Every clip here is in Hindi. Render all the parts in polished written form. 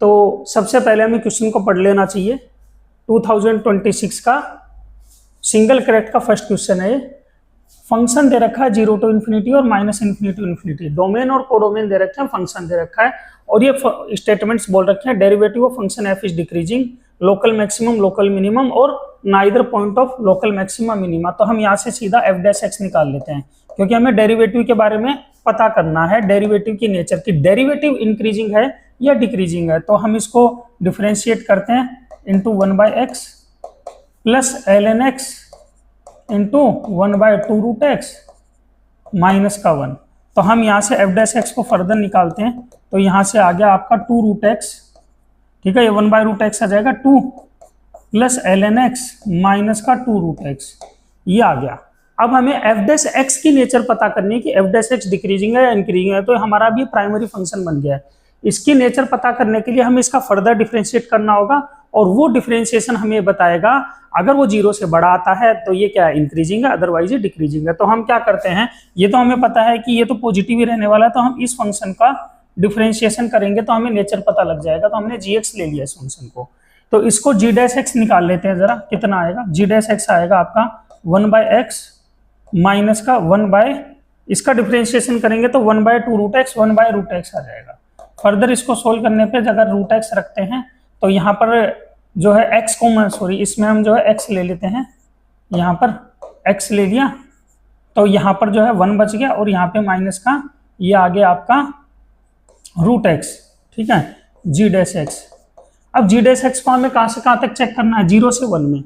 तो सबसे पहले हमें क्वेश्चन को पढ़ लेना चाहिए। 2026 का सिंगल करेक्ट का फर्स्ट क्वेश्चन है। फंक्शन दे रखा है 0 to ∞ और -∞ to ∞। डोमेन और कोडोमेन दे रखे हैं, फंक्शन दे रखा है और ये स्टेटमेंट्स बोल रखे हैं derivative of function f is decreasing, local maximum, local minimum और neither point of local maximum minima. तो हम यहाँ से सीधा f' निकाल लेते हैं क्योंकि हमें डेरिवेटिव के बारे में पता करना है, डेरिवेटिव की नेचर की। डेरिवेटिव इंक्रीजिंग है या डिक्रीजिंग है, तो हम इसको डिफरेंशिएट करते हैं into 1/x plus ln x into 1/2√x minus का 1। तो हम यहाँ से f' को फर्दर निकालते हैं, तो यहाँ से आ गया आपका 2√x, ठीक है, ये 1/√x आ जाएगा 2 प्लस ln x माइनस का 2√x, ये आ गया। अब हमें f' की नेचर पता करनी है कि f' डिक्रीजिंग है या इंक्रीजिंग है, तो हमारा भी प्राइमरी फंक्शन बन गया है। इसकी नेचर पता करने के लिए हमें इसका फर्दर डिफरेंशिएट करना होगा और वो डिफरेंशिएशन हमें बताएगा अगर वो 0 से बड़ा आता है तो ये क्या है, इंक्रीजिंग है, अदरवाइज ये डिक्रीजिंग है। तो हम क्या करते हैं, ये तो हमें पता है कि ये तो पॉजिटिव ही रहने वाला है, तो हम इस फंक्शन का डिफरेंशिएशन करेंगे तो हमें नेचर पता लग जाएगा। तो हमने gx ले लिया इस फंक्शन को, तो इसको g' निकाल लेते हैं जरा, कितना आएगा। g' आएगा आपका 1/x माइनस का 1/ इसका डिफरेंशिएशन करेंगे तो 1/2√x 1/√x आ जाएगा। फर्दर इसको सोल्व करने पे अगर √x रखते हैं तो यहाँ पर जो है x को इसमें हम जो है x ले लेते हैं, यहाँ पर x ले लिया तो यहाँ पर जो है 1 बच गया और यहाँ पे माइनस का ये आ गया आपका √x, ठीक है, g'। अब g' को हमें कहाँ से कहाँ तक चेक करना है, 0 से 1 में।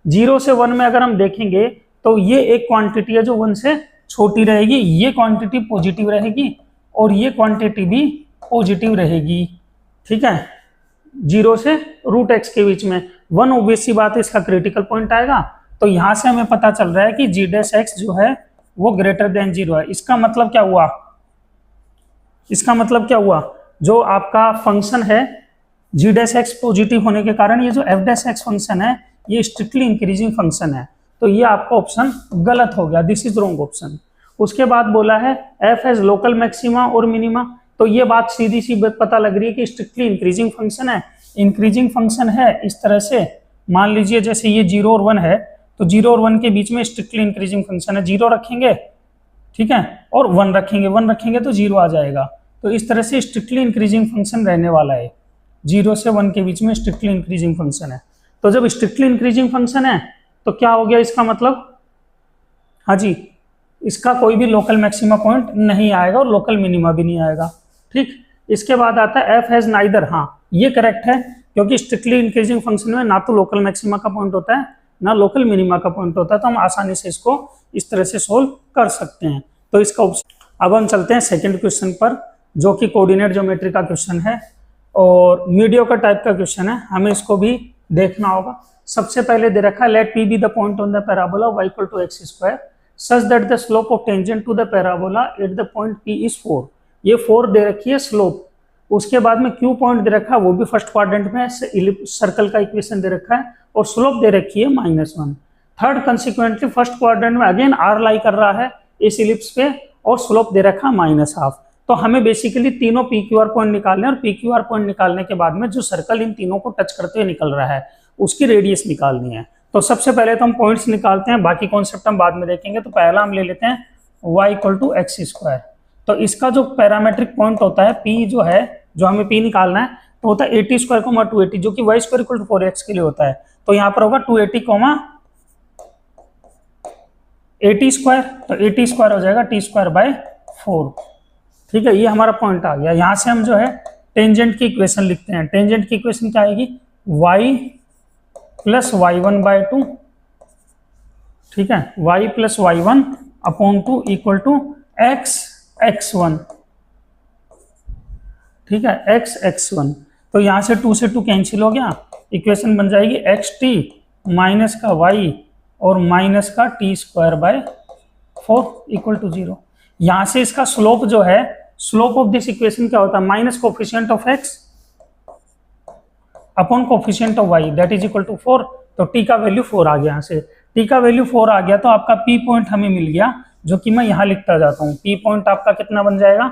0 से 1 में अगर हम देखेंगे तो ये एक क्वांटिटी है जो 1 से छोटी रहेगी, ये क्वांटिटी पॉजिटिव रहेगी और ये क्वांटिटी भी पॉजिटिव रहेगी, ठीक है, 0 से √x के बीच में। 1 ऑब्वियस सी बात है इसका क्रिटिकल पॉइंट आएगा, तो यहाँ से हमें पता चल रहा है कि g' जो है वो ग्रेटर देन 0 है। इसका मतलब क्या हुआ, इसका मतलब क्या हुआ, जो आपका फंक्शन है g' पॉजिटिव होने के कारण ये जो f' फंक्शन है ये स्ट्रिक्टली इंक्रीजिंग फंक्शन है, तो ये आपका ऑप्शन गलत हो गया, दिस इज रॉन्ग ऑप्शन। उसके बाद बोला है f हैज लोकल मैक्सिमा और मिनिमा, तो ये बात सीधी सी पता लग रही है कि स्ट्रिक्टली इंक्रीजिंग फंक्शन है। इंक्रीजिंग फंक्शन है इस तरह से, मान लीजिए जैसे ये 0 और 1 है, तो 0 और 1 के बीच में स्ट्रिक्टली इंक्रीजिंग फंक्शन है। 0 रखेंगे, ठीक है, और 1 रखेंगे, 1 रखेंगे तो 0 आ जाएगा। तो इस तरह से स्ट्रिक्टली इंक्रीजिंग फंक्शन रहने वाला है, 0 से 1 के बीच में स्ट्रिक्टली इंक्रीजिंग फंक्शन है। तो जब स्ट्रिक्टली इंक्रीजिंग फंक्शन है तो क्या हो गया इसका मतलब, हाँ जी, इसका कोई भी लोकल मैक्सिमा पॉइंट नहीं आएगा और लोकल मिनिमा भी नहीं आएगा, ठीक। इसके बाद आता है f हैज नाइदर, हाँ ये करेक्ट है क्योंकि स्ट्रिक्टली इंक्रीजिंग फंक्शन में ना तो लोकल मैक्सिमा का पॉइंट होता है ना लोकल मिनिमा का पॉइंट होता है, तो हम आसानी से इसको इस तरह से सोल्व कर सकते हैं। तो इसका ऑप्शन। अब हम चलते हैं सेकंड क्वेश्चन पर, जो कि कोऑर्डिनेट ज्योमेट्री का क्वेश्चन है और मीडियोकर टाइप का क्वेश्चन है, हमें इसको भी देखना होगा। सबसे पहले दे रखा है let p be the point on the parabola y = x² such that the slope of tangent to the parabola at the point p is 4। ये 4 दे रखी है स्लोप। उसके बाद में q पॉइंट दे रखा है, वो भी फर्स्ट क्वाड्रेंट में सर्कल का इक्वेशन दे रखा है और स्लोप दे रखी है -1। थर्ड कंसिक्वेंटली फर्स्ट क्वाड्रेंट में अगेन r लाई कर रहा है इस इलिप्स पे और स्लोप दे रखा है -1/2। तो हमें बेसिकली तीनों PQR पॉइंट निकालने और PQR पॉइंट निकालने के बाद में जो सर्कल इन तीनों को टच करते हुए निकल रहा है उसकी रेडियस निकालनी है। तो सबसे पहले तो हम पॉइंट्स निकालते हैं, बाकी कॉन्सेप्ट हम बाद में देखेंगे। तो पहला हम ले लेते हैं y = x²। तो इसका जो पैरामेट्रिक पॉइंट होता है p जो है, जो हमें p निकालना है, तो होता है 80² 280, जो कि y² = 4x के लिए होता है। तो यहाँ पर होगा 280, 80², तो 80² हो जाएगा t²/4, ठीक है, ये हमारा पॉइंट आ गया। यहाँ से हम जो है टेंजेंट की इक्वेशन लिखते हैं। टेंजेंट की इक्वेशन क्या आएगी, y + y1/2, ठीक है, y + y1/2 = x(x1), ठीक है, x(x1). तो यहाँ से 2 से 2 कैंसिल हो गया, इक्वेशन बन जाएगी xt माइनस का y और माइनस का t²/4 = 0। यहाँ से इसका स्लोप जो है, स्लोप ऑफ दिस इक्वेशन क्या होता है, minus coefficient of x upon coefficient of y that is equal to 4। तो t का वैल्यू 4 आ गया, यहाँ से t का वैल्यू 4 आ गया, तो आपका p पॉइंट हमें मिल गया, जो कि मैं यहाँ लिखता जाता हूँ। p पॉइंट आपका कितना बन जाएगा,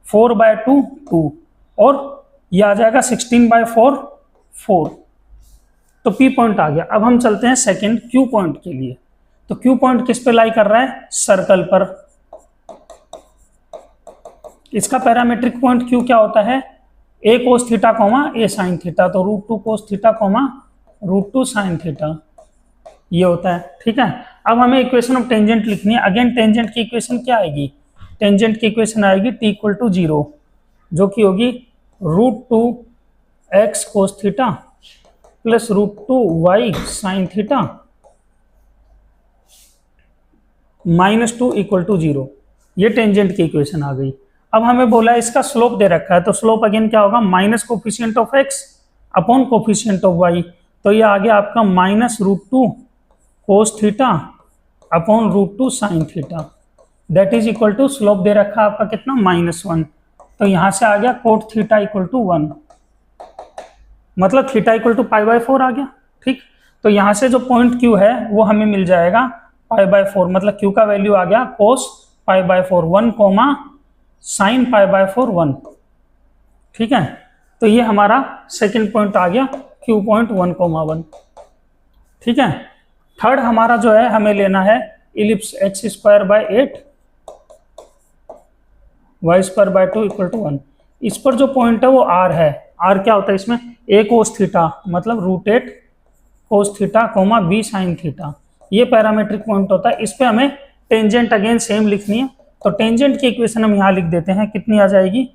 4/2 2 और ये आ जाएगा 16/4 4। तो P पॉइंट आ गया। अब हम चलते हैं सेकंड Q पॉइंट के लिए। तो Q पॉइंट किस पे लाई कर रहा है? सर्कल पर। इसका पैरामेट्रिक पॉइंट Q क्या होता है? a cos theta comma a sin theta. तो √2 cos theta comma √2 sin theta ये होता है। ठीक है, अब हमें इक्वेशन ऑफ टेंजेंट लिखनी है। अगेन टेंजेंट की इक्वेशन क्या आएगी? टेंजेंट की इक्वेशन आएगी t = 0, जो कि होगी √2 x cos theta plus √2 y sin theta -2 = 0। ये टेंजेंट की इक्वेशन आ गई। अब हमें बोला है इसका स्लोप दे रखा है, तो स्लोप अगेन क्या होगा? Minus coefficient of x upon coefficient of y। तो ये आ गया आपका -√2 cos theta upon √2 sin theta, that is equal to slope दे रखा है आपका कितना? -1। तो यहां से आ गया कोट थीटा = 1, मतलब थीटा = π/4 आ गया। ठीक, तो यहां से जो पॉइंट Q है वो हमें मिल जाएगा π/4, मतलब Q का वैल्यू आ गया cos π/4 1, sin π/4 1। ठीक है, तो ये हमारा सेकंड पॉइंट आ गया Q पॉइंट 1, 1। ठीक है, थर्ड हमारा जो है हमें लेना है इलिप्स x²/8 y²/2 = 1। इस पर जो पॉइंट है वो R है। R क्या होता है इसमें? a cos थीटा मतलब √8 cos theta comma b sin theta, ये पैरामेट्रिक पॉइंट होता है। इस पे हमें टेंजेंट अगेन सेम लिखनी है। तो टेंजेंट की इक्वेशन हम यहाँ लिख देते हैं, कितनी आ जाएगी?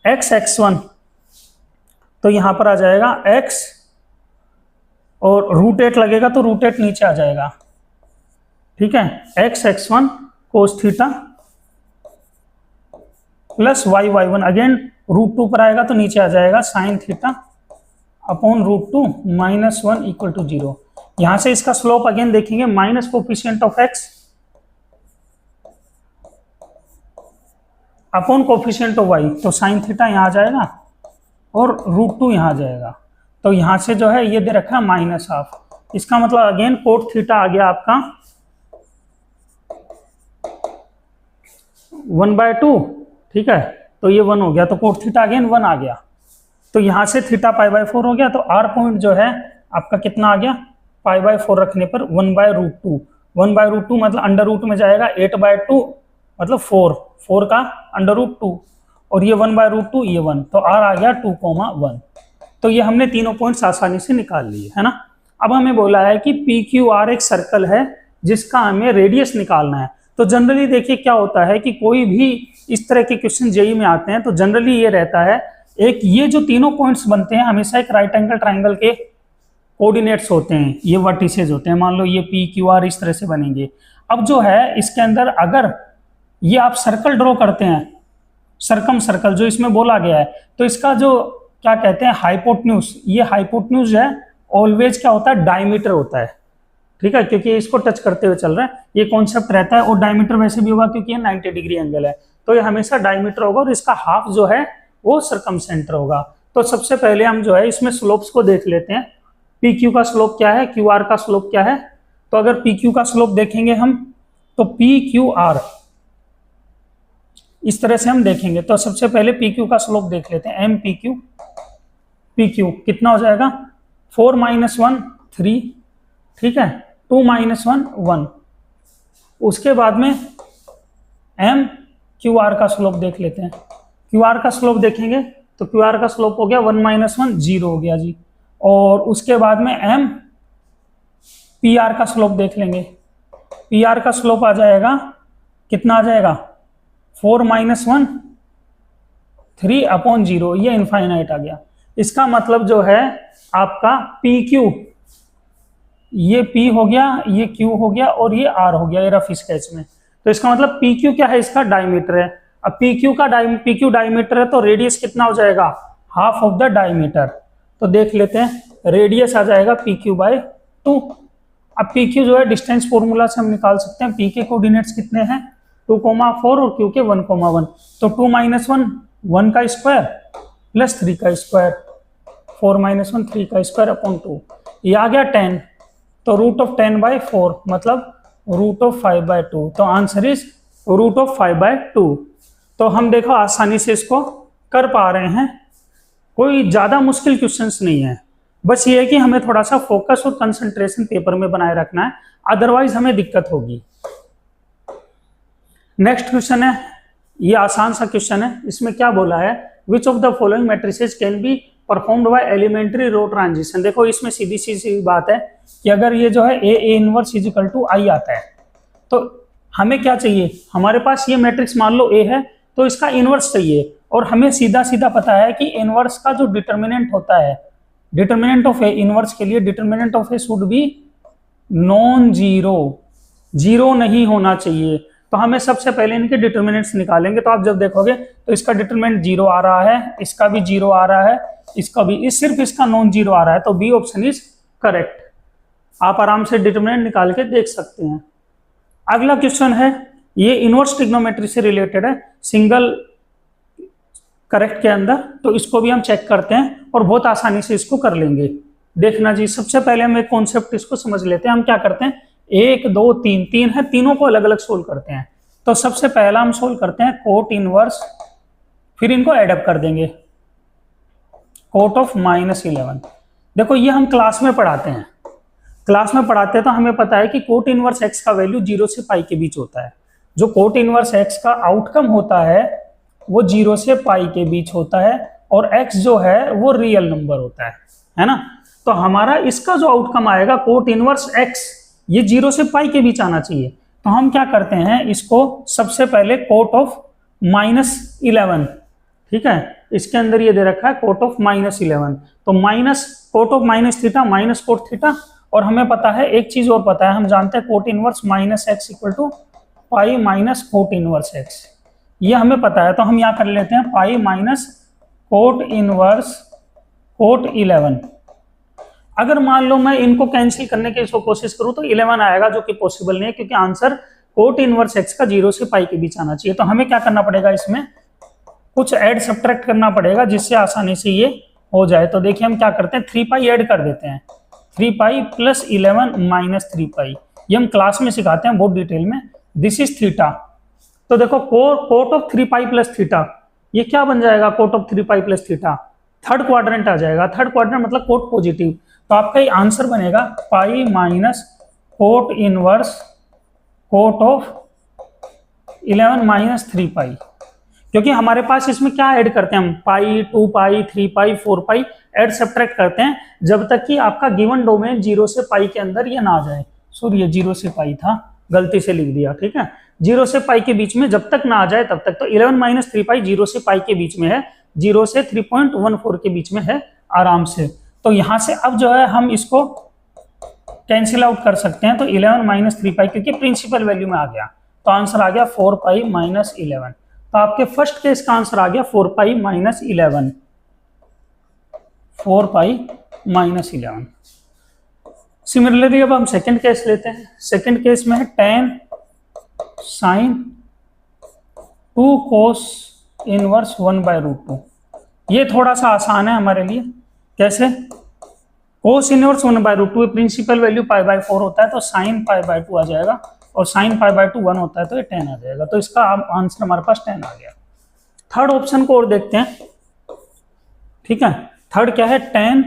x(x1), तो यहाँ पर आ जाएगा x और √8 लगेगा तो √8 नीचे आ जाएगा। ठीक है, x(x1) cos theta plus y(y1), again √2 पर आएगा तो नीचे आ जाएगा sin थीटा अपॉन √2 -1 = 0। यहां से इसका स्लोप अगेन देखेंगे minus coefficient of x upon coefficient of y, तो sin थीटा यहाँ आ जाएगा और √2 यहाँ आ जाएगा। तो यहाँ से जो है ये दे रखा है -1/2। इसका मतलब अगेन कोट थीटा आ गया आपका 1/2। ठीक है, तो ये 1 हो गया, तो कोट थीटा अगेन 1 आ गया। तो यहाँ से थीटा π/4 हो गया, तो R पॉइंट जो है आपका कितना आ गया? π/4 रखने पर 1/√2। 1/√2 मतलब अंडर रूट में जाएगा 8/2 मतलब 4 का अंडर√2, और ये 1/√2 ये 1, तो R आ गया 2, 1। तो ये हमने तीनों पॉइंट्स आसानी से निकाल लिए है ना। अब हमें बोला है कि PQR एक सर्कल है जिसका हमें रेडियस निकालना है। तो जनरली देखिए क्या होता है कि कोई भी इस तरह के क्वेश्चन जेईई में आते हैं तो जनरली ये रहता है, एक ये जो तीनों पॉइंट्स बनते हैं हमेशा एक राइट एंगल ट्राइंगल के कोऑर्डिनेट्स होते हैं, ये वर्टिसेज होते हैं। मान लो ये PQR इस तरह से बनेंगे। अब जो है इसके अंदर अगर ये आप सर्कल ड्रॉ करते हैं, सर्कम सर्कल जो इसमें बोला गया है, तो इसका जो क्या कहते हैं हाइपोटेन्यूज, ये हाइपोटेन्यूज है ऑलवेज क्या होता है? डायमीटर होता है। ठीक है, क्योंकि इसको टच करते हुए चल रहा है, ये कॉन्सेप्ट रहता है। और डायमीटर वैसे भी होगा क्योंकि ये 90 डिग्री एंगल है, तो ये हमेशा डायमीटर होगा और इसका हाफ जो है वो सर्कम सेंटर होगा। तो सबसे पहले हम जो है इसमें स्लोप्स को देख लेते हैं। PQ का स्लोप क्या है, QR का स्लोप क्या है। तो अगर PQ का स्लोप देखेंगे हम, तो PQR इस तरह से हम देखेंगे। तो सबसे पहले PQ का स्लोप देख लेते हैं, MPQ। PQ कितना हो जाएगा? 4 - 1 3, ठीक है, 2 - 1 1। उसके बाद में MQR का स्लोप देख लेते हैं। QR का स्लोप देखेंगे तो QR का स्लोप हो गया 1 - 1 0 हो गया जी। और उसके बाद में MPR का स्लोप देख लेंगे। PR का स्लोप आ जाएगा, कितना आ जाएगा? 4 - 1 3/0, ये इनफाइनाइट आ गया। इसका मतलब जो है आपका PQ, ये P हो गया, ये Q हो गया और ये R हो गया, ये रफ स्केच में। तो इसका मतलब PQ क्या है? इसका डायमीटर है। अब PQ डायमीटर है तो रेडियस कितना हो जाएगा? Half of the diameter. तो देख लेते हैं, रेडियस आ जाएगा PQ/2। अब PQ जो है डिस्टेंस फॉर्मूला से हम निकाल सकते हैं। P के कोऑर्डिनेट्स कितने हैं? 2, 4 और Q के 1, 1। तो 2 - 1 1 का स्क्वायर प्लस 3 का स्क्वायर, 4 - 1 3 का स्क्वायर अपॉन 2, ये आ गया 10। तो √10/4 मतलब √5/2। तो आंसर इज √5/2। तो हम देखो आसानी से इसको कर पा रहे हैं। कोई ज़्यादा मुश्किल क्वेश्चंस नहीं है, बस ये है कि हमें थोड़ा सा फोकस और कंसंट्रेशन पेपर में बनाए रखना है, अदरवाइज हमें दिक्कत होगी। नेक्स्ट क्वेश्चन है, ये आसान सा क्वेश्चन है। इसमें क्या बोला है, which of the following matrices can be performed by elementary row transition. देखो इसमें सीधी सी बात है कि अगर ये जो है A inverse is equal to I आता है, तो हमें क्या चाहिए, हमारे पास ये मैट्रिक्स मान लो ए है, तो इसका इनवर्स चाहिए, और हमें सीधा सीधा पता है कि इनवर्स का जो डिटर्मिनेंट होता है, डिटर्मिनेंट ऑफ ए इनवर्स के लिए determinant of A should be non zero, zero नहीं होना चाहिए। तो हमें सबसे पहले इनके डिटर्मिनेंट्स निकालेंगे। तो आप जब देखोगे तो इसका डिटर्मिनेंट जीरो आ रहा है, इसका भी जीरो आ रहा है, इसका भी, सिर्फ इसका नॉन जीरो आ रहा है, तो बी ऑप्शन इज करेक्ट। आप आराम से डिटर्मिनेंट निकाल के देख सकते हैं। अगला क्वेश्चन है, ये इनवर्स ट्रिग्नोमेट्री से रिलेटेड है, सिंगल करेक्ट के अंदर, तो इसको भी हम चेक करते हैं और बहुत आसानी से इसको कर लेंगे। देखना जी, सबसे पहले हम एक कॉन्सेप्ट इसको समझ लेते हैं। हम क्या करते हैं, 1 2 3 तीन है, तीनों को अलग अलग सोल्व करते हैं। तो सबसे पहला हम सोल्व करते हैं कोट इनवर्स, फिर इनको एडअप कर देंगे, कोट ऑफ -11। देखो ये हम क्लास में पढ़ाते हैं, क्लास में पढ़ाते हैं तो हमें पता है कि कोट इनवर्स एक्स का वैल्यू 0 से पाई के बीच होता है। जो कोट इनवर्स एक्स का आउटकम होता है वो 0 से पाई के बीच होता है, और x जो है वो रियल नंबर होता है ना। तो हमारा इसका जो आउटकम आएगा कोट इनवर्स x, ये 0 से पाई के बीच आना चाहिए। तो हम क्या करते हैं, इसको सबसे पहले कोट ऑफ -11, ठीक है, इसके अंदर ये दे रखा है कोट ऑफ -11, तो minus cot of minus theta minus cot theta. और हमें पता है एक चीज और पता है, हम जानते हैं cot inverse -x equal to pi minus cot inverse x, ये हमें पता है। तो हम यहाँ कर लेते हैं pi minus cot inverse cot 11। अगर मान लो मैं इनको कैंसिल करने की इसको कोशिश करूं तो 11 आएगा, जो कि पॉसिबल नहीं है, क्योंकि आंसर कोट इनवर्स x का 0 से पाई के बीच आना चाहिए। तो हमें क्या करना पड़ेगा, इसमें कुछ ऐड सब्ट्रैक्ट करना पड़ेगा जिससे आसानी से ये हो जाए। तो देखिए हम क्या करते हैं, 3 पाई ऐड कर देते हैं, 3 पाई प्लस 11 माइनस 3 पाई, ये हम क्लास में सिखाते हैं बहुत डिटेल में। This is theta. तो देखो cot of 3 pi plus theta, ये क्या बन जाएगा, cot of 3 pi plus theta, third quadrant आ जाएगा। थर्ड क्वाड्रेंट मतलब कोट पॉजिटिव, तो आपका ये आंसर बनेगा pi minus cot inverse cot of 11 minus 3 pi. क्योंकि हमारे पास इसमें क्या ऐड करते हैं हम, पाई, 2 पाई, 3 पाई, 4 पाई ऐड सब्ट्रैक्ट करते हैं, जब तक कि आपका गिवन डोमेन 0 से पाई के अंदर ये ना आ जाए। सॉरी ये 0 से पाई था, गलती से लिख दिया, ठीक है, 0 से पाई के बीच में जब तक ना आ जाए तब तक। तो 11 माइनस 3 पाई 0 से पाई के बीच में है, 0 से 3.14 के बीच में है आराम से। तो यहाँ से अब जो है हम इसको कैंसिल आउट कर सकते हैं। तो 11 माइनस 3 पाई, क्योंकि प्रिंसिपल वैल्यू में आ गया, तो आंसर आ गया 4 पाई माइनस 11। तो आपके फर्स्ट केस का आंसर आ गया 4 pi minus 11, 4 pi minus 11। Similarly अब हम सेकंड केस लेते हैं। सेकंड केस में है tan साइन 2 कोस इनवर्स 1/√2। ये थोड़ा सा आसान है हमारे लिए। कैसे, कोस इनवर्स 1/√2 प्रिंसिपल वैल्यू π/4 होता है, तो साइन π/2 आ जाएगा, और साइन π/2 1 होता है, तो ये 10 आ जाएगा। तो इसका आंसर हमारे पास 10 आ गया। थर्ड ऑप्शन को और देखते हैं, ठीक है। थर्ड क्या है, tan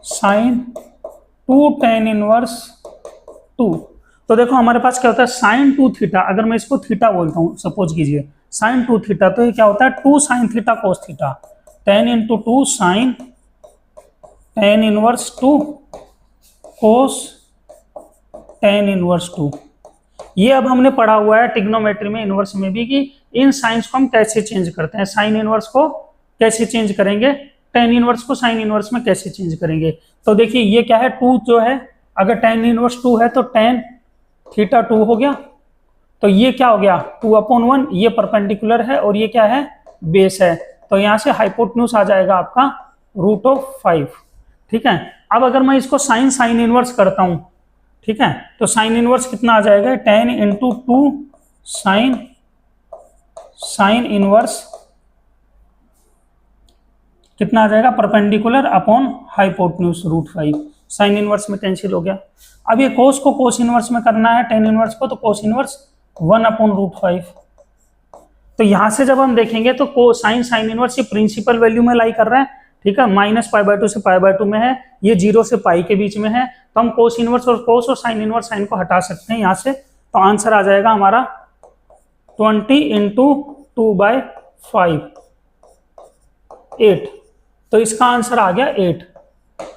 साइन 2 tan इनवर्स 2। तो देखो हमारे पास क्या होता है, साइन 2 थीटा, अगर मैं इसको थीटा बोलता हूँ, सपोज कीजिए साइन 2 थीटा, तो ये क्या होता है 2 sine theta cos theta, 10 × 2 sine tan inverse 2 cos tan inverse 2। ये अब हमने पढ़ा हुआ है ट्रिग्नोमेट्री में, इनवर्स में भी, कि इन साइंस को हम कैसे चेंज करते हैं। साइन इनवर्स को कैसे चेंज करेंगे, tan इनवर्स को साइन इनवर्स में कैसे चेंज करेंगे। तो देखिए ये क्या है, 2 जो है, अगर tan इनवर्स 2 है तो tan थीटा 2 हो गया, तो ये क्या हो गया 2/1, ये परपेंडिकुलर है और ये क्या है बेस है, तो यहाँ से हाइपोटेन्यूज आ जाएगा आपका √5, ठीक है। अब अगर मैं इसको साइन इनवर्स करता हूँ, ठीक है, तो साइन इनवर्स कितना आ जाएगा, 10 × 2 साइन इनवर्स कितना आ जाएगा, perpendicular upon hypotenuse √5। Sine inverse में कैंसिल हो गया। अब ये कोस को कोस इनवर्स में करना है, tan इनवर्स को, तो कोस इनवर्स 1/√5। तो यहां से जब हम देखेंगे तो कोसाइन साइन इनवर्स ये प्रिंसिपल वैल्यू में लाई कर रहा है, ठीक है, -π/2 से π/2 में है, ये 0 से पाई के बीच में है, तो हम कोस इनवर्स और कोस और साइन इनवर्स साइन को हटा सकते हैं यहां से, तो आंसर आ जाएगा हमारा 20 × 2/5 8। तो इसका आंसर आ गया 8।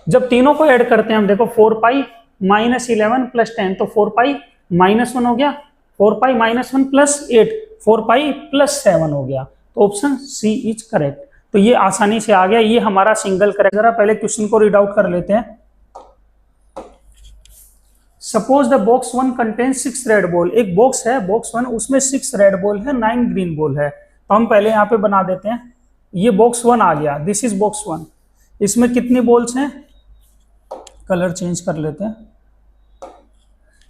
जब तीनों को ऐड करते हैं हम, देखो 4π -11 + 10, तो 4π -1 हो गया, 4π -1 + 8, 4π + 7 हो गया, तो ऑप्शन सी इज करेक्ट। तो ये आसानी से आ गया, ये हमारा सिंगल करेक्ट। जरा पहले क्वेश्चन को रीड आउट कर लेते हैं। Suppose the box 1 contains 6 red ball. एक बॉक्स है, बॉक्स 1, उसमें 6 रेड बॉल है, 9 ग्रीन बॉल है। तो हम पहले यहाँ पे बना देते हैं, ये बॉक्स 1 आ गया, दिस इज बॉक्स 1। इसमें कितनी बॉल्स हैं, कलर चेंज कर लेते हैं।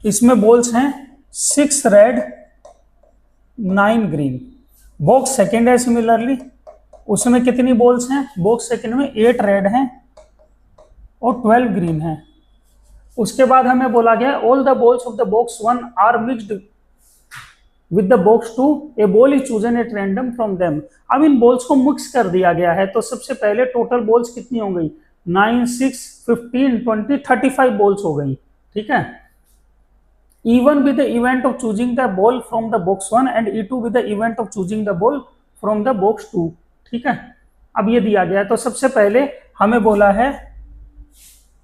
इसमें बॉल्स हैं 6 रेड 9 ग्रीन। बॉक्स सेकेंड है, सिमिलरली उसमें कितनी बॉल्स हैं, बॉक्स सेकेंड में 8 रेड हैं और 12 ग्रीन हैं। उसके बाद हमें बोला गया all the balls of the box 1 are mixed with the box 2, a ball is chosen at random from them. अब इन बॉल्स को मिक्स कर दिया गया है, तो सबसे पहले टोटल बॉल्स कितनी हो गई, 9 6 15 20 35 बॉल्स हो गई, ठीक है। even with the event of choosing the ball from the box 1 and E2 with the event of choosing the ball from the box 2, ठीक है। अब ये दिया गया है, तो सबसे पहले हमें बोला है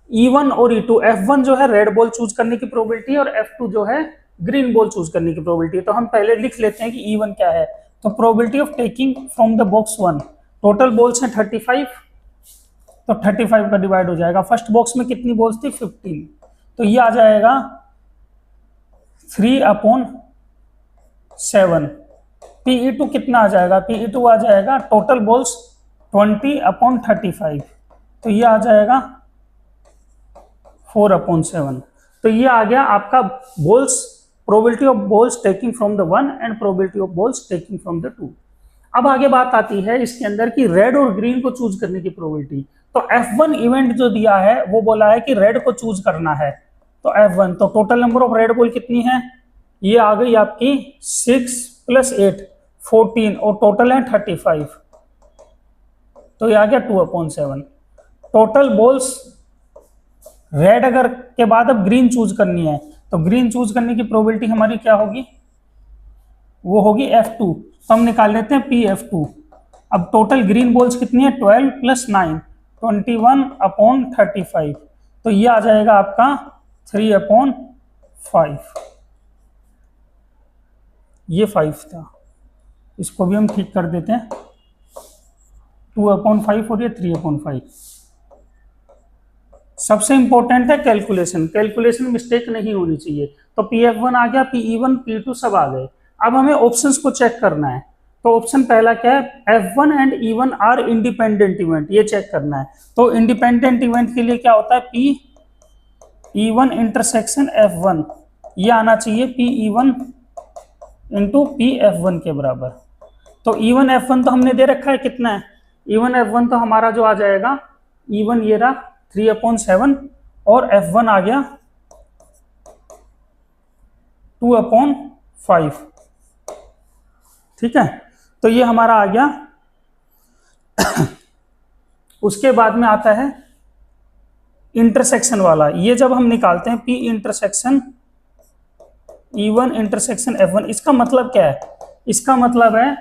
E1 और E2, F1 जो है रेड बॉल चूज करने की प्रोबेबिलिटी और F2 जो है ग्रीन बॉल चूज करने की प्रोबेबिलिटी। तो हम पहले लिख लेते हैं कि E1 क्या है, तो probability of taking from the box 1, total balls हैं 35, तो 35 का डिवाइड हो जाएगा। फर्स्ट बॉक्स में कितनी बॉल्स थी, 15, तो ये आ जाएगा 3/7। PE2 कितना आ जाएगा, PE2 आ जाएगा टोटल बॉल्स 20/35, तो ये आ जाएगा 4/7। तो ये आ गया आपका balls, probability of balls taking from the 1 and probability of balls taking from the 2। अब आगे बात आती है इसके अंदर की रेड और ग्रीन को चूज करने की प्रोबेबिलिटी। तो F1 इवेंट जो दिया है वो बोला है कि रेड को चूज करना है, तो F1, तो total number of red ball कितनी है, ये आ गई आपकी 6 + 8 14 और टोटल है 35, तो ये आ गया 2/7। टोटल बॉल्स रेड अगर के बाद अब ग्रीन चूज करनी है, तो ग्रीन चूज करने की प्रोबेबिलिटी हमारी क्या होगी, वो होगी F2, तो हम निकाल लेते हैं PF2। अब टोटल ग्रीन बॉल्स कितनी है, 12 + 9 21/35, तो ये आ जाएगा आपका 3/5, ये 5 था, इसको भी हम ठीक कर देते हैं, 2/5 और ये 3/5। सबसे इंपॉर्टेंट है कैलकुलेशन, कैलकुलेशन मिस्टेक नहीं होनी चाहिए। तो PF1 आ गया, PE1 PE2 सब आ गए। अब हमें ऑप्शंस को चेक करना है, तो ऑप्शन पहला क्या है, F1 and E1 are independent event, ये चेक करना है। तो इंडिपेंडेंट इवेंट के लिए क्या होता है, PE1 इंटरसेक्शन F1, ये आना चाहिए PE1 इंटू PF1 के बराबर। तो E1 F1 तो हमने दे रखा है, कितना है E1 F1, तो हमारा जो आ जाएगा E1 ये रहा 3/7 और F1 आ गया 2/5, ठीक है। तो ये हमारा आ गया। उसके बाद में आता है इंटरसेक्शन वाला, ये जब हम निकालते हैं P intersection E1 intersection F1, इसका मतलब क्या है, इसका मतलब है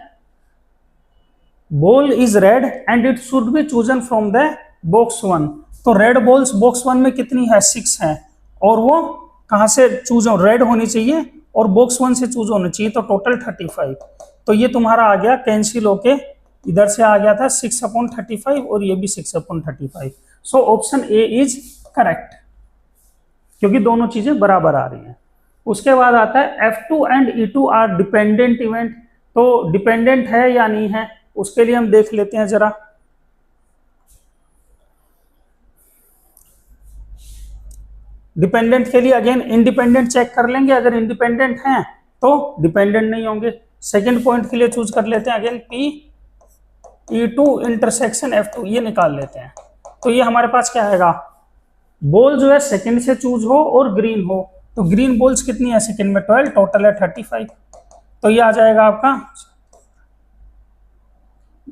ball is red and it should be chosen from the box 1। तो रेड बॉल्स बॉक्स 1 में कितनी है, 6 है, और वो कहां से चूज हो, रेड होनी चाहिए और बॉक्स 1 से चूज होनी चाहिए, तो टोटल 35। तो ये तुम्हारा आ गया कैंसिल होके, इधर से आ गया था 6/35 और ये भी 6/35। So option A is correct, क्योंकि दोनों चीजें बराबर आ रही हैं। उसके बाद आता है F2 and E2 are dependent event, तो डिपेंडेंट है या नहीं है, उसके लिए हम देख लेते हैं जरा। डिपेंडेंट के लिए अगेन इंडिपेंडेंट चेक कर लेंगे, अगर इंडिपेंडेंट हैं तो डिपेंडेंट नहीं होंगे। सेकंड पॉइंट के लिए चूज कर लेते हैं अगेन PE2 इंटरसेक्शन F2, ये निकाल लेते हैं। तो ये हमारे पास क्या आएगा, बॉल जो है सेकंड से चूज हो और ग्रीन हो, तो ग्रीन बॉल्स कितनी है सेकंड में 12, टोटल है 35, तो ये आ जाएगा आपका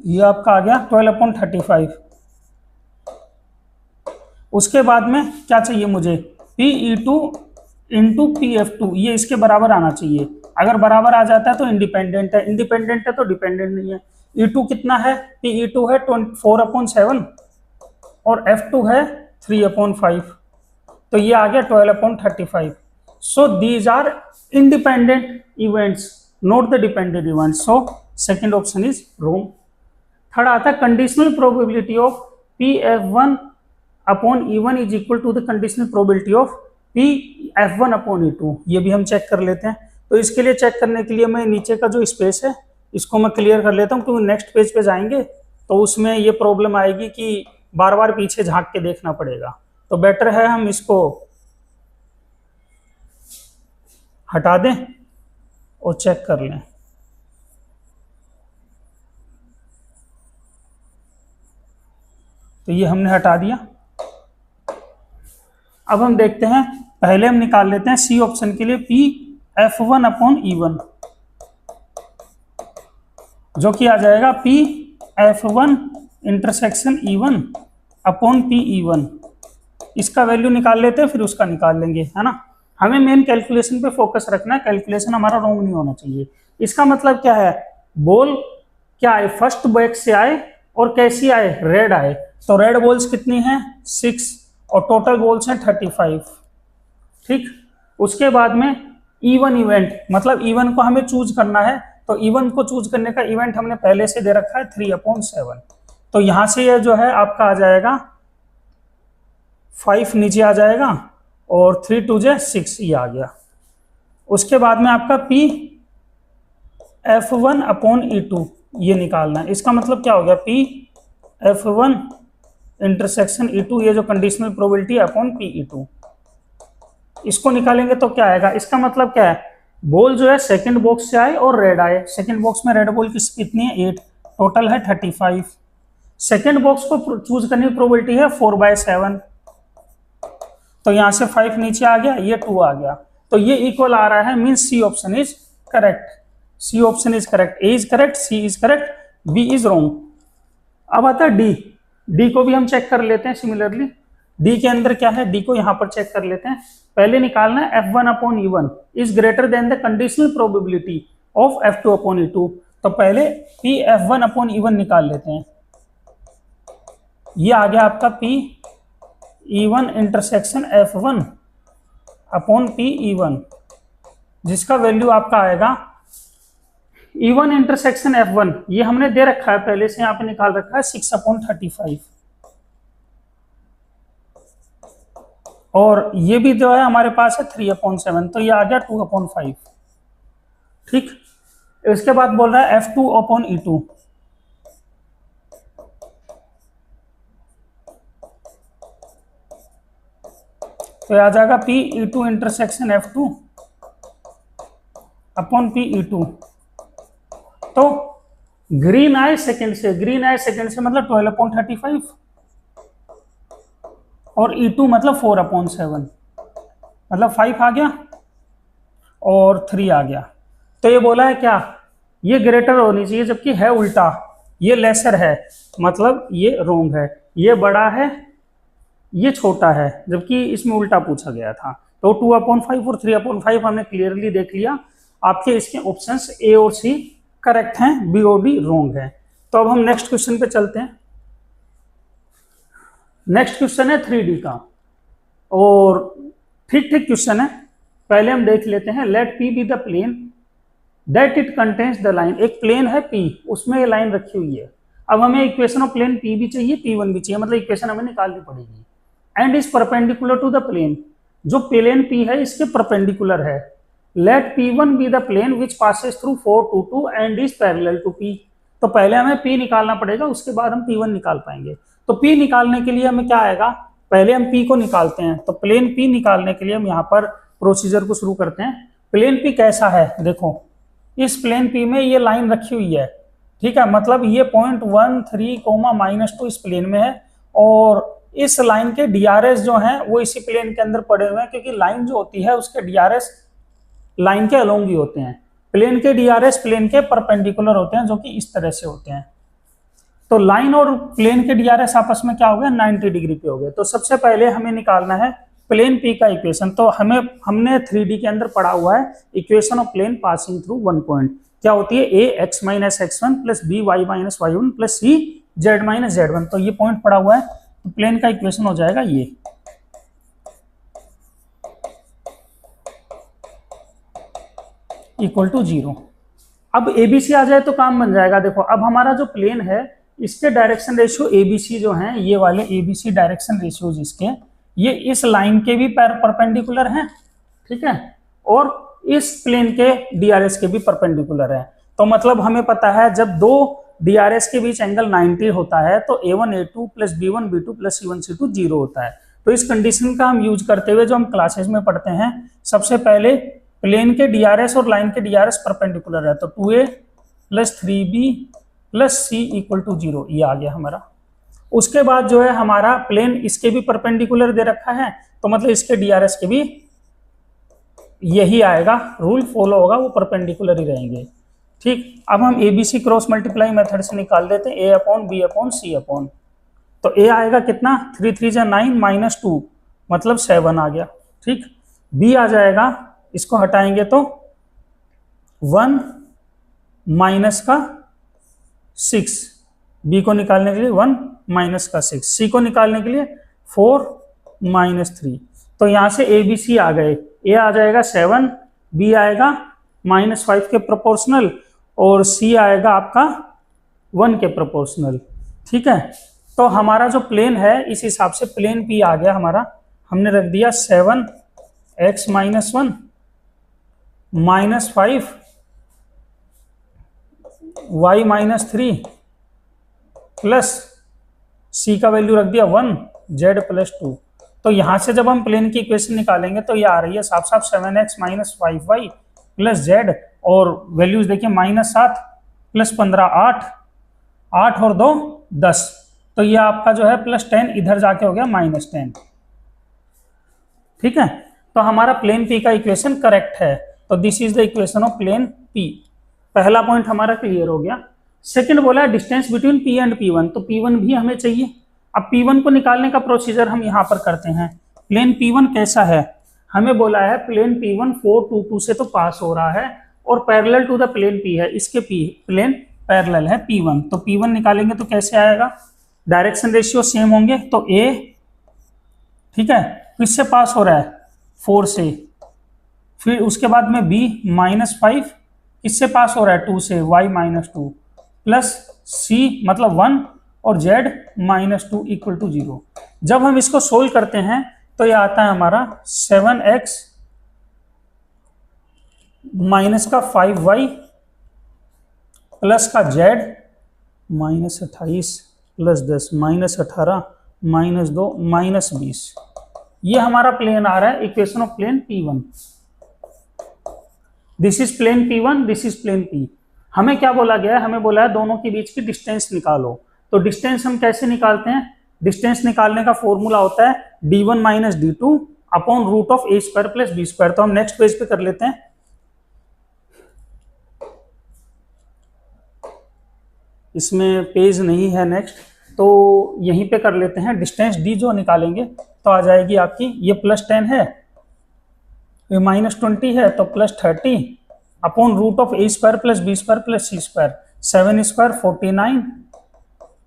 ये आपका आ गया 12/35। उसके बाद में क्या चाहिए मुझे, PE2 इंटू PF2, ये इसके बराबर आना चाहिए। अगर बराबर आ जाता है तो इंडिपेंडेंट है, इंडिपेंडेंट है तो डिपेंडेंट नहीं है। E2 कितना है, PE2 है 4/7 और F2 है 3/5, तो ये आ गया 12/35। So these are independent events, not the dependent events, so second option is wrong. Third आता है conditional probability of PF1/E1 is equal to the conditional probability of PF1/E2। ये भी हम चेक कर लेते हैं। तो इसके लिए चेक करने के लिए मैं नीचे का जो स्पेस है इसको मैं क्लियर कर लेता हूँ, क्योंकि नेक्स्ट पेज पे जाएंगे तो उसमें ये प्रॉब्लम आएगी कि बार बार पीछे झांक के देखना पड़ेगा। तो बेटर है हम इसको हटा दें और चेक कर लें। तो ये हमने हटा दिया। अब हम देखते हैं, पहले हम निकाल लेते हैं सी ऑप्शन के लिए PF1/E1, जो कि आ जाएगा PF1 इंटरसेक्शन E1/PE1। इसका वैल्यू निकाल लेते हैं, फिर उसका निकाल लेंगे, है ना। हमें मेन कैलकुलेशन पे फोकस रखना है, कैलकुलेशन हमारा रॉन्ग नहीं होना चाहिए। इसका मतलब क्या है, बॉल क्या आए, फर्स्ट बैक से आए और कैसी आए, रेड आए। तो रेड बॉल्स कितनी हैं, 6 और टोटल बॉल्स हैं 35। ठीक, उसके बाद में E1 इवेंट, मतलब E1 को हमें चूज करना है। तो E1 को चूज करने का इवेंट हमने पहले से दे रखा है 3/7। तो यहां से ये जो है आपका आ जाएगा 5 नीचे आ जाएगा और 3 2 6 ये आ गया। उसके बाद में आपका PF1/E2 ये निकालना है। इसका मतलब क्या हो गया, PF1 इंटरसेक्शन E2, ये जो कंडीशनल प्रोबेबिलिटी अपॉन PE2, इसको निकालेंगे तो क्या आएगा। इसका मतलब क्या है, बॉल जो है सेकंड बॉक्स से आए और रेड आए। सेकंड बॉक्स में रेड बॉल कितनी है, 8, टोटल है 35। सेकंड बॉक्स को चूज करने की प्रोबेबिलिटी है 4/7, तो यहां से 5 नीचे आ गया, ये 2 आ गया। तो ये इक्वल आ रहा है, means C option is correct. C option is correct, A is correct, C is correct, B is wrong. अब आता है डी। डी को भी हम चेक कर लेते हैं सिमिलरली। डी के अंदर क्या है, डी को यहां पर चेक कर लेते हैं। पहले निकालना है F1/E1 is greater than the conditional probability of F2/E2। तो पहले PF1/E1 निकाल लेते हैं। ये आ गया आपका PE1 इंटरसेक्शन F1/PE1, जिसका वैल्यू आपका आएगा E1 इंटरसेक्शन F1, ये हमने दे रखा है पहले से, यहाँ पे निकाल रखा है 6/35। और ये भी जो है हमारे पास है 3/7, तो ये आ गया 2/5। ठीक, इसके बाद बोल रहा है F2/E2। तो आ जाएगा PE2 इंटरसेक्शन F2/PE2। तो ग्रीन आए सेकंड से, ग्रीन आए सेकंड से मतलब 12/35 और E2 मतलब 4/7, मतलब 5 आ गया और 3 आ गया। तो ये बोला है क्या, ये ग्रेटर होनी चाहिए, जबकि है उल्टा, ये लेसर है, मतलब ये रॉन्ग है। ये बड़ा है, ये छोटा है, जबकि इसमें उल्टा पूछा गया था। तो 2/5 और 3/5 हमने क्लियरली देख लिया। आपके इसके ऑप्शंस ए और सी करेक्ट हैं, बी और डी रॉन्ग है। तो अब हम नेक्स्ट क्वेश्चन पे चलते हैं। नेक्स्ट क्वेश्चन है 3D का, और ठीक ठीक क्वेश्चन है। पहले हम देख लेते हैं, let P be the plane that it contains the line. एक प्लेन है P, उसमें ये लाइन रखी हुई है। अब हमें इक्वेशन ऑफ प्लेन P भी चाहिए, P1 भी चाहिए, मतलब इक्वेशन हमें निकालनी पड़ेगी। And is perpendicular to the plane, जो प्लेन P है इसके परपेंडिकुलर है। Let P1 be the plane which passes through 4 2 2 and is parallel to P। तो पहले हमें P निकालना पड़ेगा, उसके बाद हम P1 निकाल पाएंगे। तो P निकालने के लिए हमें क्या आएगा, पहले हम P को निकालते हैं। तो प्लेन P निकालने के लिए हम यहाँ पर प्रोसीजर को शुरू करते हैं। प्लेन P कैसा है, देखो इस प्लेन P में ये लाइन रखी हुई है, ठीक है, मतलब ये पॉइंट 1 3 -2 इस प्लेन में है, और इस लाइन के DRS जो हैं वो इसी प्लेन के अंदर पड़े हुए हैं, क्योंकि लाइन जो होती है उसके DRS लाइन के अलोंग ही होते हैं। प्लेन के DRS प्लेन के परपेंडिकुलर होते हैं, जो कि इस तरह से होते हैं। तो लाइन और प्लेन के डीआरएस आपस में क्या हो गया, 90 डिग्री पे हो गए। तो सबसे पहले हमें निकालना है प्लेन पी का इक्वेशन। तो हमने 3D के अंदर पढ़ा हुआ है equation of plane passing through one point, क्या होती है, a x minus x one plus b y minus y one plus c z minus z one. तो ये पॉइंट पड़ा हुआ है, तो प्लेन का इक्वेशन हो जाएगा ये इक्वल टू 0। अब एबीसी आ जाए तो काम बन जाएगा। देखो अब हमारा जो प्लेन है इसके डायरेक्शन रेशियो एबीसी जो हैं, ये वाले एबीसी डायरेक्शन रेशियोज इसके, ये इस लाइन के भी परपेंडिकुलर हैं, ठीक है, और इस प्लेन के डीआरएस के भी परपेंडिकुलर है। तो मतलब हमें पता है जब दो डीआरएस के बीच एंगल 90 होता है तो a1 a2 plus b1 b2 plus c1 c2 0 होता है। तो इस कंडीशन का हम यूज करते हुए जो हम क्लासेस में पढ़ते हैं, सबसे पहले प्लेन के डीआरएस और लाइन के डीआरएस परपेंडिकुलर है, तो 2a plus 3b plus c equal to 0, ये आ गया हमारा। उसके बाद जो है हमारा प्लेन इसके भी परपेंडिकुलर दे रखा है, तो मतलब इसके डीआरएस के भी यही आएगा, रूल फॉलो होगा, वो परपेंडिकुलर ही रहेंगे, ठीक। अब हम एबीसी क्रॉस मल्टीप्लाई मेथड से निकाल देते हैं, ए अपॉन बी अपॉन सी अपॉन, तो ए आएगा कितना, 3 3 जा 9 माइनस 2 मतलब 7 आ गया, ठीक। बी आ जाएगा, इसको हटाएंगे तो 1 माइनस का 6, बी को निकालने के लिए 1 माइनस का 6, सी को निकालने के लिए 4 माइनस 3। तो यहाँ से ए बी सी आ गए, ए आ जाएगा 7, बी आएगा -5 के प्रोपोर्शनल और सी आएगा आपका 1 के प्रोपोर्शनल, ठीक है। तो हमारा जो प्लेन है इस हिसाब से प्लेन पी आ गया हमारा, हमने रख दिया 7x minus 1 -5 y minus 3 plus c का वैल्यू रख दिया 1 z प्लस 2। तो यहां से जब हम प्लेन की इक्वेशन निकालेंगे तो ये आ रही है साफ साफ 7x minus 5y plus z, और वैल्यूज देखिए -7 प्लस 15 8 और 2 10, तो ये आपका जो है +10 इधर जाके हो गया -10, ठीक है। तो हमारा प्लेन पी का इक्वेशन करेक्ट है, तो this is the equation of plane P. पहला पॉइंट हमारा क्लियर हो गया। सेकंड बोला distance between P and P one, तो पी1 भी हमें चाहिए। अब पी1 को निकालने का प्रोसीजर हम यहाँ पर करते हैं। प्लेन पी1 कैसा है, हमें बोला है प्लेन पी1 4 2 2 से तो पास हो रहा है और parallel to the plane P है, इसके प्लेन पैरेलल है पी1। तो पी1 निकालेंगे तो कैसे आएगा, डायरेक्शन रेशियो सेम होंगे, तो ए, ठीक है, किससे पास हो रहा है 4 से, फिर उसके बाद में बी -5 किससे पास हो रहा है 2 से, y -2 प्लस सी मतलब 1 और z -2 इक्वल टू 0। जब हम इसको सोल्व करते हैं तो ये आता है हमारा 7x माइनस का 5y प्लस का z -28 प्लस 10 -18 -2 -20। ये हमारा प्लेन आ रहा है, equation of plane P1। This is plane P1, this is plane P। हमें क्या बोला गया है, हमें बोला है दोनों के बीच की डिस्टेंस निकालो। तो डिस्टेंस हम कैसे निकालते हैं, डिस्टेंस निकालने का फॉर्मूला होता है d1 minus d2 upon root of a square plus b square. तो हम नेक्स्ट पेज पे कर लेते हैं। इसमें पेज नहीं है नेक्स्ट, तो यहीं पे कर लेते हैं। डिस्टेंस d जो निकालेंगे तो आ जाएगी आपकी, ये +10 है, ये -20 है, तो +30 upon root of a square plus b square plus c square, 7 square 49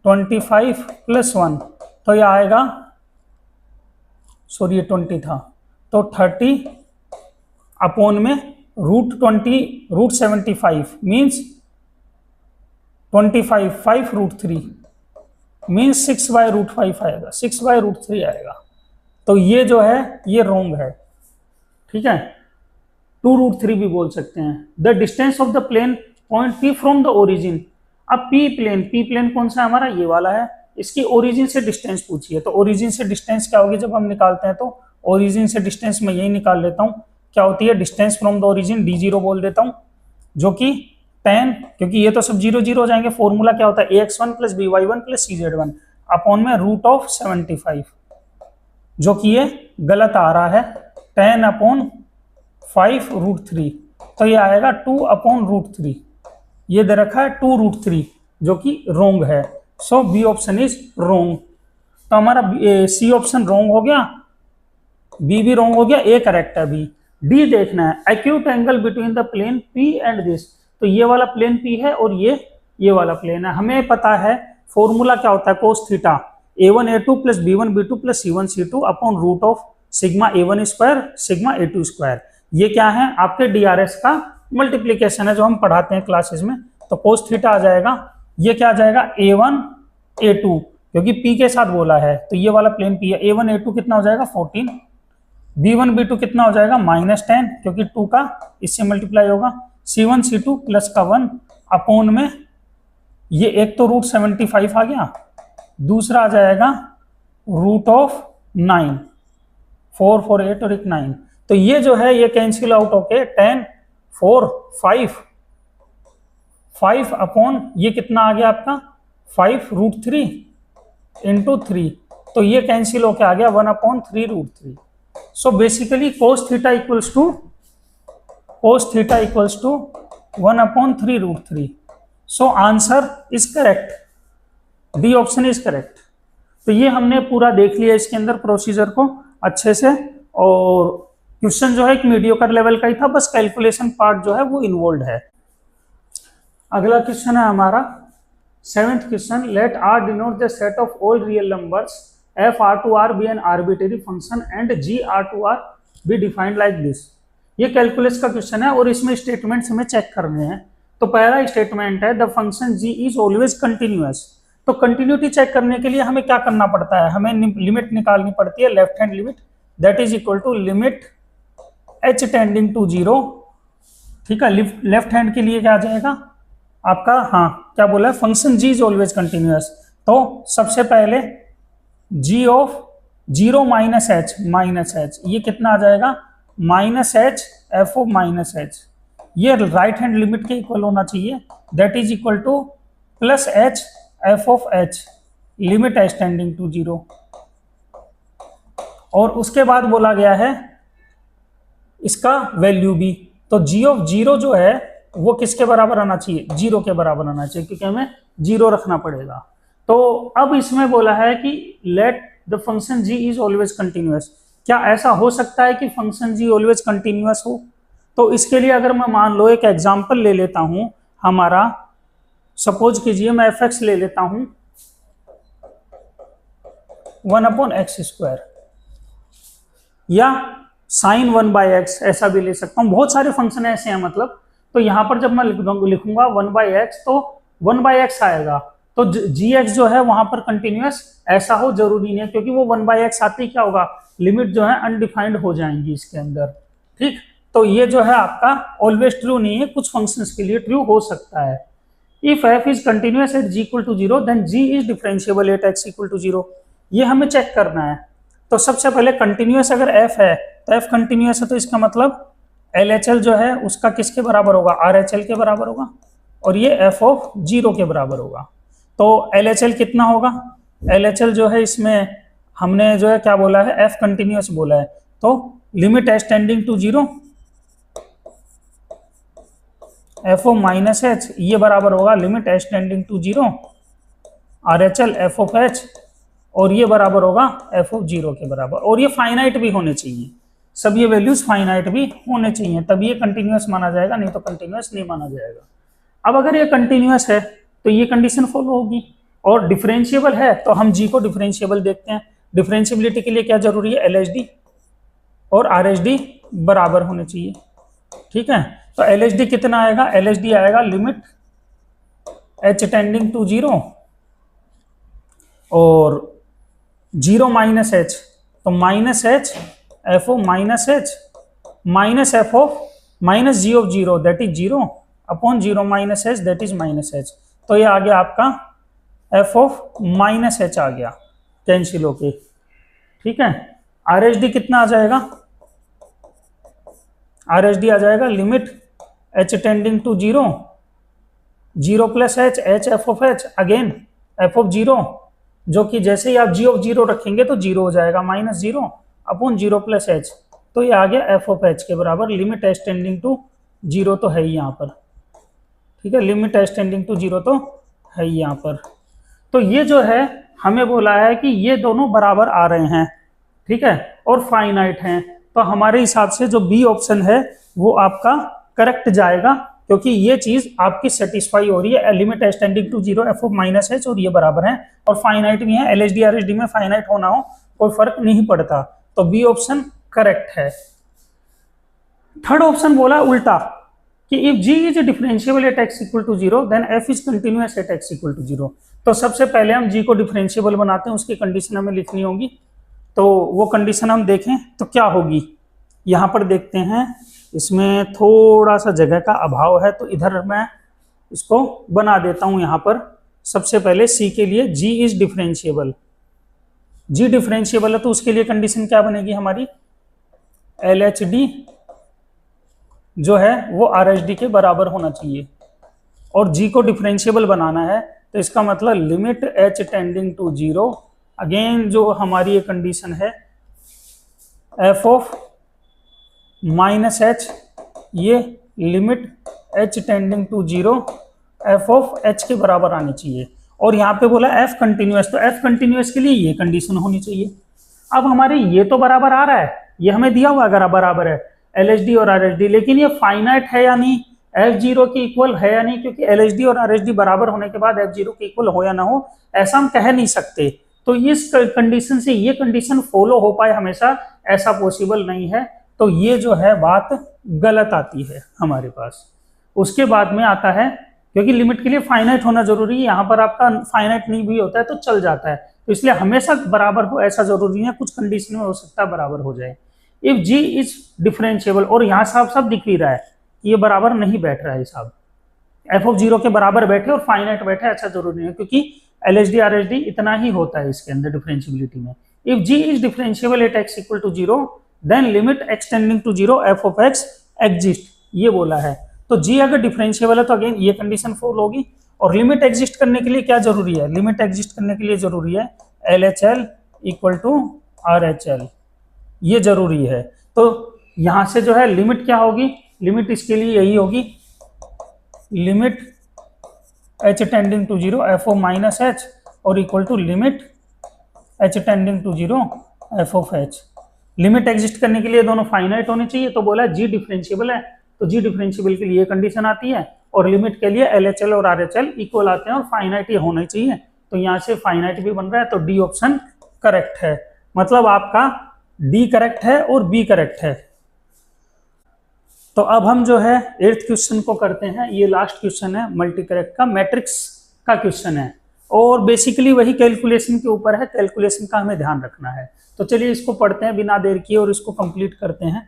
25 plus 1, तो ये आएगा, सॉरी ये 20 था, तो 30 अपॉन में रूट 75 मीन्स 25 5 रूट 3 मीन्स 6/√5 आएगा, 6/√3 आएगा। तो ये जो है ये रोंग है, ठीक है, 2√3 भी बोल सकते हैं। The distance of the plane point P from the origin. अब P प्लेन कौन सा हमारा, ये वाला है, इसकी ओरिजिन से डिस्टेंस पूछिए। तो ओरिजिन से डिस्टेंस क्या होगी जब हम निकालते हैं, तो ओरिजिन से डिस्टेंस मैं यही निकाल लेता हूँ, क्या होती है distance from the origin, d0 बोल देता हूँ, जो कि 10, क्योंकि ये तो सब 0 0 हो जाएंगे। फॉर्मूला क्या होता है ax1 plus by1 plus cz1 upon में रूट ऑफ 75, जो कि ये गलत आ रहा है, 10/5√3, तो ये आएगा 2/√3। ये दे रखा है 2√3 जो कि रोंग है। सो बी ऑप्शन इज रोंग। तो हमारा सी ऑप्शन रोंग हो गया, बी भी रोंग हो गया, ए करेक्ट है अभी। डी देखना है, acute angle between the plane P and this. तो ये वाला प्लेन पी है और ये वाला प्लेन है। हमें पता है फॉर्मूला क्या होता है, cos theta a1 a2 plus b1 b2 plus c1 c2 upon root of sigma a1 square sigma a2 square. ये क्या है, आपके DRS का मल्टीप्लीकेशन है जो हम पढ़ाते हैं क्लासेस में। तो कोस थीटा आ जाएगा, ये क्या आ जाएगा a1 a2, क्योंकि p के साथ बोला है तो ये वाला प्लेन p है। a1 a2 कितना हो जाएगा 14, b1 b2 कितना हो जाएगा -10, क्योंकि 2 का इससे मल्टीप्लाई होगा, c1 c2 प्लस का 1 अपॉन में ये एक तो रूट 75 आ गया, दूसरा आ जाएगा रूट ऑफ 9, 4 4 8 और 1 9। तो ये जो है ये कैंसिल आउट होके 10 4 5 अपॉन ये कितना आ गया आपका 5 रूट 3 इंटू 3। तो ये कैंसिल होके आ गया 1 upon 3 root 3। So basically cos theta equals to 1 upon 3 root 3। So answer is correct, D option is correct. तो ये हमने पूरा देख लिया इसके अंदर प्रोसीजर को अच्छे से, और क्वेश्चन जो है एक मीडियोकर लेवल का ही था, बस कैलकुलेशन पार्ट जो है वो इन्वॉल्व है। अगला क्वेश्चन है हमारा 7th question, let R denote the set of all real numbers f r to r be an arbitrary function and g r to r be defined like this। ये कैलकुलस का क्वेश्चन है और इसमें स्टेटमेंट्स हमें चेक करने हैं। तो पहला स्टेटमेंट है the function g is always continuous. तो कंटिन्यूटी चेक करने के लिए हमें क्या करना पड़ता है, हमें लिमिट निकालनी पड़ती है, left hand limit, that is equal to limit h tending to 0। ठीक है, लेफ्ट हैंड के लिए क्या आ जाएगा आपका, हाँ क्या बोला है, function g is always continuous. तो सबसे पहले g ऑफ 0 माइनस h, ये कितना आ जाएगा -h f ऑफ -h। ये राइट हैंड लिमिट के इक्वल होना चाहिए, that is equal to plus h f of h limit h tending to 0। और उसके बाद बोला गया है इसका वैल्यू भी। तो g ऑफ 0 जो है वो किसके बराबर आना चाहिए, 0 के बराबर आना चाहिए, क्योंकि हमें 0 रखना पड़ेगा। तो अब इसमें बोला है कि let the function g is always continuous. क्या ऐसा हो सकता है कि फंक्शन g ऑलवेज कंटिन्यूअस हो? तो इसके लिए अगर मैं मान लो एक एग्जांपल ले लेता हूं, हमारा सपोज कीजिए मैं fx ले लेता हूं 1/x², या sin 1/x ऐसा भी ले सकता हूं। बहुत सारे फंक्शन ऐसे हैं मतलब। तो यहां पर जब मैं लिखूंगा 1/x तो 1/x आएगा। तो gx जो है वहां पर कंटिन्यूअस ऐसा हो जरूरी नहीं है, क्योंकि वो 1/x आते ही क्या होगा, लिमिट जो है अनडिफाइंड हो जाएंगी इसके अंदर। ठीक, तो ये जो है आपका ऑलवेज ट्रू नहीं है, कुछ फंक्शंस के लिए ट्रू हो सकता है। If f is continuous at g equal to 0 then g is differentiable at x equal to 0। ये हमें चेक करना है। तो सबसे पहले कंटिन्यूअस अगर f है तो f कंटिन्यूअस है, तो इसका मतलब LHL जो है उसका किसके बराबर होगा, RHL के बराबर होगा, और ये f ऑफ 0 के बराबर होगा। तो LHL कितना होगा, LHL जो है इसमें हमने जो है क्या बोला है, f कंटिन्यूअस बोला है। तो limit h tending to 0 f of -h, ये बराबर होगा limit h tending to 0 RHL f of h, और ये बराबर होगा f ऑफ 0 के बराबर। और ये फाइनाइट भी होने चाहिए, सब ये वैल्यूज फाइनाइट भी होने चाहिए, तभी ये कंटिन्यूअस माना जाएगा, नहीं तो कंटिन्यूअस नहीं माना जाएगा। अब अगर ये कंटिन्यूअस है तो ये कंडीशन फॉलो होगी, और डिफरेंशिएबल है तो हम g को डिफरेंशिएबल देखते हैं। डिफरेंशिएबिलिटी के लिए क्या जरूरी है, LHD और RHD बराबर होने चाहिए। ठीक है, तो LHD कितना आएगा, LHD आएगा लिमिट h टेंडिंग टू 0 और 0 माइनस h, तो -h f of -h minus f of minus g of 0 that is 0 upon 0 minus h that is -h। तो ये आ गया आपका f ऑफ -h आ गया कैंसिल होके। ठीक है, RHD कितना आ जाएगा, RHD आ जाएगा limit h tending to 0 plus h f of h again f of 0, जो कि जैसे ही आप g ऑफ 0 रखेंगे तो 0 हो जाएगा, -0 अपॉन 0 प्लस h। तो ये आ गया f ऑफ h के बराबर, लिमिट h टेंडिंग टू 0 तो है ही यहाँ पर। ठीक है, लिमिट h टेंडिंग टू 0 तो है ही यहाँ पर। तो ये जो है हमें बोला है कि ये दोनों बराबर आ रहे हैं, ठीक है, और फाइनाइट हैं, तो हमारे हिसाब से जो बी ऑप्शन है वो आपका करेक्ट जाएगा, क्योंकि ये चीज आपकी सेटिस्फाई हो रही है, limit h tending to zero f of minus h, और ये बराबर है और फाइनाइट भी है। एलएचडी आरएचडी में फाइनाइट होना हो कोई फर्क नहीं पड़ता, तो बी ऑप्शन करेक्ट है। थर्ड ऑप्शन बोला उल्टा कि if g is differentiable at x equal to zero then f is continuous at x equal to zero. तो सबसे पहले हम g को डिफरेंशिएबल बनाते हैं, उसकी कंडीशन हमें लिखनी होगी। तो वो कंडीशन हम देखें तो क्या होगी, यहाँ पर देखते हैं, इसमें थोड़ा सा जगह का अभाव है तो इधर मैं इसको बना देता हूं। यहाँ पर सबसे पहले c के लिए g is differentiable, g differentiable है तो उसके लिए कंडीशन क्या बनेगी हमारी, LHD जो है वो RHD के बराबर होना चाहिए, और g को डिफरेंशिएबल बनाना है तो इसका मतलब limit h tending to zero, again जो हमारी ये कंडीशन है f ऑफ माइनस एच, ये limit h tending to zero f of h के बराबर आनी चाहिए, और यहाँ पे बोला f कंटिन्यूअस, तो f कंटिन्यूअस के लिए ये कंडीशन होनी चाहिए। अब हमारे ये तो बराबर आ रहा है, ये हमें दिया हुआ अगर बराबर है LHD और RHD, लेकिन ये फाइनाइट है या नहीं, F0 के इक्वल है या नहीं, क्योंकि LHD और RHD बराबर होने के बाद F0 के इक्वल हो या ना हो ऐसा हम कह नहीं सकते। तो इस कंडीशन से ये कंडीशन फॉलो हो पाए हमेशा ऐसा पॉसिबल नहीं है, तो ये जो है बात गलत आती है हमारे पास। उसके बाद में आता है, क्योंकि लिमिट के लिए फाइनाइट होना जरूरी है, यहाँ पर आपका फाइनाइट नहीं भी होता है तो चल जाता है, तो इसलिए हमेशा बराबर हो ऐसा जरूरी है, कुछ कंडीशन में हो सकता है बराबर हो जाए। इफ g इज डिफरेंशिएबल, और यहाँ साफ साफ दिख भी रहा है कि ये बराबर नहीं बैठ रहा है हिसाब, f ऑफ जीरो के बराबर बैठे और फाइनाइट बैठे ऐसा जरूरी नहीं है, क्योंकि LHD RHD इतना ही होता है इसके अंदर डिफरेंशिएबिलिटी में। If g is differentiable at x equal to zero then limit x tending to zero f of x exist, ये बोला है। तो g अगर डिफरेंशिएबल है तो अगेन ये कंडीशन फॉलो होगी, और लिमिट एग्जिस्ट करने के लिए क्या जरूरी है, लिमिट एग्जिस्ट करने के लिए जरूरी है LHL इक्वल टू RHL, ये जरूरी है। तो यहां से जो है लिमिट क्या होगी, लिमिट इसके लिए यही होगी, limit h tending to zero f of minus h और equal to limit h tending to zero f of h। Limit exist करने के लिए दोनों फाइनाइट होने चाहिए, तो बोला g डिफरेंशिएबल है, तो g डिफरेंशिएबल के लिए कंडीशन आती है, और लिमिट के लिए LHL और RHL इक्वल आते हैं और फाइनाइट ये होना चाहिए, तो यहाँ से फाइनाइट भी बन रहा है, तो डी ऑप्शन करेक्ट है। मतलब आपका डी करेक्ट है और बी करेक्ट है। तो अब हम जो है 8th क्वेश्चन को करते हैं, ये लास्ट क्वेश्चन है मल्टी करेक्ट का, मैट्रिक्स का क्वेश्चन है, और बेसिकली वही कैलकुलेशन के ऊपर है, कैलकुलेशन का हमें ध्यान रखना है। तो चलिए इसको पढ़ते हैं बिना देर किए और इसको कंप्लीट करते हैं।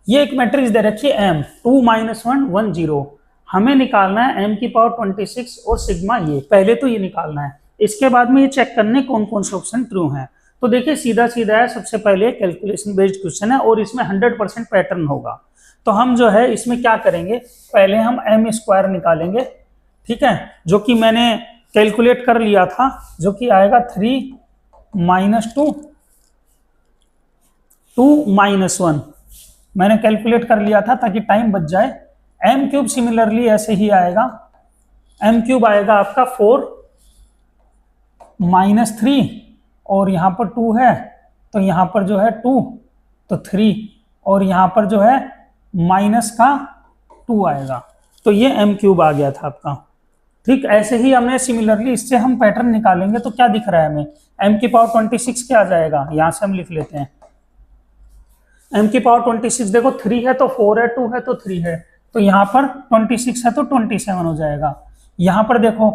ये एक मैट्रिक्स दे रखी है m 2 -1 1 0, हमें निकालना है m की पावर 26 और सिग्मा, ये पहले तो ये निकालना है, इसके बाद में ये चेक करने कौन कौन से ऑप्शन ट्रू हैं। तो देखिए सीधा सीधा है, सबसे पहले कैलकुलेशन बेस्ड क्वेश्चन है और इसमें 100% पैटर्न होगा। तो हम जो है इसमें क्या करेंगे, पहले हम m स्क्वायर निकालेंगे, ठीक है, जो कि मैंने कैलकुलेट कर लिया था, जो कि आएगा 3 -2 2 -1, मैंने कैलकुलेट कर लिया था ताकि टाइम बच जाए। m क्यूब सिमिलरली ऐसे ही आएगा, m क्यूब आएगा आपका 4 -3, और यहाँ पर 2 है तो यहाँ पर जो है 2 तो 3, और यहाँ पर जो है माइनस का 2 आएगा, तो ये m क्यूब आ गया था आपका। ठीक, ऐसे ही हमने सिमिलरली इससे हम पैटर्न निकालेंगे, तो क्या दिख रहा है हमें, m की पावर 26 क्या आ जाएगा, यहाँ से हम लिख लेते हैं m की पावर 26, देखो 3 है तो 4 है, 2 है तो 3 है, तो यहाँ पर 26 है तो 27 हो जाएगा। यहाँ पर देखो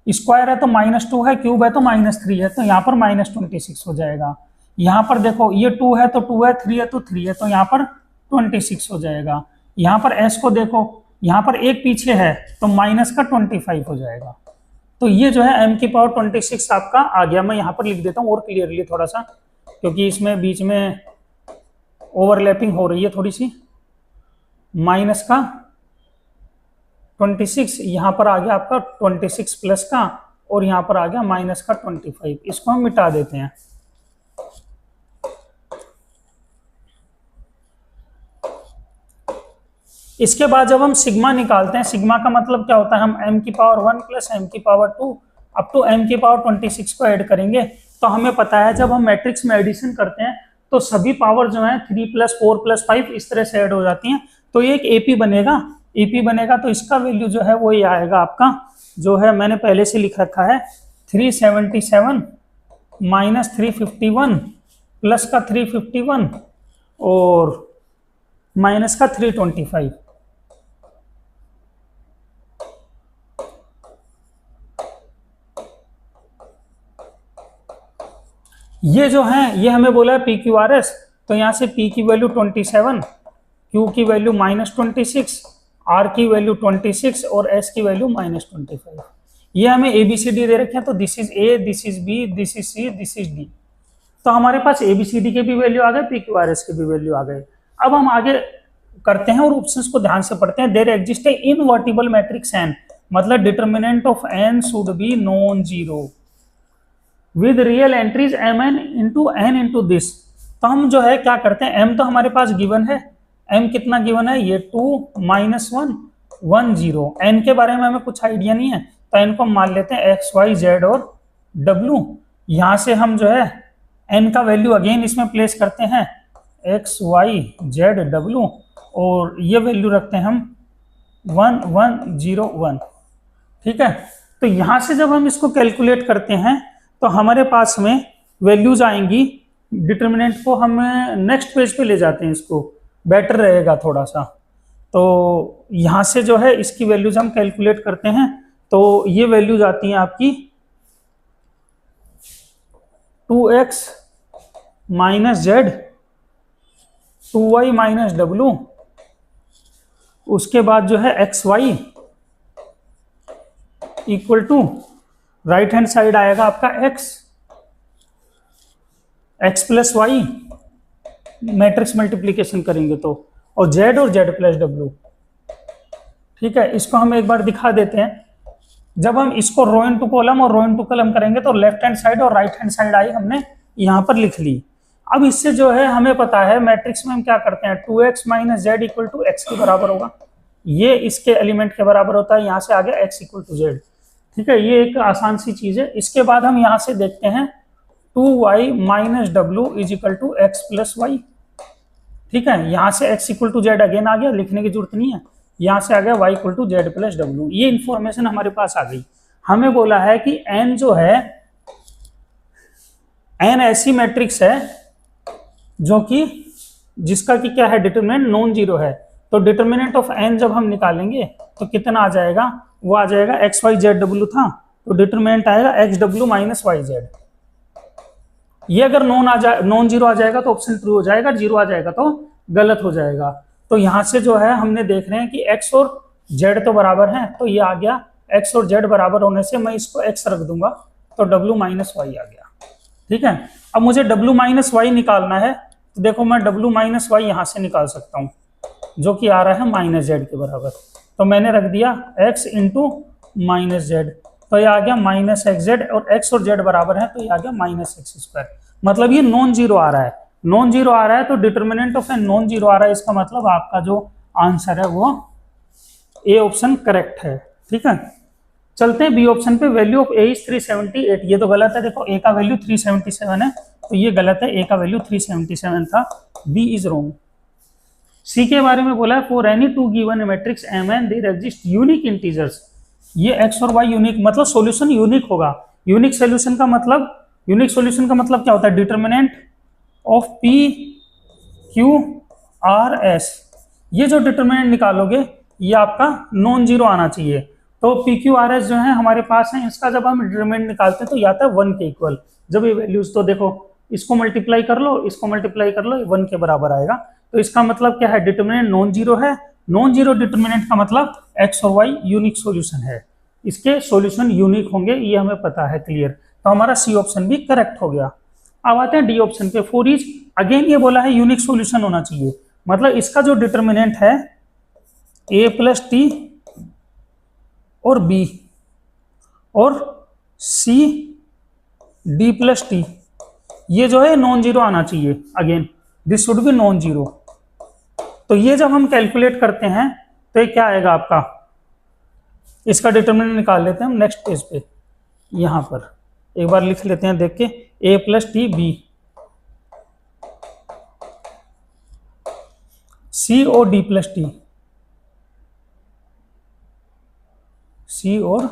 स्क्वायर है तो -2 है, क्यूब है तो -3 है, तो यहाँ पर -26 हो जाएगा। यहाँ पर देखो ये 2 है तो 2 है, 3 है तो 3 है, तो यहाँ पर 26 हो जाएगा। यहाँ पर s को देखो, यहाँ पर एक पीछे है तो -25 हो जाएगा। तो ये जो है m की पावर 26 आपका आ गया। मैं यहाँ पर लिख देता हूँ और क्लियरली थोड़ा सा, क्योंकि इसमें बीच में ओवरलैपिंग हो रही है थोड़ी सी। माइनस का 26, यहाँ पर आ गया आपका 26 प्लस का, और यहाँ पर आ गया माइनस का 25, इसको हम मिटा देते हैं। इसके बाद जब हम सिग्मा निकालते हैं, सिग्मा का मतलब क्या होता है, हम m की पावर 1 प्लस m की पावर 2 अप टू m की पावर 26 को ऐड करेंगे। तो हमें पता है जब हम मैट्रिक्स में एडिशन करते हैं तो सभी पावर जो है 3 प्लस 4 प्लस 5 इस तरह से ऐड हो जाती हैं, तो ये एक एपी बनेगा। एपी बनेगा तो इसका वैल्यू जो है वो ये आएगा आपका, जो है मैंने पहले से लिख रखा है 377 माइनस 351 प्लस का 351 और माइनस का 325। ये जो है ये हमें बोला है पी क्यू आर एस, तो यहाँ से पी की वैल्यू 27, क्यू की वैल्यू -26, आर की वैल्यू 26 और एस की वैल्यू -25। ये हमें ए बी सी डी दे रखे हैं, तो this is A, this is B, this is C, this is D. तो हमारे पास ए बी सी डी के भी वैल्यू आ गए, पी क्यू आर एस के भी वैल्यू आ गए। अब हम आगे करते हैं और ऑप्शंस को ध्यान से पढ़ते हैं। There exist a invertible matrix N, मतलब determinant of N should be non zero with real entries M N into this. तो हम जो है क्या करते हैं, एम तो हमारे पास गिवन है, एम कितना गिवन है, ये 2 -1 1 0। एन के बारे में हमें कुछ आइडिया नहीं है, तो एन को मान लेते हैं एक्स वाई जेड और डब्ल्यू। यहाँ से हम जो है एन का वैल्यू अगेन इसमें प्लेस करते हैं एक्स वाई जेड डब्ल्यू, और ये वैल्यू रखते हैं हम 1 1 0 1। ठीक है, तो यहाँ से जब हम इसको कैलकुलेट करते हैं तो हमारे पास में वैल्यूज आएंगी। डिटर्मिनेंट को हम नेक्स्ट पेज पे ले जाते हैं, इसको बेटर रहेगा थोड़ा सा। तो यहाँ से जो है इसकी वैल्यूज हम कैलकुलेट करते हैं, तो ये वैल्यूज आती हैं आपकी 2x minus Z 2y minus W, उसके बाद जो है x y equal to right hand side आएगा आपका x plus y, matrix multiplication करेंगे तो, और z और z प्लस डब्ल्यू। ठीक है, इसको हम एक बार दिखा देते हैं। जब हम इसको रो इनटू कॉलम और रो इनटू कॉलम करेंगे तो लेफ्ट हैंड साइड और राइट हैंड साइड आई हमने यहाँ पर लिख ली। अब इससे जो है हमें पता है मैट्रिक्स में हम क्या करते हैं, 2x minus z equal to x के बराबर होगा, ये इसके एलिमेंट के बराबर होता है। यहाँ से आ गया x इक्वल टू जेड। ठीक है, ये एक आसान सी चीज है। इसके बाद हम यहाँ से देखते हैं 2y minus W is equal to X plus Y. ठीक है, यहाँ से x equal to Z again आ गया, लिखने की जरूरत नहीं है। यहाँ से आ गया y equal to z plus डब्ल्यू। ये इंफॉर्मेशन हमारे पास आ गई। हमें बोला है कि n जो है, n ऐसी मैट्रिक्स है जो कि जिसका कि क्या है, डिटरमिनेंट नॉन जीरो है। तो डिटरमिनेंट ऑफ n जब हम निकालेंगे तो कितना आ जाएगा, वो आ जाएगा एक्स वाई जेड डब्ल्यू था, तो डिटरमिनेंट आएगा एक्स डब्ल्यू माइनस वाई जेड। ये अगर नॉन जीरो आ जाएगा तो ऑप्शन ट्रू हो जाएगा, जीरो आ जाएगा तो गलत हो जाएगा। तो यहाँ से जो है हमने देख रहे हैं कि x और z तो बराबर हैं, तो ये आ गया x और z बराबर होने से मैं इसको x रख दूंगा, तो w माइनस वाई आ गया। ठीक है, अब मुझे w माइनस वाई निकालना है, तो देखो मैं w माइनस वाई यहाँ से निकाल सकता हूँ, जो कि आ रहा है माइनस जेड के बराबर। तो मैंने रख दिया x इंटू माइनस जेड, तो ये आ गया माइनस एक्स जेड, और x और z बराबर है तो ये आ गया माइनस एक्स स्क्वायर। मतलब ये नॉन जीरो आ रहा है, नॉन जीरो आ रहा है तो determinant of N non zero आ रहा है। इसका मतलब आपका जो आंसर है वो ए ऑप्शन करेक्ट है। ठीक है, चलते हैं बी ऑप्शन पे। Value of A is 378। ये तो गलत है, देखो ए का वैल्यू 377 है, तो ये गलत है, ए का वैल्यू 377 था, बी इज रॉन्ग। सी के बारे में बोला है for any two given matrix m n there exist unique integers. ये एक्स और वाई यूनिक, मतलब सॉल्यूशन यूनिक होगा। यूनिक सॉल्यूशन का मतलब, यूनिक सॉल्यूशन का मतलब क्या होता है, determinant of p q r s. ये जो डिटर्मिनेंट निकालोगे ये आपका नॉन जीरो आना चाहिए। तो पी क्यू आर एस जो है हमारे पास है, इसका जब हम डिटर्मिनेंट निकालते हैं तो आता है 1 के इक्वल। जब ये वैल्यूज, तो देखो इसको मल्टीप्लाई कर लो, इसको मल्टीप्लाई कर लो, 1 के बराबर आएगा। तो इसका मतलब क्या है, डिटर्मिनेंट नॉन जीरो है। नॉन जीरो डिटर्मिनेंट का मतलब एक्स और वाई यूनिक सॉल्यूशन है, इसके सॉल्यूशन यूनिक होंगे, ये हमें पता है, क्लियर। तो हमारा सी ऑप्शन भी करेक्ट हो गया। अब आते हैं डी ऑप्शन पे। फॉर ईच, अगेन ये बोला है यूनिक सॉल्यूशन होना चाहिए, मतलब इसका जो डिटर्मिनेंट है ए प्लस टी और बी और सी डी प्लस टी, ये जो है नॉन जीरो आना चाहिए। Again this should be non zero. तो ये जब हम कैलकुलेट करते हैं तो ये क्या आएगा आपका, इसका डिटरमिनेंट निकाल लेते हैं हम नेक्स्ट पेज पे। यहाँ पर एक बार लिख लेते हैं देख के, a प्लस टी बी, सी और डी प्लस टी, सी और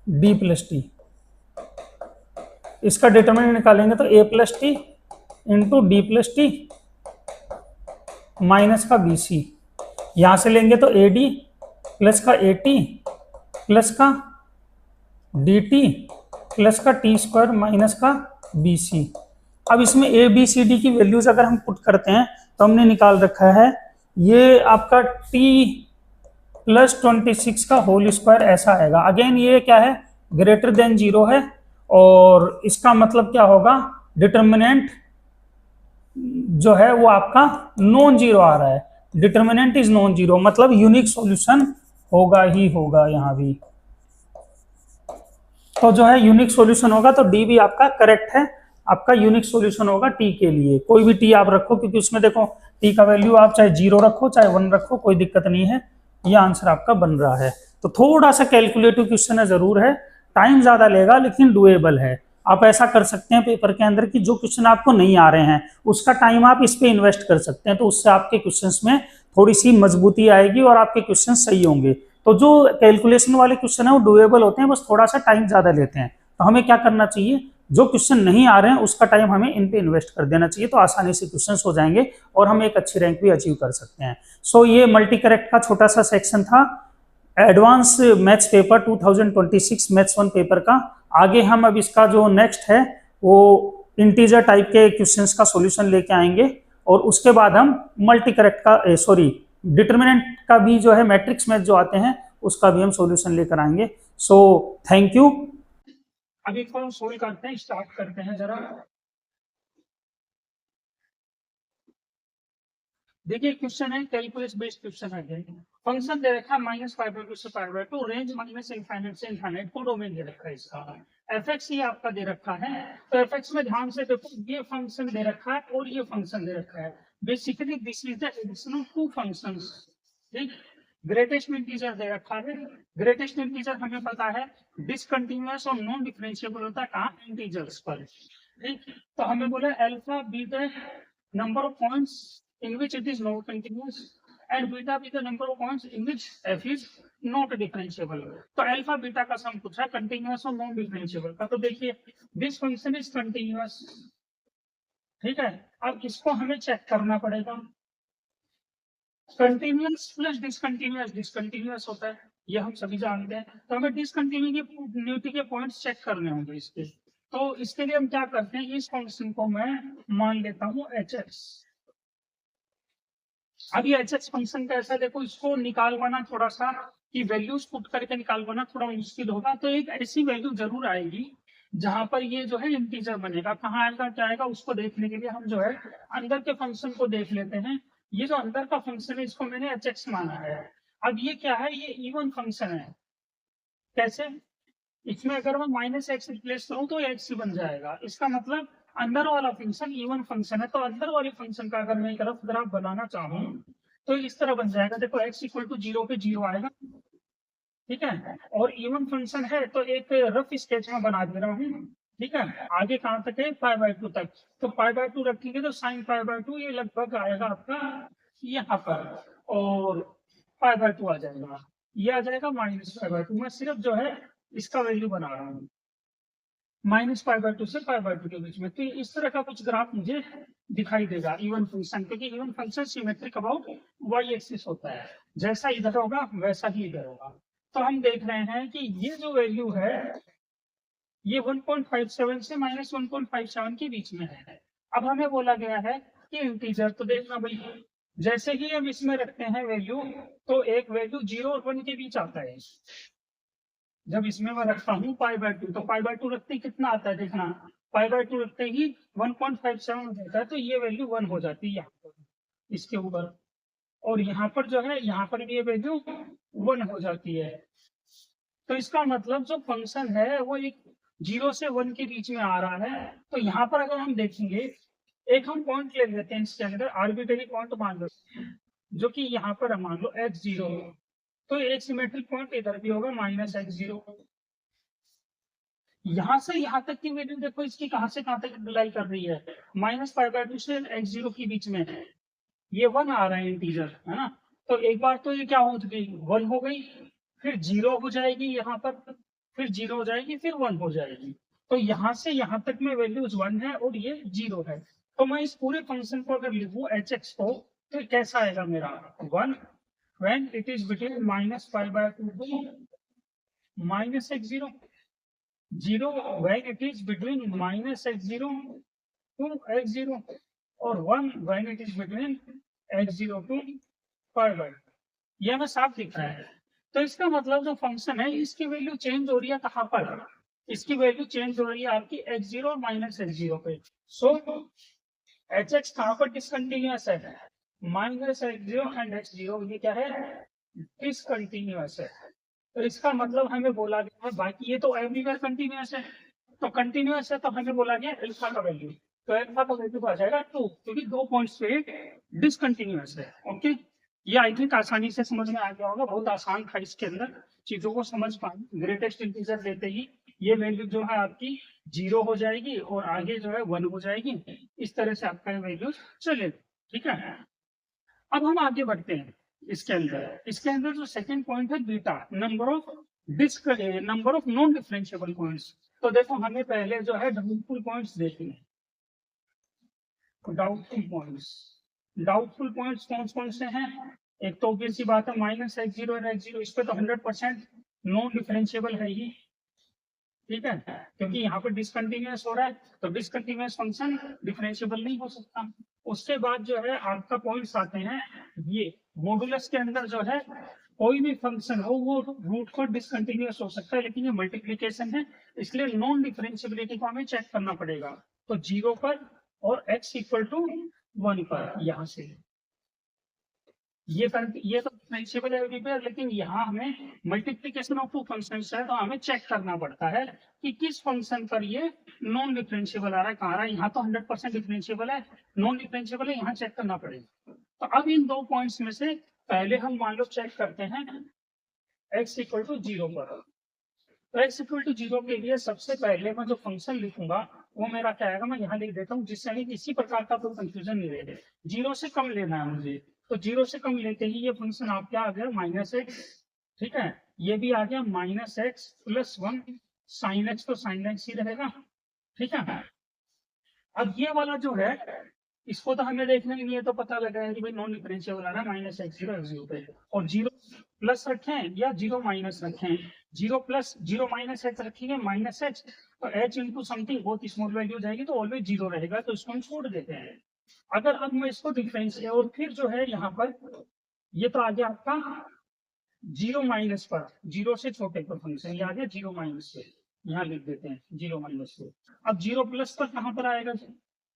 डी प्लस टी, इसका डिटरमिनेंट निकालेंगे तो a plus T into D plus T minus का बी सी, यहां से लेंगे तो ए डी प्लस का ए टी प्लस का डी टी प्लस का टी स्क्वायर माइनस का बी सी। अब इसमें ए बी सी डी की वैल्यूज अगर हम पुट करते हैं तो हमने निकाल रखा है ये आपका t प्लस 26 का होल स्क्वायर ऐसा आएगा। अगेन ये क्या है, ग्रेटर देन जीरो है, और इसका मतलब क्या होगा, डिटर्मिनेंट जो है वो आपका नॉन जीरो आ रहा है, डिटर्मिनेंट इज नॉन जीरो, मतलब यूनिक सॉल्यूशन होगा ही होगा यहाँ भी। तो जो है यूनिक सॉल्यूशन होगा, तो डी भी आपका करेक्ट है, आपका यूनिक सॉल्यूशन होगा टी के लिए। कोई भी टी आप रखो, क्योंकि उसमें देखो टी का वैल्यू आप चाहे 0 रखो चाहे 1 रखो, कोई दिक्कत नहीं है, ये आंसर आपका बन रहा है। तो थोड़ा सा कैलकुलेटिव क्वेश्चन है, जरूर है, टाइम ज्यादा लेगा लेकिन डुएबल है। आप ऐसा कर सकते हैं पेपर के अंदर कि जो क्वेश्चन आपको नहीं आ रहे हैं उसका टाइम आप इस पे इन्वेस्ट कर सकते हैं, तो उससे आपके क्वेश्चंस में थोड़ी सी मजबूती आएगी और आपके क्वेश्चन सही होंगे। तो जो कैलकुलेशन वाले क्वेश्चन है वो डुएबल होते हैं, बस थोड़ा सा टाइम ज्यादा लेते हैं। तो हमें क्या करना चाहिए, जो क्वेश्चन नहीं आ रहे हैं उसका टाइम हमें इन पे इन्वेस्ट कर देना चाहिए, तो आसानी से क्वेश्चंस हो जाएंगे और हम एक अच्छी रैंक भी अचीव कर सकते हैं। सो ये मल्टी करेक्ट का छोटा सा सेक्शन था advance maths paper 2026 maths 1 paper का। आगे हम अब इसका जो नेक्स्ट है वो इंटीजर टाइप के क्वेश्चंस का सॉल्यूशन लेके आएंगे, और उसके बाद हम मल्टी करेक्ट का सॉरी डिटर्मिनेंट का भी जो है मैट्रिक्स मैथ जो आते हैं उसका भी हम सॉल्यूशन लेकर आएंगे। So thank you. अभी इसको सोल्व करते हैं, स्टार्ट करते हैं जरा। देखिए क्वेश्चन है कैलकुलस बेस्ड क्वेश्चन है, फंक्शन दे रखा है -π/2 से π/2, रेंज -इनफाइनाइट से इनफाइनाइट को डोमेन दे रखा है इसका, fx ही आपका दे रखा है। तो fx में ध्यान से देखो, ये फंक्शन दे रखा है और ये फंक्शन दे रखा है, basically this is the addition of two functions. ठीक, ग्रेटेस्ट इंटीजर दे रखा है, ग्रेटेस्ट इंटीजर हमें पता है डिसकंटिन्यूअस और नॉन डिफरेंशिएबल होता है कहाँ, इंटीजर्स पर। ठीक, तो हमें बोला alpha be the number of points in which it is not continuous and beta be the number of points in which f is not differentiable। तो अल्फा बीटा का सम पूछा है कंटीन्यूअस और नॉन डिफरेंशिएबल का। तो देखिए दिस फंक्शन इज कंटीन्यूअस, ठीक है। अब इसको हमें चेक करना पड़ेगा, कंटीन्यूअस प्लस डिसकंटीन्यूअस डिसकंटीन्यूअस होता है, ये हम सभी जानते हैं। तो हमें डिसकंटीन्यूटी के पॉइंट्स चेक करने होंगे इसके। तो इसके लिए हम क्या करते हैं, इस फंक्शन को मैं मान लेता हूँ एच एक्स। अब ये एच एक्स फंक्शन कैसा है, देखो इसको निकालवाना थोड़ा सा कि वैल्यूज पुट करके निकालवाना थोड़ा मुश्किल होगा। तो एक ऐसी वैल्यू जरूर आएगी जहां पर ये जो है इंटीजर बनेगा, कहाँ आएगा क्या आएगा उसको देखने के लिए हम जो है अंदर के फंक्शन को देख लेते हैं। ये जो अंदर का फंक्शन है इसको मैंने एच एक्स माना है। अब ये क्या है, ये इवन फंक्शन है। कैसे, इसमें अगर मैं -x रिप्लेस करूं तो x ही बन जाएगा। इसका मतलब अंदर वाला फंक्शन इवन फंक्शन है, तो अंदर वाले फंक्शन का अगर मैं एक रफ ग्राफ बनाना चाहूँ तो इस तरह बन जाएगा। देखो x इक्वल टू 0 पे 0 आएगा, ठीक है, और इवन फंक्शन है तो एक रफ स्केच में बना दे रहा हूँ, ठीक है। आगे कहाँ तक है, π/2 तक। तो π/2 रखेंगे तो sin π/2 ये लगभग आएगा आपका यहाँ पर, और π/2 आ जाएगा, ये आ जाएगा -π/2। मैं सिर्फ जो है इसका वैल्यू बना रहा हूँ -π/2 से π/2 के बीच में। तो इस तरह का कुछ ग्राफ मुझे दिखाई देगा इवन फंक्शन, क्योंकि even function symmetric about y axis होता है, जैसा इधर होगा वैसा ही इधर होगा। तो हम देख रहे हैं कि ये जो वैल्यू है ये 1.57 से -1.57 के बीच में है। अब हमें बोला गया है कि इंटीजर, तो देखना भाई जैसे ही हम इसमें रखते हैं वैल्यू तो एक वैल्यू 0 और 1 के बीच आता है। जब इसमें मैं रखता हूँ π/2 तो π/2 रखते ही कितना आता है, देखना π/2 रखते ही 1.57 होता है, तो ये वैल्यू 1 हो जाती है यहाँ पर इसके ऊपर, और यहाँ पर जो है यहाँ पर भी ये वैल्यू 1 हो जाती है। तो इसका मतलब जो फंक्शन है वो एक 0 से 1 के बीच में आ रहा है। तो यहाँ पर अगर हम देखेंगे, एक हम पॉइंट ले लेते हैं इसके अंदर, आर्बिट्रेरी पॉइंट मान लेते हैं, जो कि यहाँ पर मान लो x0, तो एक सिमेट्रिक पॉइंट इधर भी होगा -x0। यहाँ से यहाँ तक की वैल्यू देखो, इसकी कहाँ से कहाँ तक लाई कर रही है, -π/2 से x0 के बीच में है। ये 1 आ रहा है इंटीजर, है ना। तो एक बार तो ये क्या हो गई, 1 हो गई, फिर 0 हो जाएगी यहाँ पर, फिर 0 हो जाएगी, फिर 1 हो जाएगी। तो यहाँ से यहाँ तक में वैल्यूज 1 है और ये 0 है। तो मैं इस पूरे फंक्शन को अगर लिखूं hx को, तो कैसा आएगा मेरा 1 when it is between -π/2 to -x0, 0 when it is between -x0 to x0, और 1 when it is between x0 to π/2। ये हमें साफ दिख रहा है। तो इसका मतलब जो फंक्शन है, इसकी वैल्यू चेंज हो रही है कहाँ पर, इसकी वैल्यू चेंज हो रही है आपकी x0 और -x0 पे। सो hx कहाँ पर डिसकंटिन्यूअस है, -x0 एंड x0 ये क्या है, डिसकंटिन्यूअस है। तो इसका मतलब हमें बोला गया है, बाकी ये तो एवरीवेयर कंटिन्यूअस है, तो कंटिन्यूअस है तो हमें बोला गया अल्फा का वैल्यू, तो अल्फा का वैल्यू आ जाएगा 2, क्योंकि 2 पॉइंट्स पे डिसकंटिन्यूअस है। ओके, ये आई थिंक आसानी से समझ में आ गया होगा, बहुत आसान था इसके अंदर चीजों को समझ पाए। ग्रेटेस्ट इंटीजर लेते ही ये वैल्यू जो है आपकी 0 हो जाएगी और आगे जो है 1 हो जाएगी, इस तरह से आपका वैल्यू चलेगा। ठीक है, अब हम आगे बढ़ते हैं इसके अंदर जो सेकंड पॉइंट है beta, number of non differentiable points. तो देखो हमें पहले जो है डाउटफुल पॉइंट्स देखने हैं। डाउटफुल पॉइंट्स कौन से हैं, एक तो ऑब्वियस सी बात है -x0 और x0, इस पे तो 100% नॉन डिफरेंशिएबल है ही। ठीक है, क्योंकि यहाँ पर डिसकंटिन्यूअस हो रहा है, तो डिसकंटिन्यूअस फंक्शन डिफरेंशिएबल नहीं हो सकता। उसके बाद जो है आपका पॉइंट्स आते हैं, ये मॉडुलस के अंदर जो है कोई भी फंक्शन हो वो रूट पर डिसकंटिन्यूअस हो सकता है, लेकिन ये मल्टीप्लीकेशन है, इसलिए नॉन डिफरेंशिएबिलिटी को हमें चेक करना पड़ेगा। तो 0 पर और x = 1 पर, यहाँ से ये तो डिफरेंशिएबल है एवरीवेयर, लेकिन यहाँ हमें मल्टीप्लिकेशन ऑफ टू फंक्शंस है, तो हमें चेक करना पड़ता है कि किस फंक्शन पर ये नॉन डिफरेंशिएबल आ रहा है, कहाँ आ रहा है। यहाँ तो 100% डिफरेंशिएबल है, नॉन डिफरेंशिएबल है, यहाँ चेक करना पड़ेगा। तो अब इन दो पॉइंट्स में से पहले हम मान लो चेक करते हैं x = 0 पर। तो x = 0 के लिए सबसे पहले मैं जो फंक्शन लिखूंगा वो मेरा क्या आएगा, मैं यहाँ लिख देता हूँ, जिससे किसी प्रकार का कोई कंफ्यूजन नहीं रहे। 0 से कम लेना है मुझे, तो 0 से कम लेते ही ये फंक्शन आप क्या आ गया -x। ठीक है, ये भी आ गया -x + 1 sin x, तो sin x ही रहेगा। ठीक है, अब ये वाला जो है इसको तो हमें देखना ही नहीं है, तो पता लगा है कि भाई नॉन डिफरेंशिएबल आ रहा है -x0 x0 पे, और 0 प्लस रखें या 0 माइनस रखें, 0 प्लस 0 माइनस x रखेंगे -x, तो h इंटू समथिंग बहुत स्मॉल वैल्यू जाएगी, तो ऑलवेज 0 रहेगा, तो इसको हम छोड़ देते हैं। अगर अब मैं इसको डिफरेंशिएट, और फिर जो है यहाँ पर ये तो आ गया आपका 0 माइनस पर, 0 से छोटे पर फंक्शन, ये आ गया 0 माइनस से, यहाँ लिख देते हैं 0 माइनस से। अब 0 प्लस पर कहाँ पर आएगा,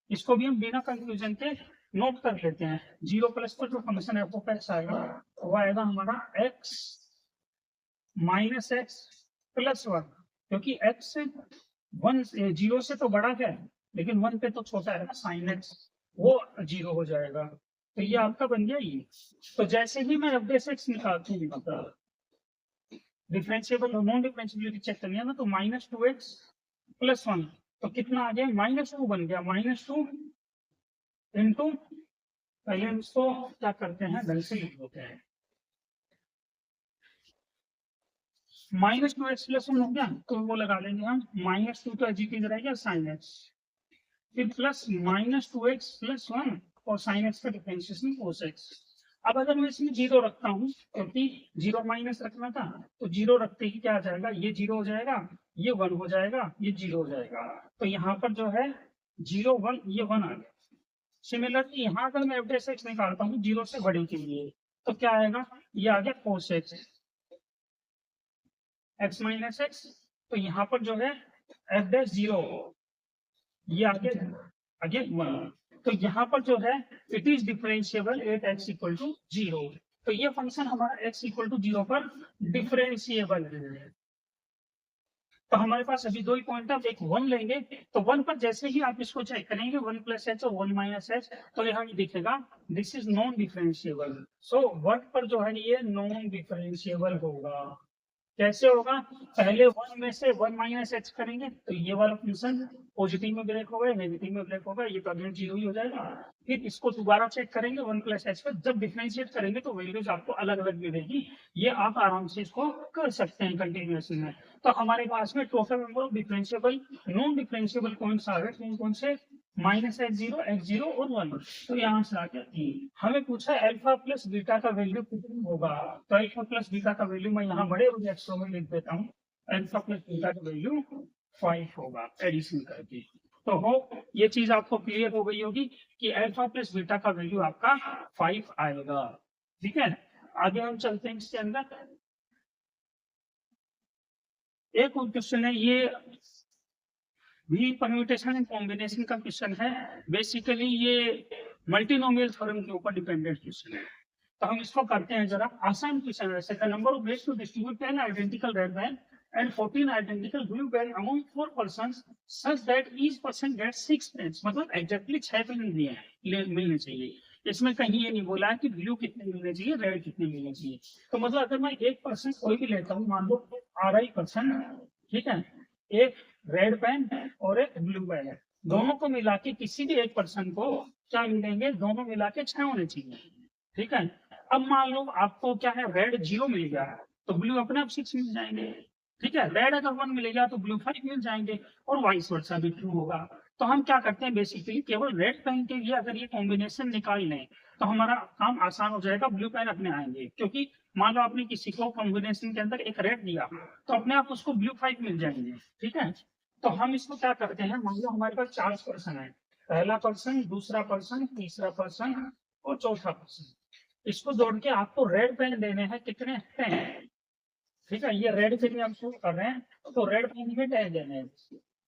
इसको भी हम बिना कंफ्यूजन के नोट कर लेते हैं। 0 प्लस पर जो फंक्शन है वो कैसा आएगा, वो आएगा हमारा x -x + 1, क्योंकि x 0 से तो बड़ा है, लेकिन 1 पे तो छोटा है ना, sin x, वो 0 हो जाएगा। तो ये आपका बन गया ये। तो जैसे ही मैं f(x) निकालती हूँ, मतलब डिफरेंशिएबल और नॉन डिफरेंशिएबिलिटी चेक करनी है ना, तो -2x + 1, तो कितना आ गया, -2 बन गया, -2 इंटू, पहले हम इसको क्या करते हैं, ढंग से लिख देते हैं, -2x + 1 हो गया, तो वो लगा लेंगे हम, -2 तो एजीटीज रहेगा sin x, फिर प्लस -2x + 1 और sin x का डिफरेंशिएशन cos x। अब अगर मैं इसमें 0 रखता हूँ, क्योंकि 0 माइनस रखना था, तो 0 रखते ही क्या आ जाएगा, ये 0 हो जाएगा, ये 1 हो जाएगा, ये 0 हो जाएगा, तो यहाँ पर जो है 0 1, ये 1 आ गया। सिमिलरली यहाँ अगर मैं f(x) निकालता हूँ 0 से बड़े के लिए, तो क्या आएगा, ये आ गया cos x, x - x, तो यहाँ पर जो है f'0, ये आ गया 1, तो यहाँ पर जो है it is differentiable at x = 0। तो ये फंक्शन हमारा x = 0 पर डिफरेंशिएबल है। तो हमारे पास अभी दो ही पॉइंट है, अब एक 1 लेंगे, तो 1 पर जैसे ही आप इसको चेक करेंगे 1 प्लस एच और 1 माइनस एच, तो यहाँ दिखेगा दिस इज नॉन डिफरेंशिएबल। सो 1 पर जो है ये नॉन डिफरेंशिएबल होगा। कैसे होगा? पहले 1 में से 1 माइनस एच करेंगे तो ये वाला फंक्शन पॉजिटिव में ब्रेक होगा, नेगेटिव में ब्रेक होगा, ये तो अगेन जीरो ही हो जाएगा। फिर इसको दोबारा चेक करेंगे 1 प्लस एच पर, जब डिफरेंशिएट करेंगे तो वैल्यूज आपको अलग अलग मिलेगी। ये आप आराम से इसको कर सकते हैं कंटिन्यूएशन में। तो हमारे पास में total number of differentiable non differentiable points आ गए, कौन कौन से? माइनस एच जीरो और 1। तो यहाँ से आ गया 3। हमें पूछा अल्फा प्लस बीटा का वैल्यू कितना होगा, तो अल्फा प्लस बीटा का वैल्यू मैं यहाँ बड़े बड़े अक्षरों में लिख देता हूँ। अल्फा प्लस बीटा का वैल्यू 5 होगा एडिशन करके। तो हो ये चीज आपको क्लियर हो गई होगी कि अल्फा प्लस बीटा का वैल्यू आपका 5 आएगा। ठीक है, आगे हम चलते हैं इसके अंदर। एक और क्वेश्चन है, ये भी परम्यूटेशन एंड कॉम्बिनेशन का क्वेश्चन है। बेसिकली ये मल्टीनोमियल थ्योरम के ऊपर डिपेंडेंट क्वेश्चन है। तो हम इसको करते हैं जरा, आसान क्वेश्चन है। The number of ways to distribute 10 identical red band and 14 identical blue band among 4 persons such that each person gets 6 pens। मतलब एग्जैक्टली 6 पेन मिलने चाहिए। इसमें कहीं ये नहीं बोला है कि ब्लू कितने मिलने चाहिए, रेड कितने मिलने चाहिए। तो मतलब अगर मैं एक पर्सन कोई भी लेता हूँ, मान लो RI पर्सन, ठीक है, एक रेड पेन और एक ब्लू पेन है, दोनों को मिला के किसी भी एक पर्सन को क्या मिलेंगे? दोनों मिला के 6 होने चाहिए। ठीक है, अब मान लो आपको क्या है, रेड 0 मिल गया तो ब्लू अपने आप 6 मिल जाएंगे। ठीक है, रेड अगर 1 मिलेगा तो ब्लू 5 मिल जाएंगे, और वाइस वर्सा भी ट्रू होगा। तो हम क्या करते हैं, बेसिकली केवल रेड पेन के लिए अगर ये कॉम्बिनेशन निकाल लें तो हमारा काम आसान हो जाएगा, ब्लू पेन अपने आएंगे। क्योंकि मान लो आपने किसी को कॉम्बिनेशन के अंदर एक रेड दिया तो अपने आप उसको ब्लू 5 मिल जाएंगे। ठीक है, तो हम इसको क्या करते हैं, मान लो हमारे पास 4 पर्सन है, पहला पर्सन, दूसरा पर्सन, तीसरा पर्सन और चौथा पर्सन। इसको जोड़ के आपको रेड पेन देने हैं, कितने? 10। ठीक है, ये रेड के लिए हम शुरू कर रहे हैं तो रेड पेन में 10 देने हैं,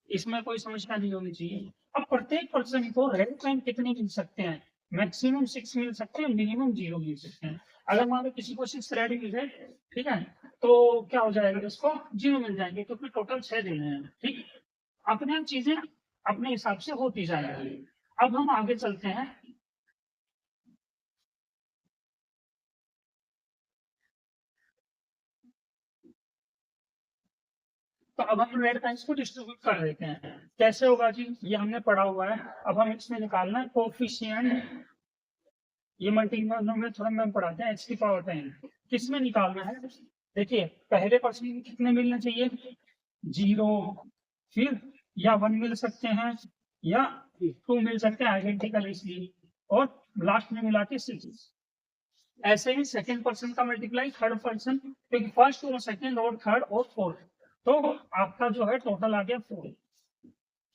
इसमें कोई समस्या नहीं होनी चाहिए। अब प्रत्येक पर्सन को रेड पेन कितने मिल सकते हैं? मैक्सिमम 6 मिल सकते हैं, मिनिमम 0 मिल सकते हैं। अगर मान लो किसी को 6 रेड मिल गए, ठीक है, तो क्या हो जाएगा, इसको 0 मिल जाएंगे, क्योंकि टोटल 6 देने हैं। ठीक, अपने आप चीजें अपने हिसाब से होती जाएंगी। अब हम आगे चलते हैं। तो अब हम रेड पेन्स को डिस्ट्रीब्यूट कर देते हैं। कैसे होगा जी, ये हमने पढ़ा हुआ है। अब हम इसमें निकालना है कोफिशिएंट, ये मल्टीनोमियल में पढ़ाते हैं, x की पावर 10 किस में निकालना है? देखिए, पहले पर्सन कितने मिलने चाहिए? 0। फिर या 1 मिल सकते हैं या 2 मिल सकते हैं आइडेंटिकल इसलिए, और लास्ट में मिला के 6। ऐसे ही सेकंड पर्सन का मल्टीप्लाई थर्ड पर्सन, क्योंकि फर्स्ट और सेकंड और थर्ड और फोर्थ, तो आपका जो है टोटल आ गया 4।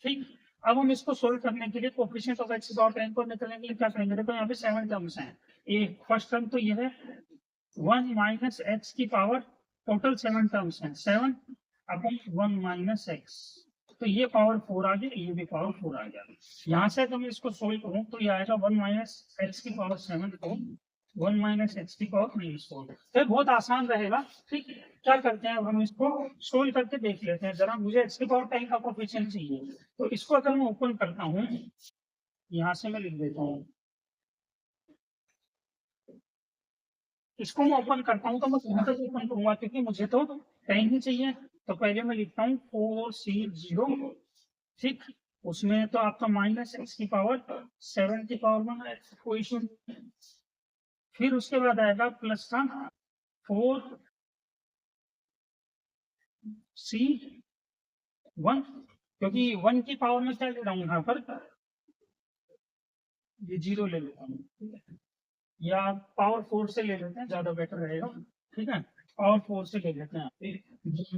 ठीक, अब हम इसको सोल्व करने के लिए कोएफिशिएंट ऑफ x पावर 10 को निकालेंगे। क्या करेंगे, देखो यहाँ पे 7 टर्म्स हैं। ये फर्स्ट टर्म तो ये है 1 माइनस एक्स की पावर, टोटल 7 टर्म्स हैं, 7 अपॉन 1 माइनस एक्स, तो ये पावर 4 आ गया, ये भी पावर 4 आ गया। यहाँ से अगर मैं इसको सोल्व करूँ तो ये आएगा 1 माइनस एक्स की पावर 7 को 1 माइनस एक्स की पावर -4। तो बहुत आसान रहेगा। ठीक, क्या करते हैं, अब हम इसको सोल्व करके देख लेते हैं जरा। मुझे एक्स की पावर 10 का कोएफिशिएंट चाहिए, तो इसको अगर मैं ओपन करता हूँ, यहाँ से मैं लिख देता हूँ, इसको मैं ओपन करता हूँ तो मैं कहाँ तक ओपन करूंगा, क्योंकि मुझे तो 10 ही चाहिए। तो पहले मैं लिखता हूँ 4C0। ठीक, उसमें तो आपका माइनस एक्स की पावर 7 की पावर 1 कोई इशू नहीं। फिर उसके बाद आएगा प्लस का 4C1, क्योंकि 1 की पावर में क्या ले रहा हूँ यहाँ पर, ये 0 ले लेता हूँ, या पावर 4 से ले लेते हैं, ज्यादा बेटर रहेगा। ठीक है, पावर 4 से ले लेते हैं,